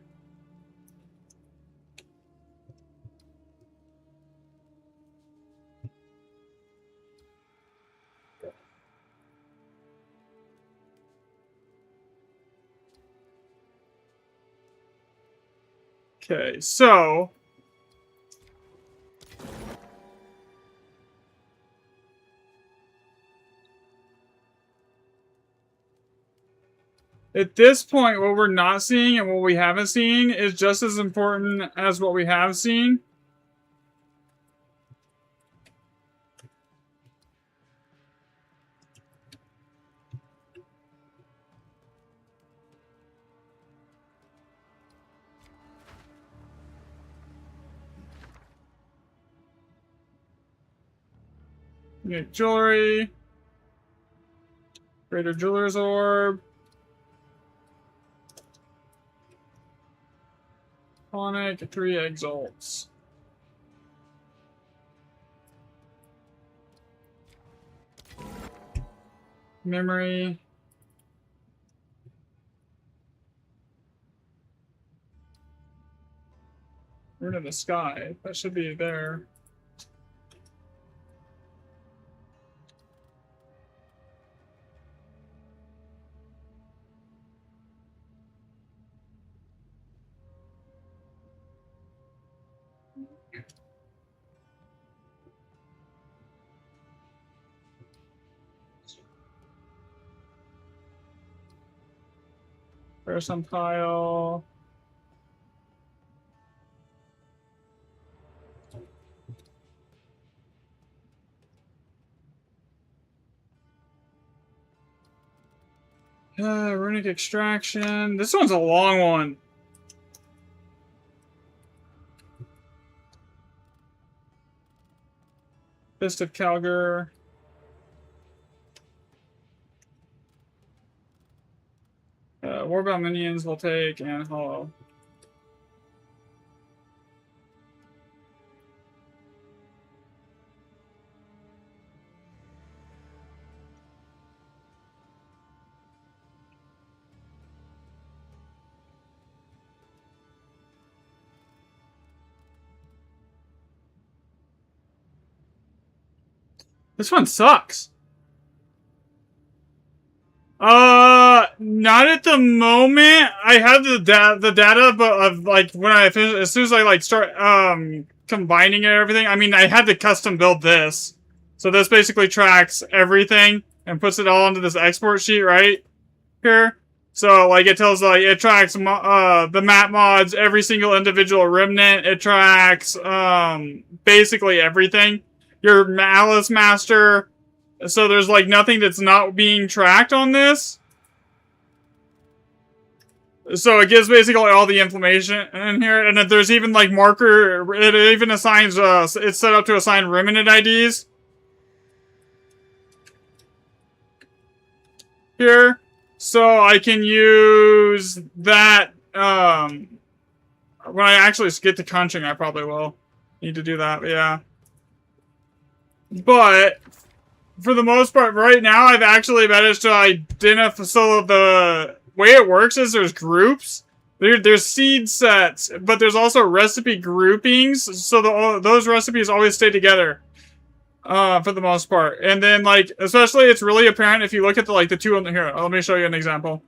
Okay, so at this point, what we're not seeing and what we haven't seen is just as important as what we have seen. Unique jewelry. Greater jeweler's orb. Tonic, 3 exalts. Memory. Rune of the Sky. That should be there. Percentile. Runic extraction. This one's a long one. Fist of Calgar. Warbound minions will take and hollow. This one sucks. Not at the moment. I have the data, but like when I finish, as soon as I like start combining everything. I mean, I had to custom build this, so this basically tracks everything and puts it all into this export sheet right here. So like it tells like it tracks the map mods, every single individual remnant. It tracks basically everything. Your Malice Master. So there's like nothing that's not being tracked on this. So it gives basically all the information in here, and there's even like marker. It even assigns. It's set up to assign remnant IDs. Here, so I can use that. When I actually get to crunching, I probably will need to do that. But yeah. But for the most part, right now, I've actually managed to identify. So the way it works is there's groups. There's seed sets, but there's also recipe groupings. So those recipes always stay together, for the most part. And then, like, especially, it's really apparent if you look at the two on the here. Let me show you an example.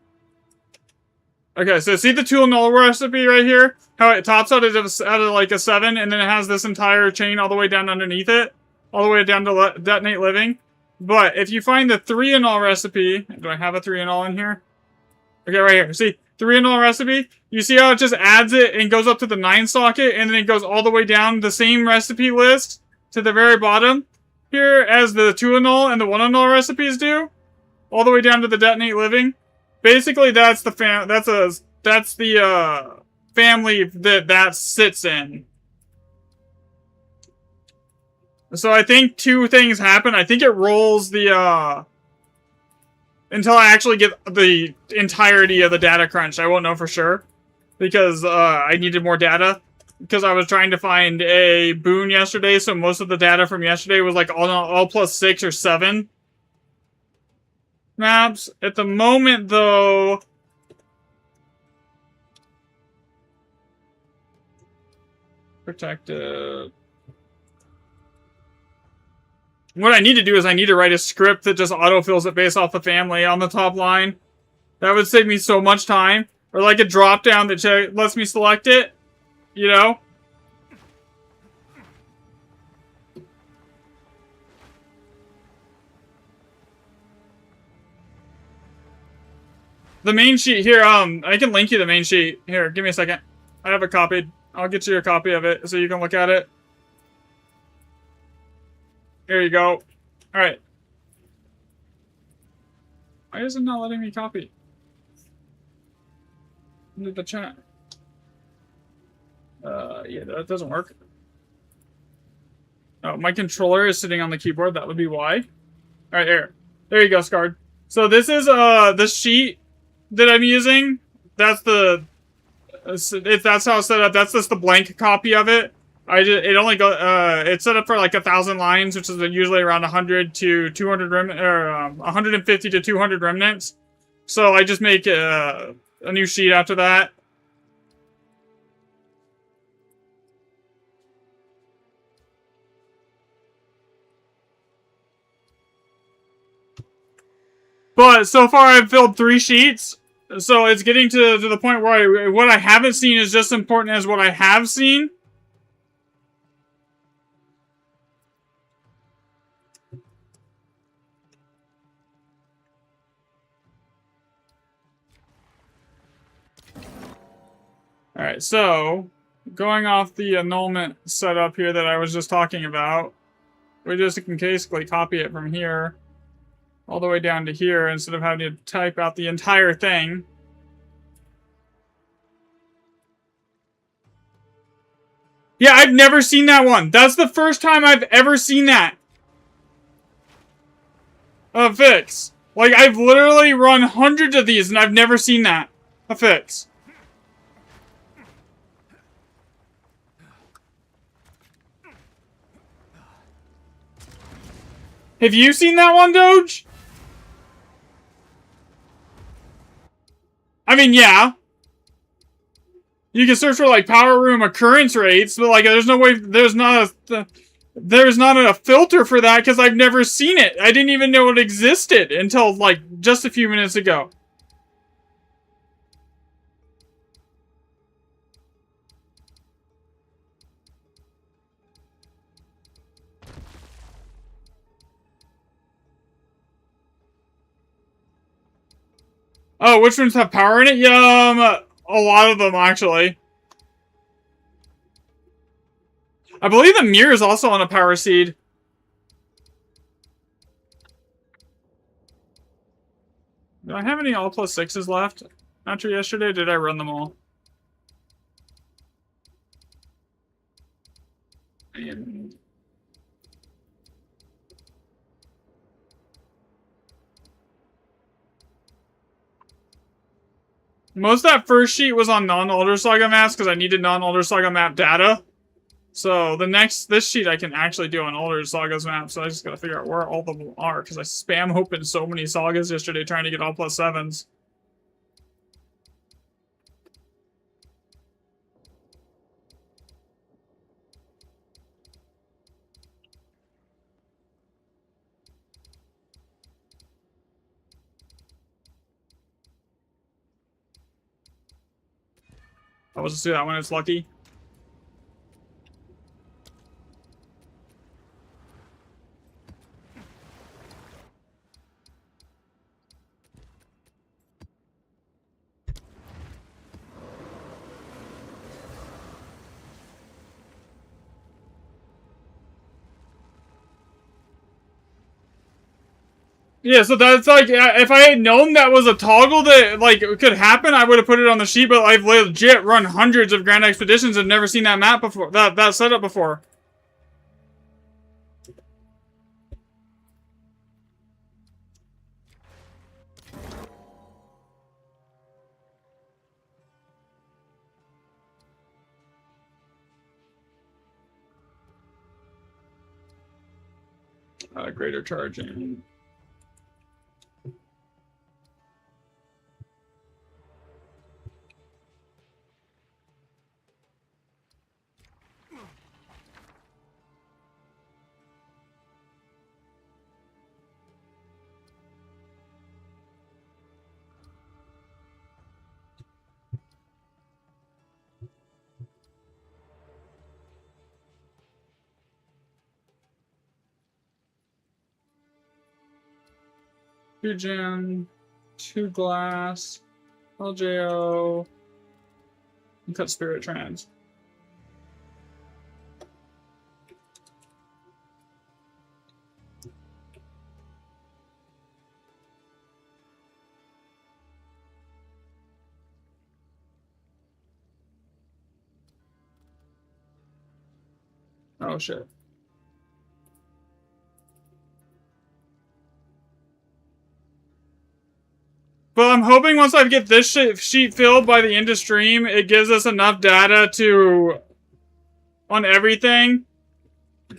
Okay, so see the tool null recipe right here? How it tops out at like a 7, and then it has this entire chain all the way down underneath it, all the way down to detonate living. But if you find the 3 in all recipe, do I have a 3 in all in here? Okay, right here. See, 3 in all recipe. You see how it just adds it and goes up to the 9 socket, and then it goes all the way down the same recipe list to the very bottom here as the 2 in all and the 1 in all recipes do, all the way down to the detonate living. Basically, that's the family that sits in. So I think 2 things happen. I think it rolls the until I actually get the entirety of the data crunch. I won't know for sure because I needed more data because I was trying to find a boon yesterday. So most of the data from yesterday was like all plus 6 or 7 maps. At the moment, though, protected. What I need to do is I need to write a script that just autofills it based off the family on the top line. That would save me so much time. Or like a drop down that lets me select it. You know? The main sheet here, I can link you the main sheet. Here, give me a second. I have it copied. I'll get you a copy of it so you can look at it. Here you go. Alright. Why is it not letting me copy? Into the chat. Yeah, that doesn't work. Oh, my controller is sitting on the keyboard. That would be why. All right, there you go, Scarred. So this is the sheet that I'm using. That's the if that's how it's set up. That's just the blank copy of it. It only go it's set up for like 1,000 lines, which is usually around 100 to 200 remnant or 150 to 200 remnants. So I just make a new sheet after that. But so far I've filled 3 sheets. So it's getting to the point where what I haven't seen is just as important as what I have seen. Alright, so going off the annulment setup here that I was just talking about, we just can basically copy it from here all the way down to here instead of having to type out the entire thing. Yeah, I've never seen that one. That's the first time I've ever seen that. A fix. Like, I've literally run hundreds of these and I've never seen that. A fix. Have you seen that one, Doge? I mean, yeah. You can search for, like, power room occurrence rates, but, like, there's no way, there's not a filter for that because I've never seen it. I didn't even know it existed until, like, just a few minutes ago. Oh, which ones have power in it? Yeah, a lot of them, actually. I believe the mirror is also on a power seed. Do I have any all plus 6s left? After yesterday, did I run them all? And most of that first sheet was on non-Elder Saga maps because I needed non-Elder Saga map data. So this sheet I can actually do on Elder Saga's map, so I just gotta figure out where all of them are because I spam opened so many sagas yesterday trying to get all plus 7s. I'll just do that when it's lucky. Yeah, so that's like, if I had known that was a toggle that, like, could happen, I would have put it on the sheet, but I've legit run hundreds of Grand Expeditions and never seen that map before, that setup before. Greater charging. Fusion, 2 glass, LJO, and cut spirit trans. Oh shit. But I'm hoping once I get this sheet filled by the end of stream, it gives us enough data on everything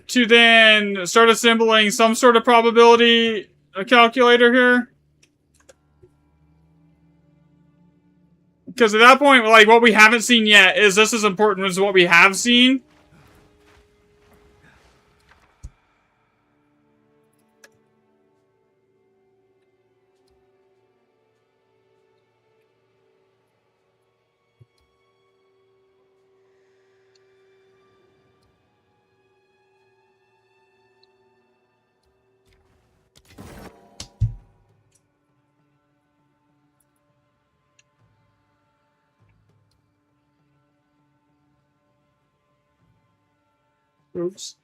to then start assembling some sort of probability calculator here. Because at that point, like, what we haven't seen yet is just as important as what we have seen. Oops.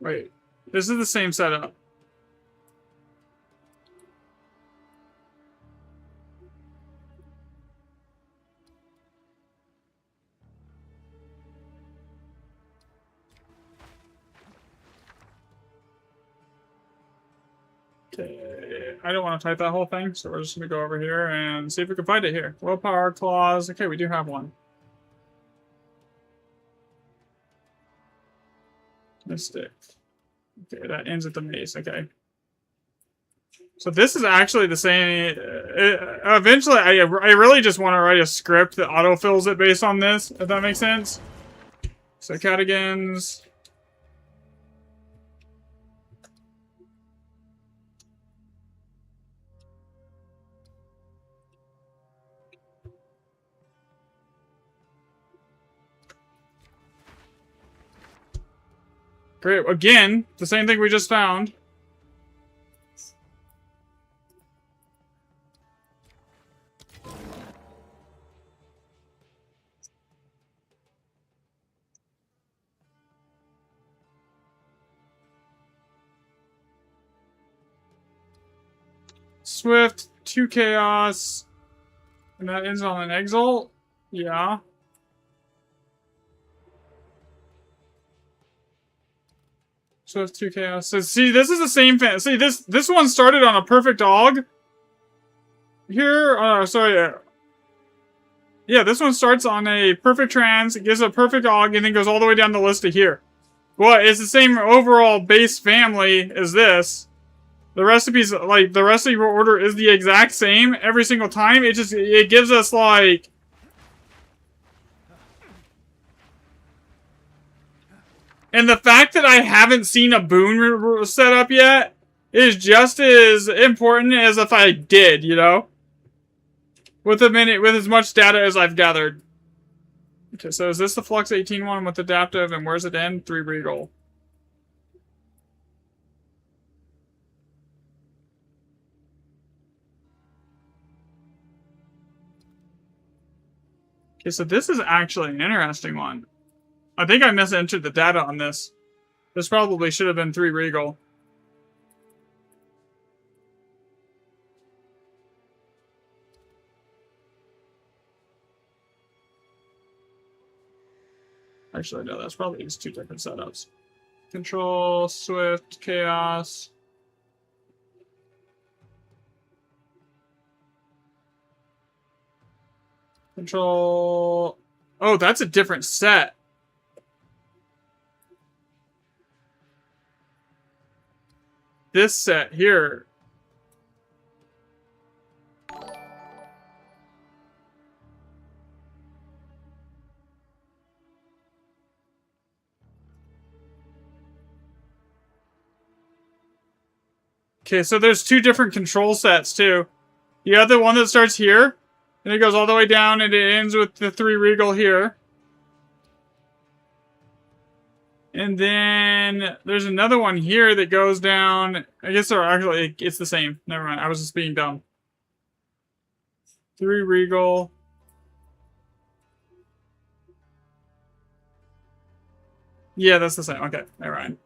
Wait. This is the same setup. Okay. I don't want to type that whole thing, so we're just going to go over here and see if we can find it here. Willpower clause. Okay, we do have one. Mystic. Okay, that ends at the mace. Okay. So this is actually the same. Eventually, I really just want to write a script that autofills it based on this, if that makes sense. So Cadogan's. Great. Again, the same thing we just found. Swift, 2 chaos. And that ends on an exalt? Yeah. Swift, 2 chaos. So see, this is the same thing. See, this one started on a perfect AUG. Here, sorry. Yeah, this one starts on a perfect trans, it gives a perfect AUG, and then goes all the way down the list to here. Well, it's the same overall base family as this. The recipes, like, the recipe order is the exact same every single time. It gives us, like... And the fact that I haven't seen a boon set up yet is just as important as if I did, you know? With as much data as I've gathered. Okay, so is this the Flux 18 one with adaptive, and where's it end? 3 Regal. Okay, so this is actually an interesting one. I think I misentered the data on this. This probably should have been 3 Regal. Actually, no, that's probably just 2 different setups. Control, Swift, Chaos. Control... Oh, that's a different set. This set here. Okay, so there's 2 different control sets too. You have the one that starts here, and it goes all the way down, and it ends with the 3 Regal here. And then there's another one here that goes down. I guess they're actually, it's the same. Never mind, I was just being dumb. 3 Regal. Yeah, that's the same. Okay, never mind.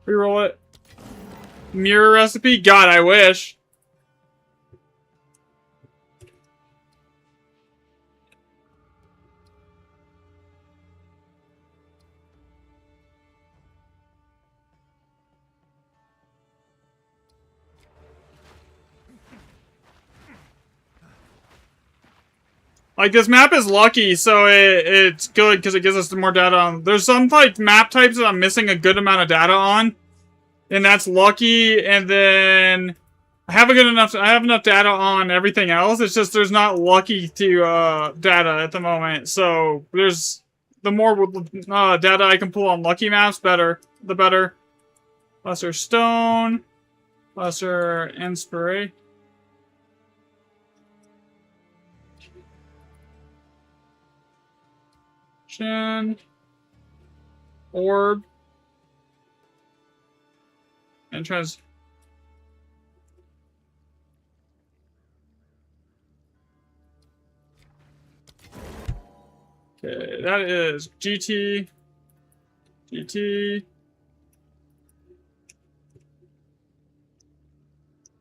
Reroll it. Mirror recipe? God, I wish. Like, this map is lucky, so it's good because it gives us more data on. There's some, like, map types that I'm missing a good amount of data on. And that's lucky, and then I have enough data on everything else. It's just there's not lucky to data at the moment. So there's the more data I can pull on lucky maps, the better. Lesser stone, lesser inspiration. Orb. And tries. Okay, that is GT.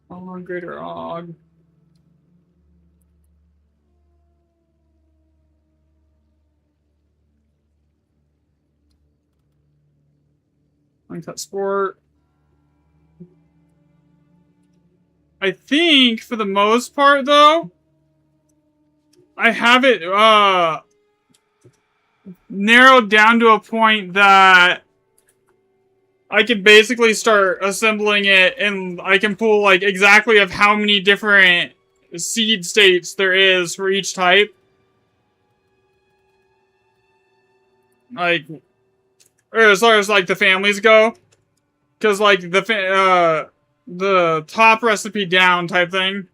Og, greater Og. Uncut sport. I think, for the most part, though, I have it, narrowed down to a point that I can basically start assembling it, and I can pull, like, exactly of how many different seed states there is for each type. Like, or as far as, like, the families go. Because, like, the top recipe down type thing.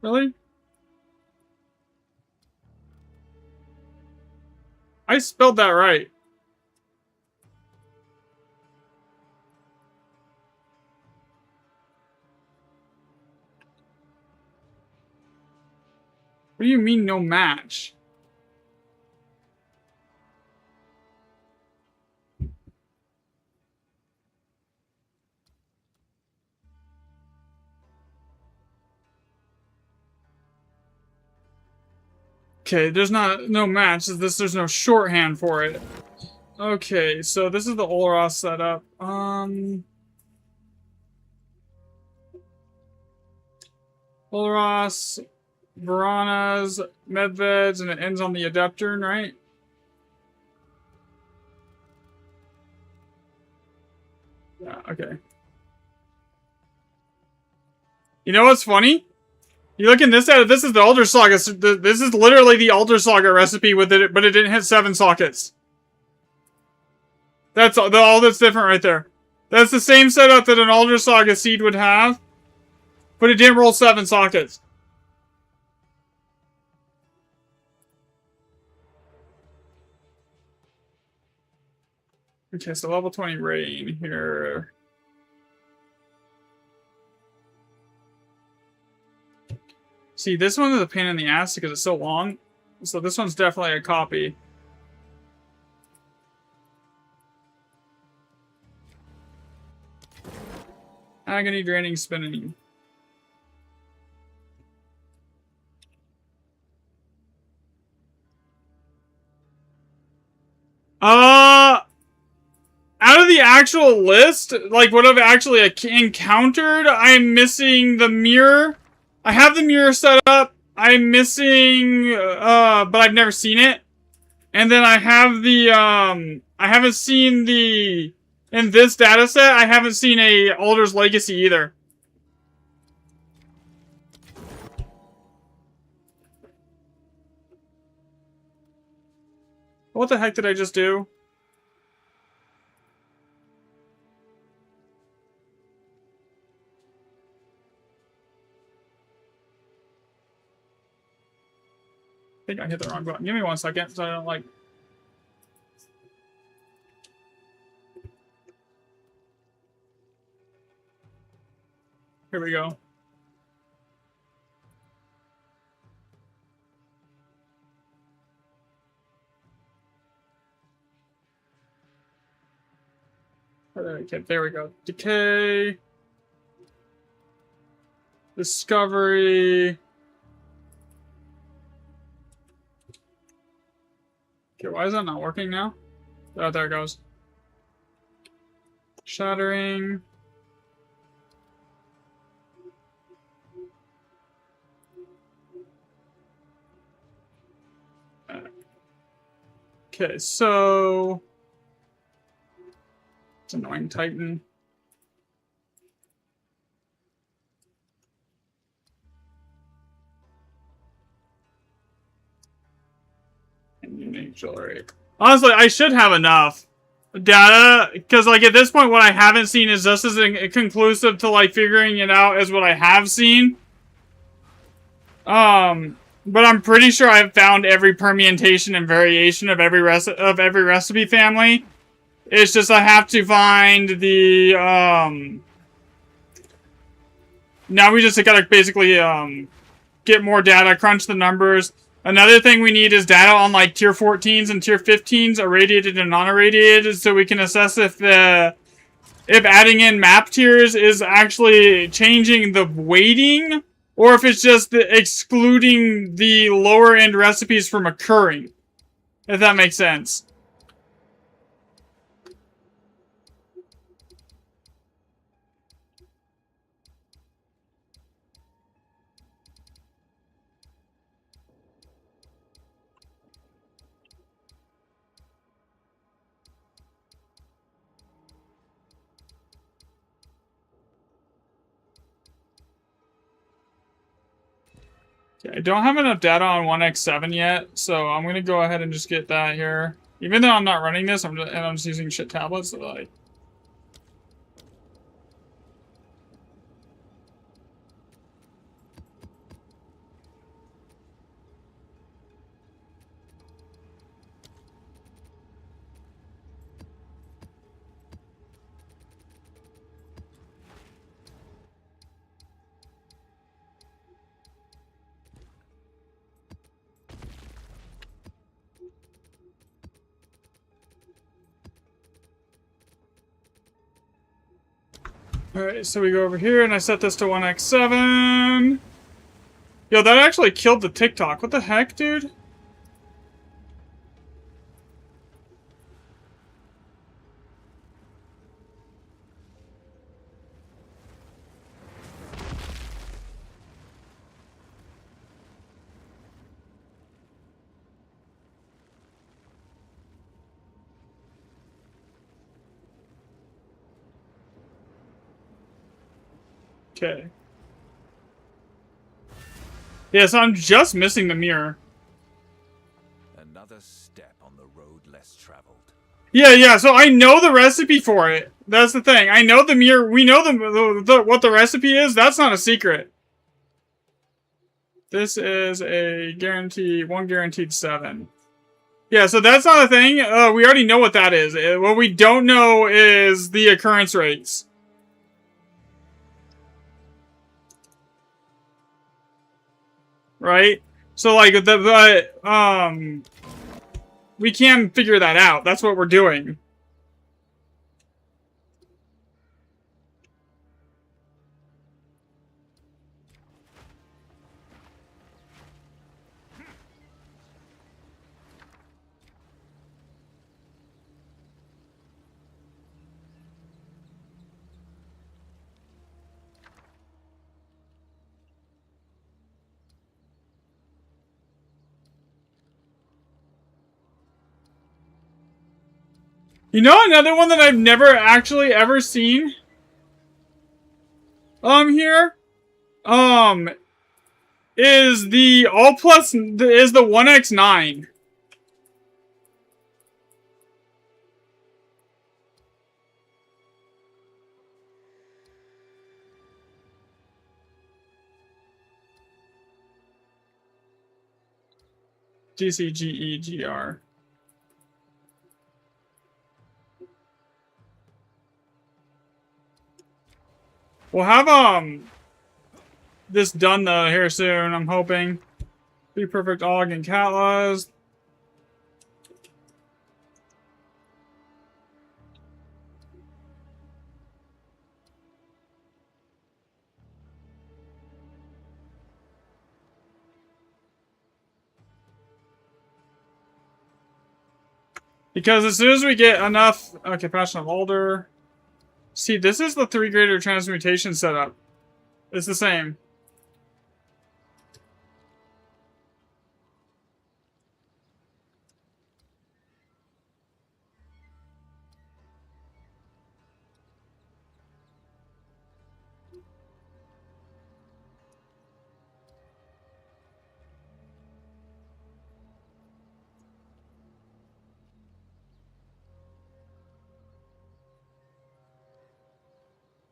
Really? I spelled that right. What do you mean no match? Okay, there's no match. There's no shorthand for it. Okay, so this is the Olros setup. Olros, Varanas, Medveds, and it ends on the Adepturn, right? Yeah, okay. You know what's funny? You look in this edit, this is the Elder Saga. This is literally the Elder Saga recipe with it, but it didn't hit 7 sockets. That's all that's different right there. That's the same setup that an Elder Saga seed would have, but it didn't roll 7 sockets. Okay, so level 20 rain here. See, this one is a pain in the ass because it's so long. So this one's definitely a copy. Agony, draining, spinning. Out of the actual list, like what I've actually encountered, I'm missing the mirror. I have the mirror set up. I'm missing, but I've never seen it. And then I have the, I haven't seen the, in this data set, I haven't seen a Alder's Legacy either. What the heck did I just do? I think I hit the wrong button. Give me 1 second so I don't like... Here we go. Okay, there we go. Decay. Discovery. Okay, why is that not working now? Oh, there it goes. Shattering. Okay, so it's annoying Titan. And unique jewelry. Honestly, I should have enough data, because like at this point what I haven't seen is just as conclusive to like figuring it out as what I have seen. But I'm pretty sure I've found every permutation and variation of every recipe family. It's just I have to find the now we just gotta basically get more data, crunch the numbers. Another thing we need is data on like tier 14s and tier 15s, irradiated and non-irradiated, so we can assess if adding in map tiers is actually changing the weighting, or if it's just excluding the lower end recipes from occurring. If that makes sense. Okay, I don't have enough data on 1x7 yet, so I'm gonna go ahead and just get that here. Even though I'm not running this, I'm just using shit tablets, so like. Alright, so we go over here and I set this to 1x7. Yo, that actually killed the TikTok. What the heck, dude? Okay. Yeah, so I'm just missing the mirror. Another step on the road less traveled. Yeah, so I know the recipe for it. That's the thing. I know the mirror. We know what the recipe is. That's not a secret. This is a guarantee, one guaranteed 7. Yeah, so that's not a thing. We already know what that is. What we don't know is the occurrence rates. Right? So like we can figure that out. That's what we're doing. You know another one that I've never actually ever seen? Here? Is the all plus, is the 1x9. GCGEGR. We'll have, this done though here soon, I'm hoping. Be perfect Og and Catlas. Because as soon as we get enough... Okay, Passion of Alder. See, this is the 3 greater transmutation setup. It's the same.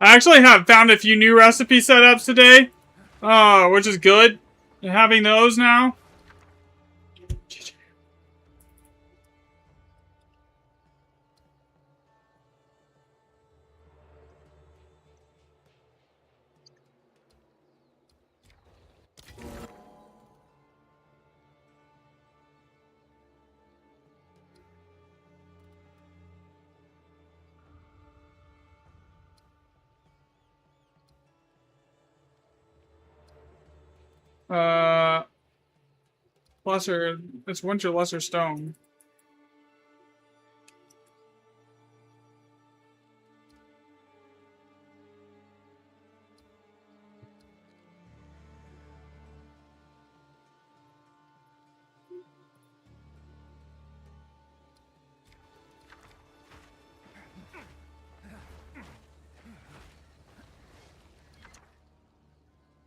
I actually have found a few new recipe setups today, which is good. Having those now. Lesser, it's Winter Lesser Stone.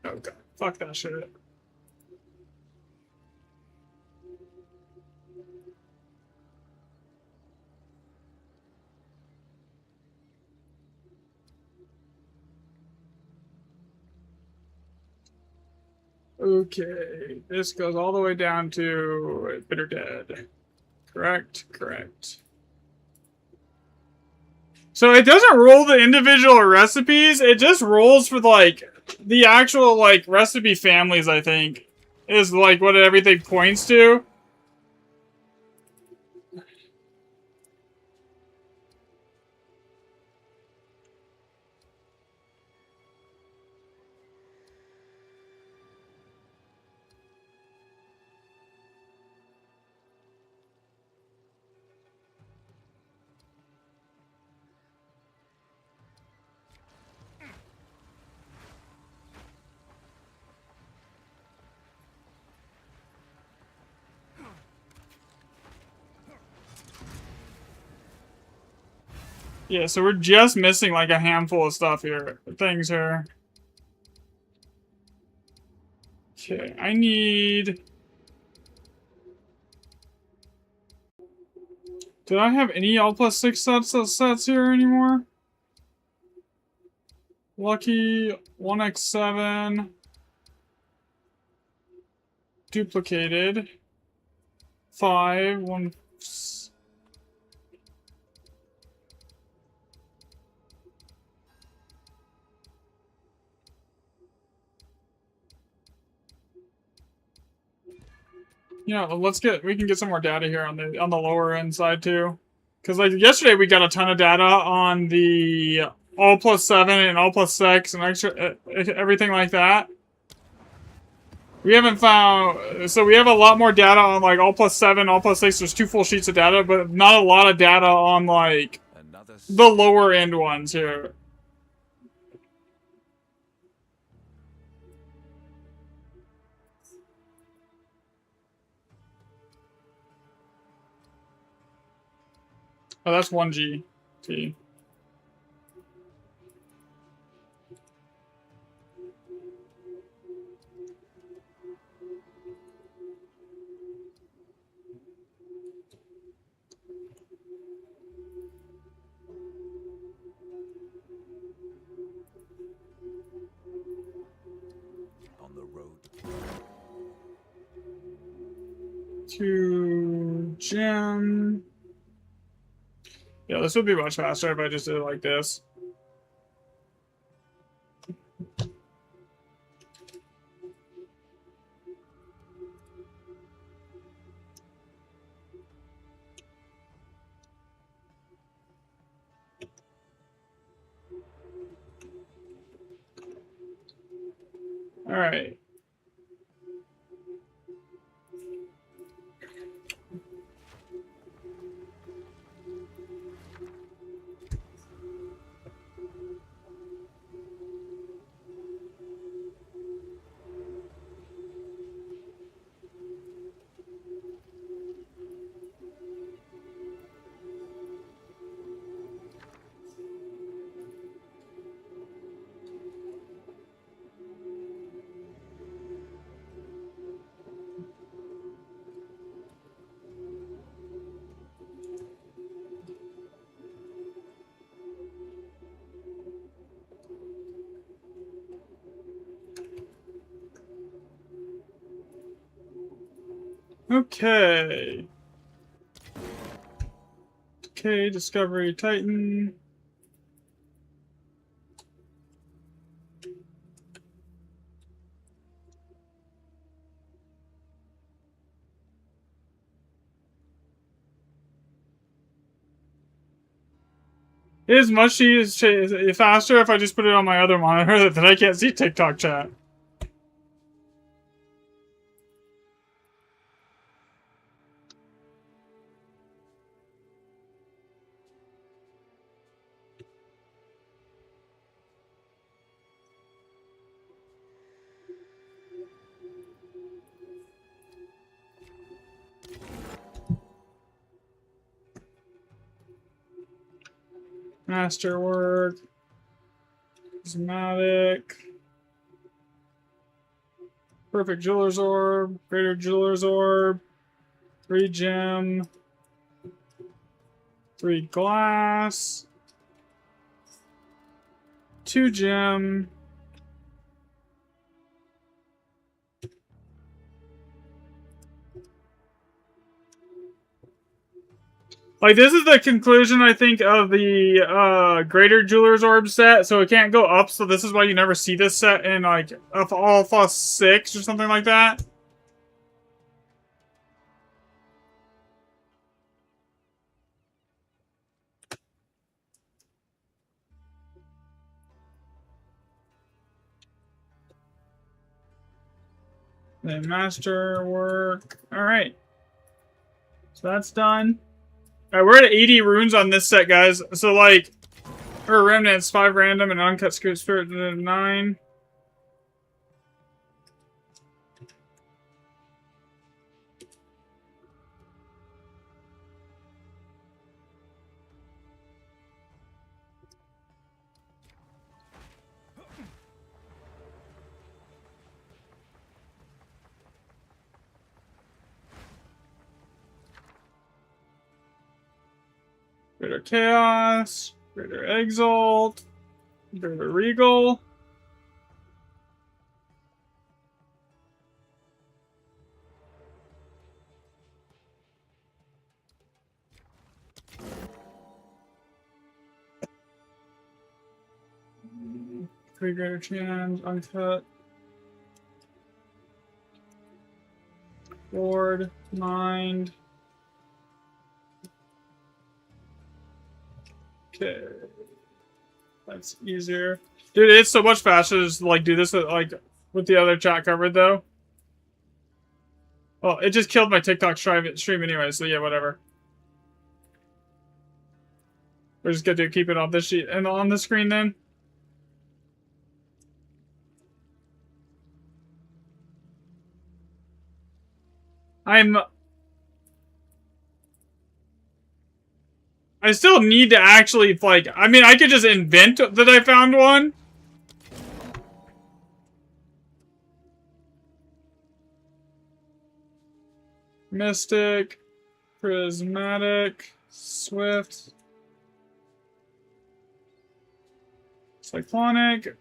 Oh god, fuck that shit. Okay, this goes all the way down to Bitter Dead. Correct, correct. So it doesn't roll the individual recipes, it just rolls for, like, the actual, like, recipe families, I think. Is, like, what everything points to. Yeah, so we're just missing, like, a handful of stuff here. Things here. Okay, I need... Did I have any L+6 sets here anymore? Lucky, 1x7. Duplicated. 5, 1... Yeah, we can get some more data here on the lower end side too. Cause like yesterday we got a ton of data on the All+7 and All+6 and extra everything like that. We haven't found, so we have a lot more data on like All+7, All+6. There's 2 full sheets of data, but not a lot of data on like the lower end ones here. Oh, that's 1G. T. On the road. To gem. Yeah, this would be much faster if I just did it like this. All right. Okay. Okay, Discovery Titan. It is much faster if I just put it on my other monitor that I can't see TikTok chat. Masterwork. Prismatic. Perfect Jeweler's Orb. Greater Jeweler's Orb. 3 gem. 3 glass. 2 gem. Like, this is the conclusion, I think, of the Greater Jeweler's Orb set, so it can't go up, so this is why you never see this set in, like, Alpha 6 or something like that. Then Masterwork. Alright. So that's done. Alright, we're at 80 runes on this set, guys. So, like, or remnants, 5 random, and uncut spirit 9. Greater Chaos, Greater Exalt, Greater Regal. Three Greater Chans, Uncut. Lord, Mind. Okay. That's easier. Dude, it's so much faster to just, like, do this like with the other chat covered, though. Well, it just killed my TikTok stream anyway, so yeah, whatever. We're just gonna keep it on this sheet and on the screen then. I still need to actually, like, I mean, I could just invent that I found one. Mystic, Prismatic, Swift, Cyclonic.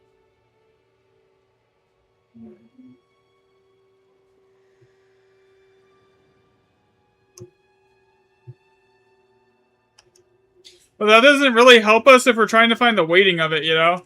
But that doesn't really help us if we're trying to find the weighting of it, you know?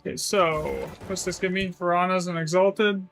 Okay, so what's this give me? Piranhas and Exalted.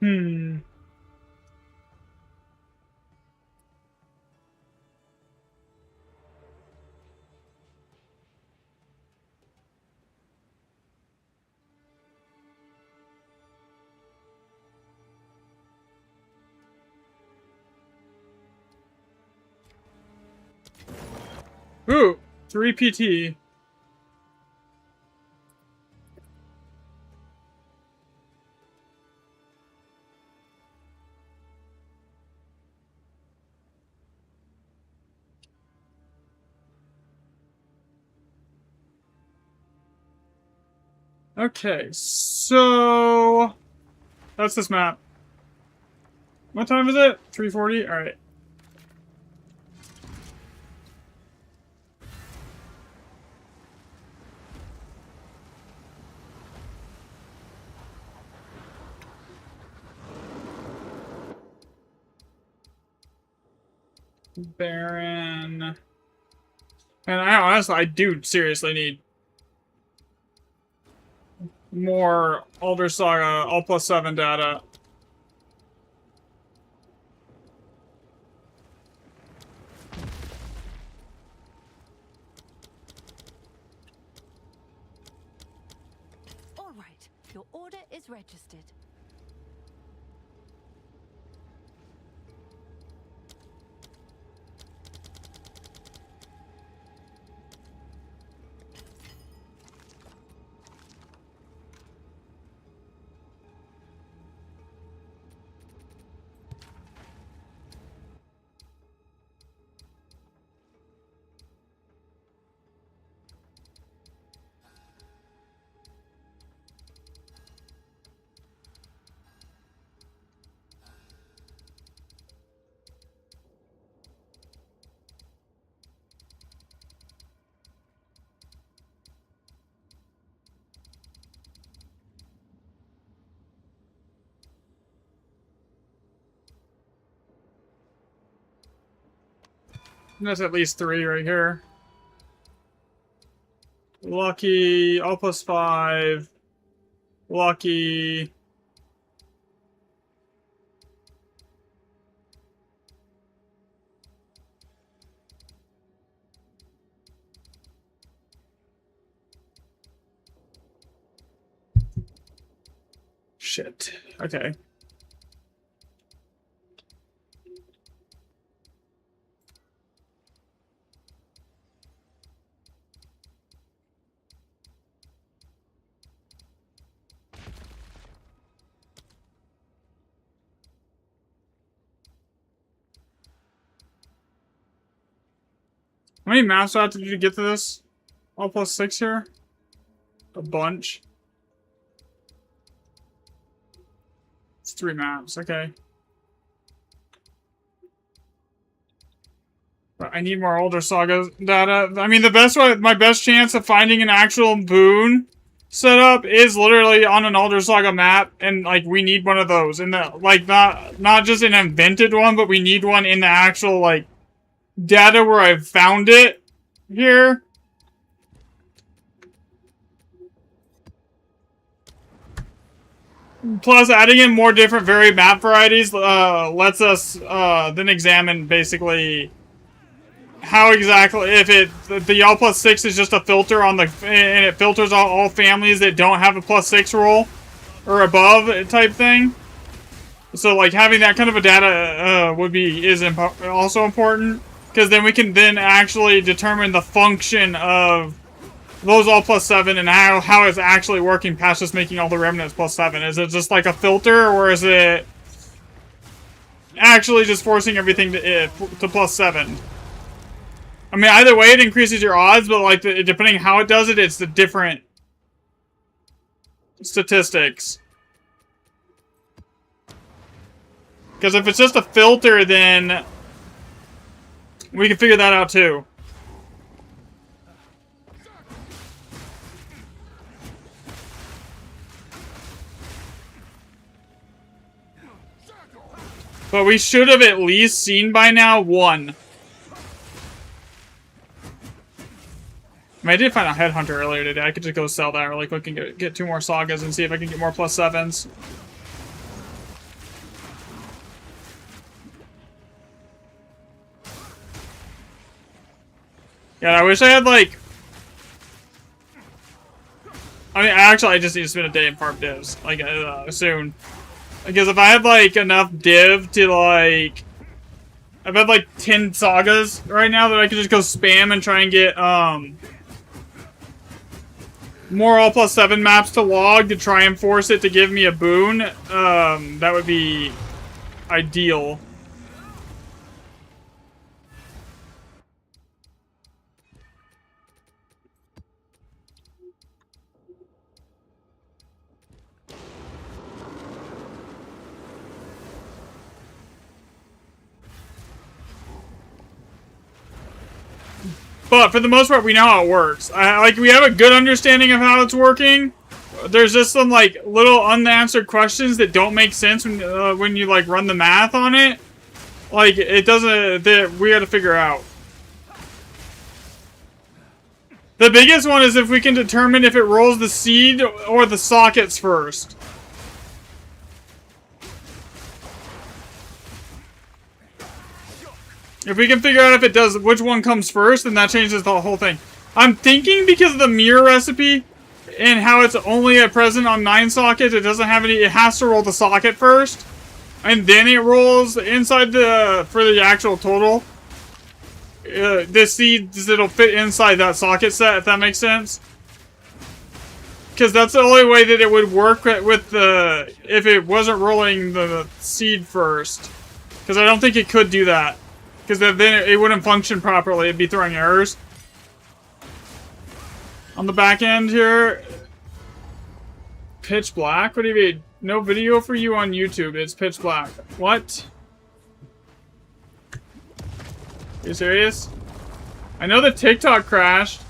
Hmm. Ooh, 3 PT. Okay, so that's this map. What time is it? 3:40? Alright. Baron. And I do seriously need more Elder Saga All Plus 7 data. All right. Your order is registered. That's at least 3 right here. Lucky, All Plus 5. Lucky. Shit. Okay. How many maps do I have to do to get to this? All Plus 6 here? A bunch. It's 3 maps, okay. But I need more Older Saga data. I mean, the best way, my best chance of finding an actual boon setup is literally on an Elder Saga map, and like we need one of those. And like not just an invented one, but we need one in the actual like data where I found it here. Plus, adding in more different varied map varieties lets us then examine basically how exactly, if the All Plus 6 is just a filter on the, and it filters all families that don't have a plus 6 roll or above type thing. So like having that kind of a data is also important, because then we can then actually determine the function of those All Plus 7 and how it's actually working past just making all the remnants plus 7. Is it just like a filter, or is it actually just forcing everything to plus 7? I mean, either way, it increases your odds, but like depending how it does it, it's the different statistics. Because if it's just a filter, then we can figure that out too. But we should have at least seen by now 1. I mean, I did find a headhunter earlier today. I could just go sell that really quick and get 2 more sagas and see if I can get more plus 7s. Yeah, I wish I had, like... I mean, actually, I just need to spend a day and farm divs. Like, soon. Because if I had, like, enough div to, like... I've had, like, 10 sagas right now that I could just go spam and try and get, more all plus 7 maps to log to try and force it to give me a boon. That would be ideal. But for the most part, we know how it works. Like, we have a good understanding of how it's working. There's just some, like, little unanswered questions that don't make sense when you, like, run the math on it. Like, it doesn't... that we gotta figure out. The biggest one is if we can determine if it rolls the seed or the sockets first. If we can figure out if it does, which one comes first, then that changes the whole thing. I'm thinking because of the mirror recipe and how it's only at present on 9 sockets, it doesn't have any, it has to roll the socket first. And then it rolls inside the, for the actual total. The seeds that'll fit inside that socket set, if that makes sense. Because that's the only way that it would work with the, if it wasn't rolling the seed first. Because I don't think it could do that. Because then it wouldn't function properly. It'd be throwing errors. On the back end here. Pitch black? What do you mean? No video for you on YouTube. It's pitch black. What? Are you serious? I know the TikTok crashed.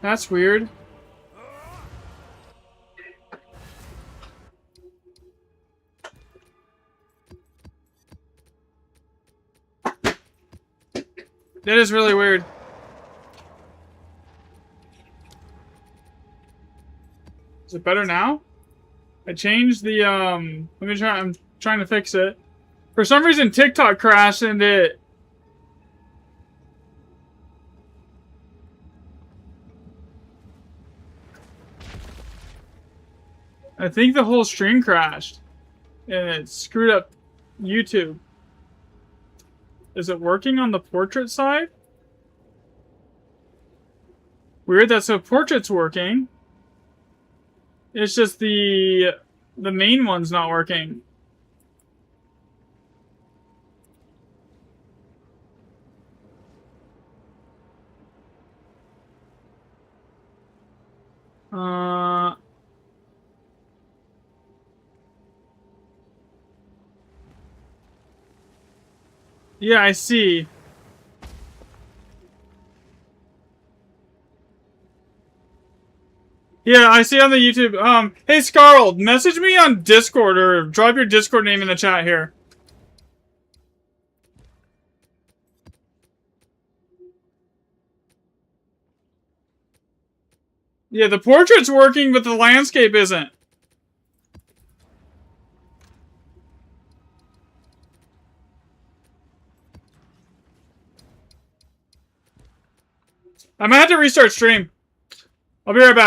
That's weird. That is really weird. Is it better now? I changed the, let me try, I'm trying to fix it. For some reason, TikTok crashed and it... I think the whole stream crashed. And it screwed up YouTube. Is it working on the portrait side? Weird, that so portrait's working. It's just the main one's not working. Yeah, I see. Yeah, I see on the YouTube. Hey Scarl, message me on Discord or drop your Discord name in the chat here. Yeah, the portrait's working, but the landscape isn't. I might have to restart stream. I'll be right back.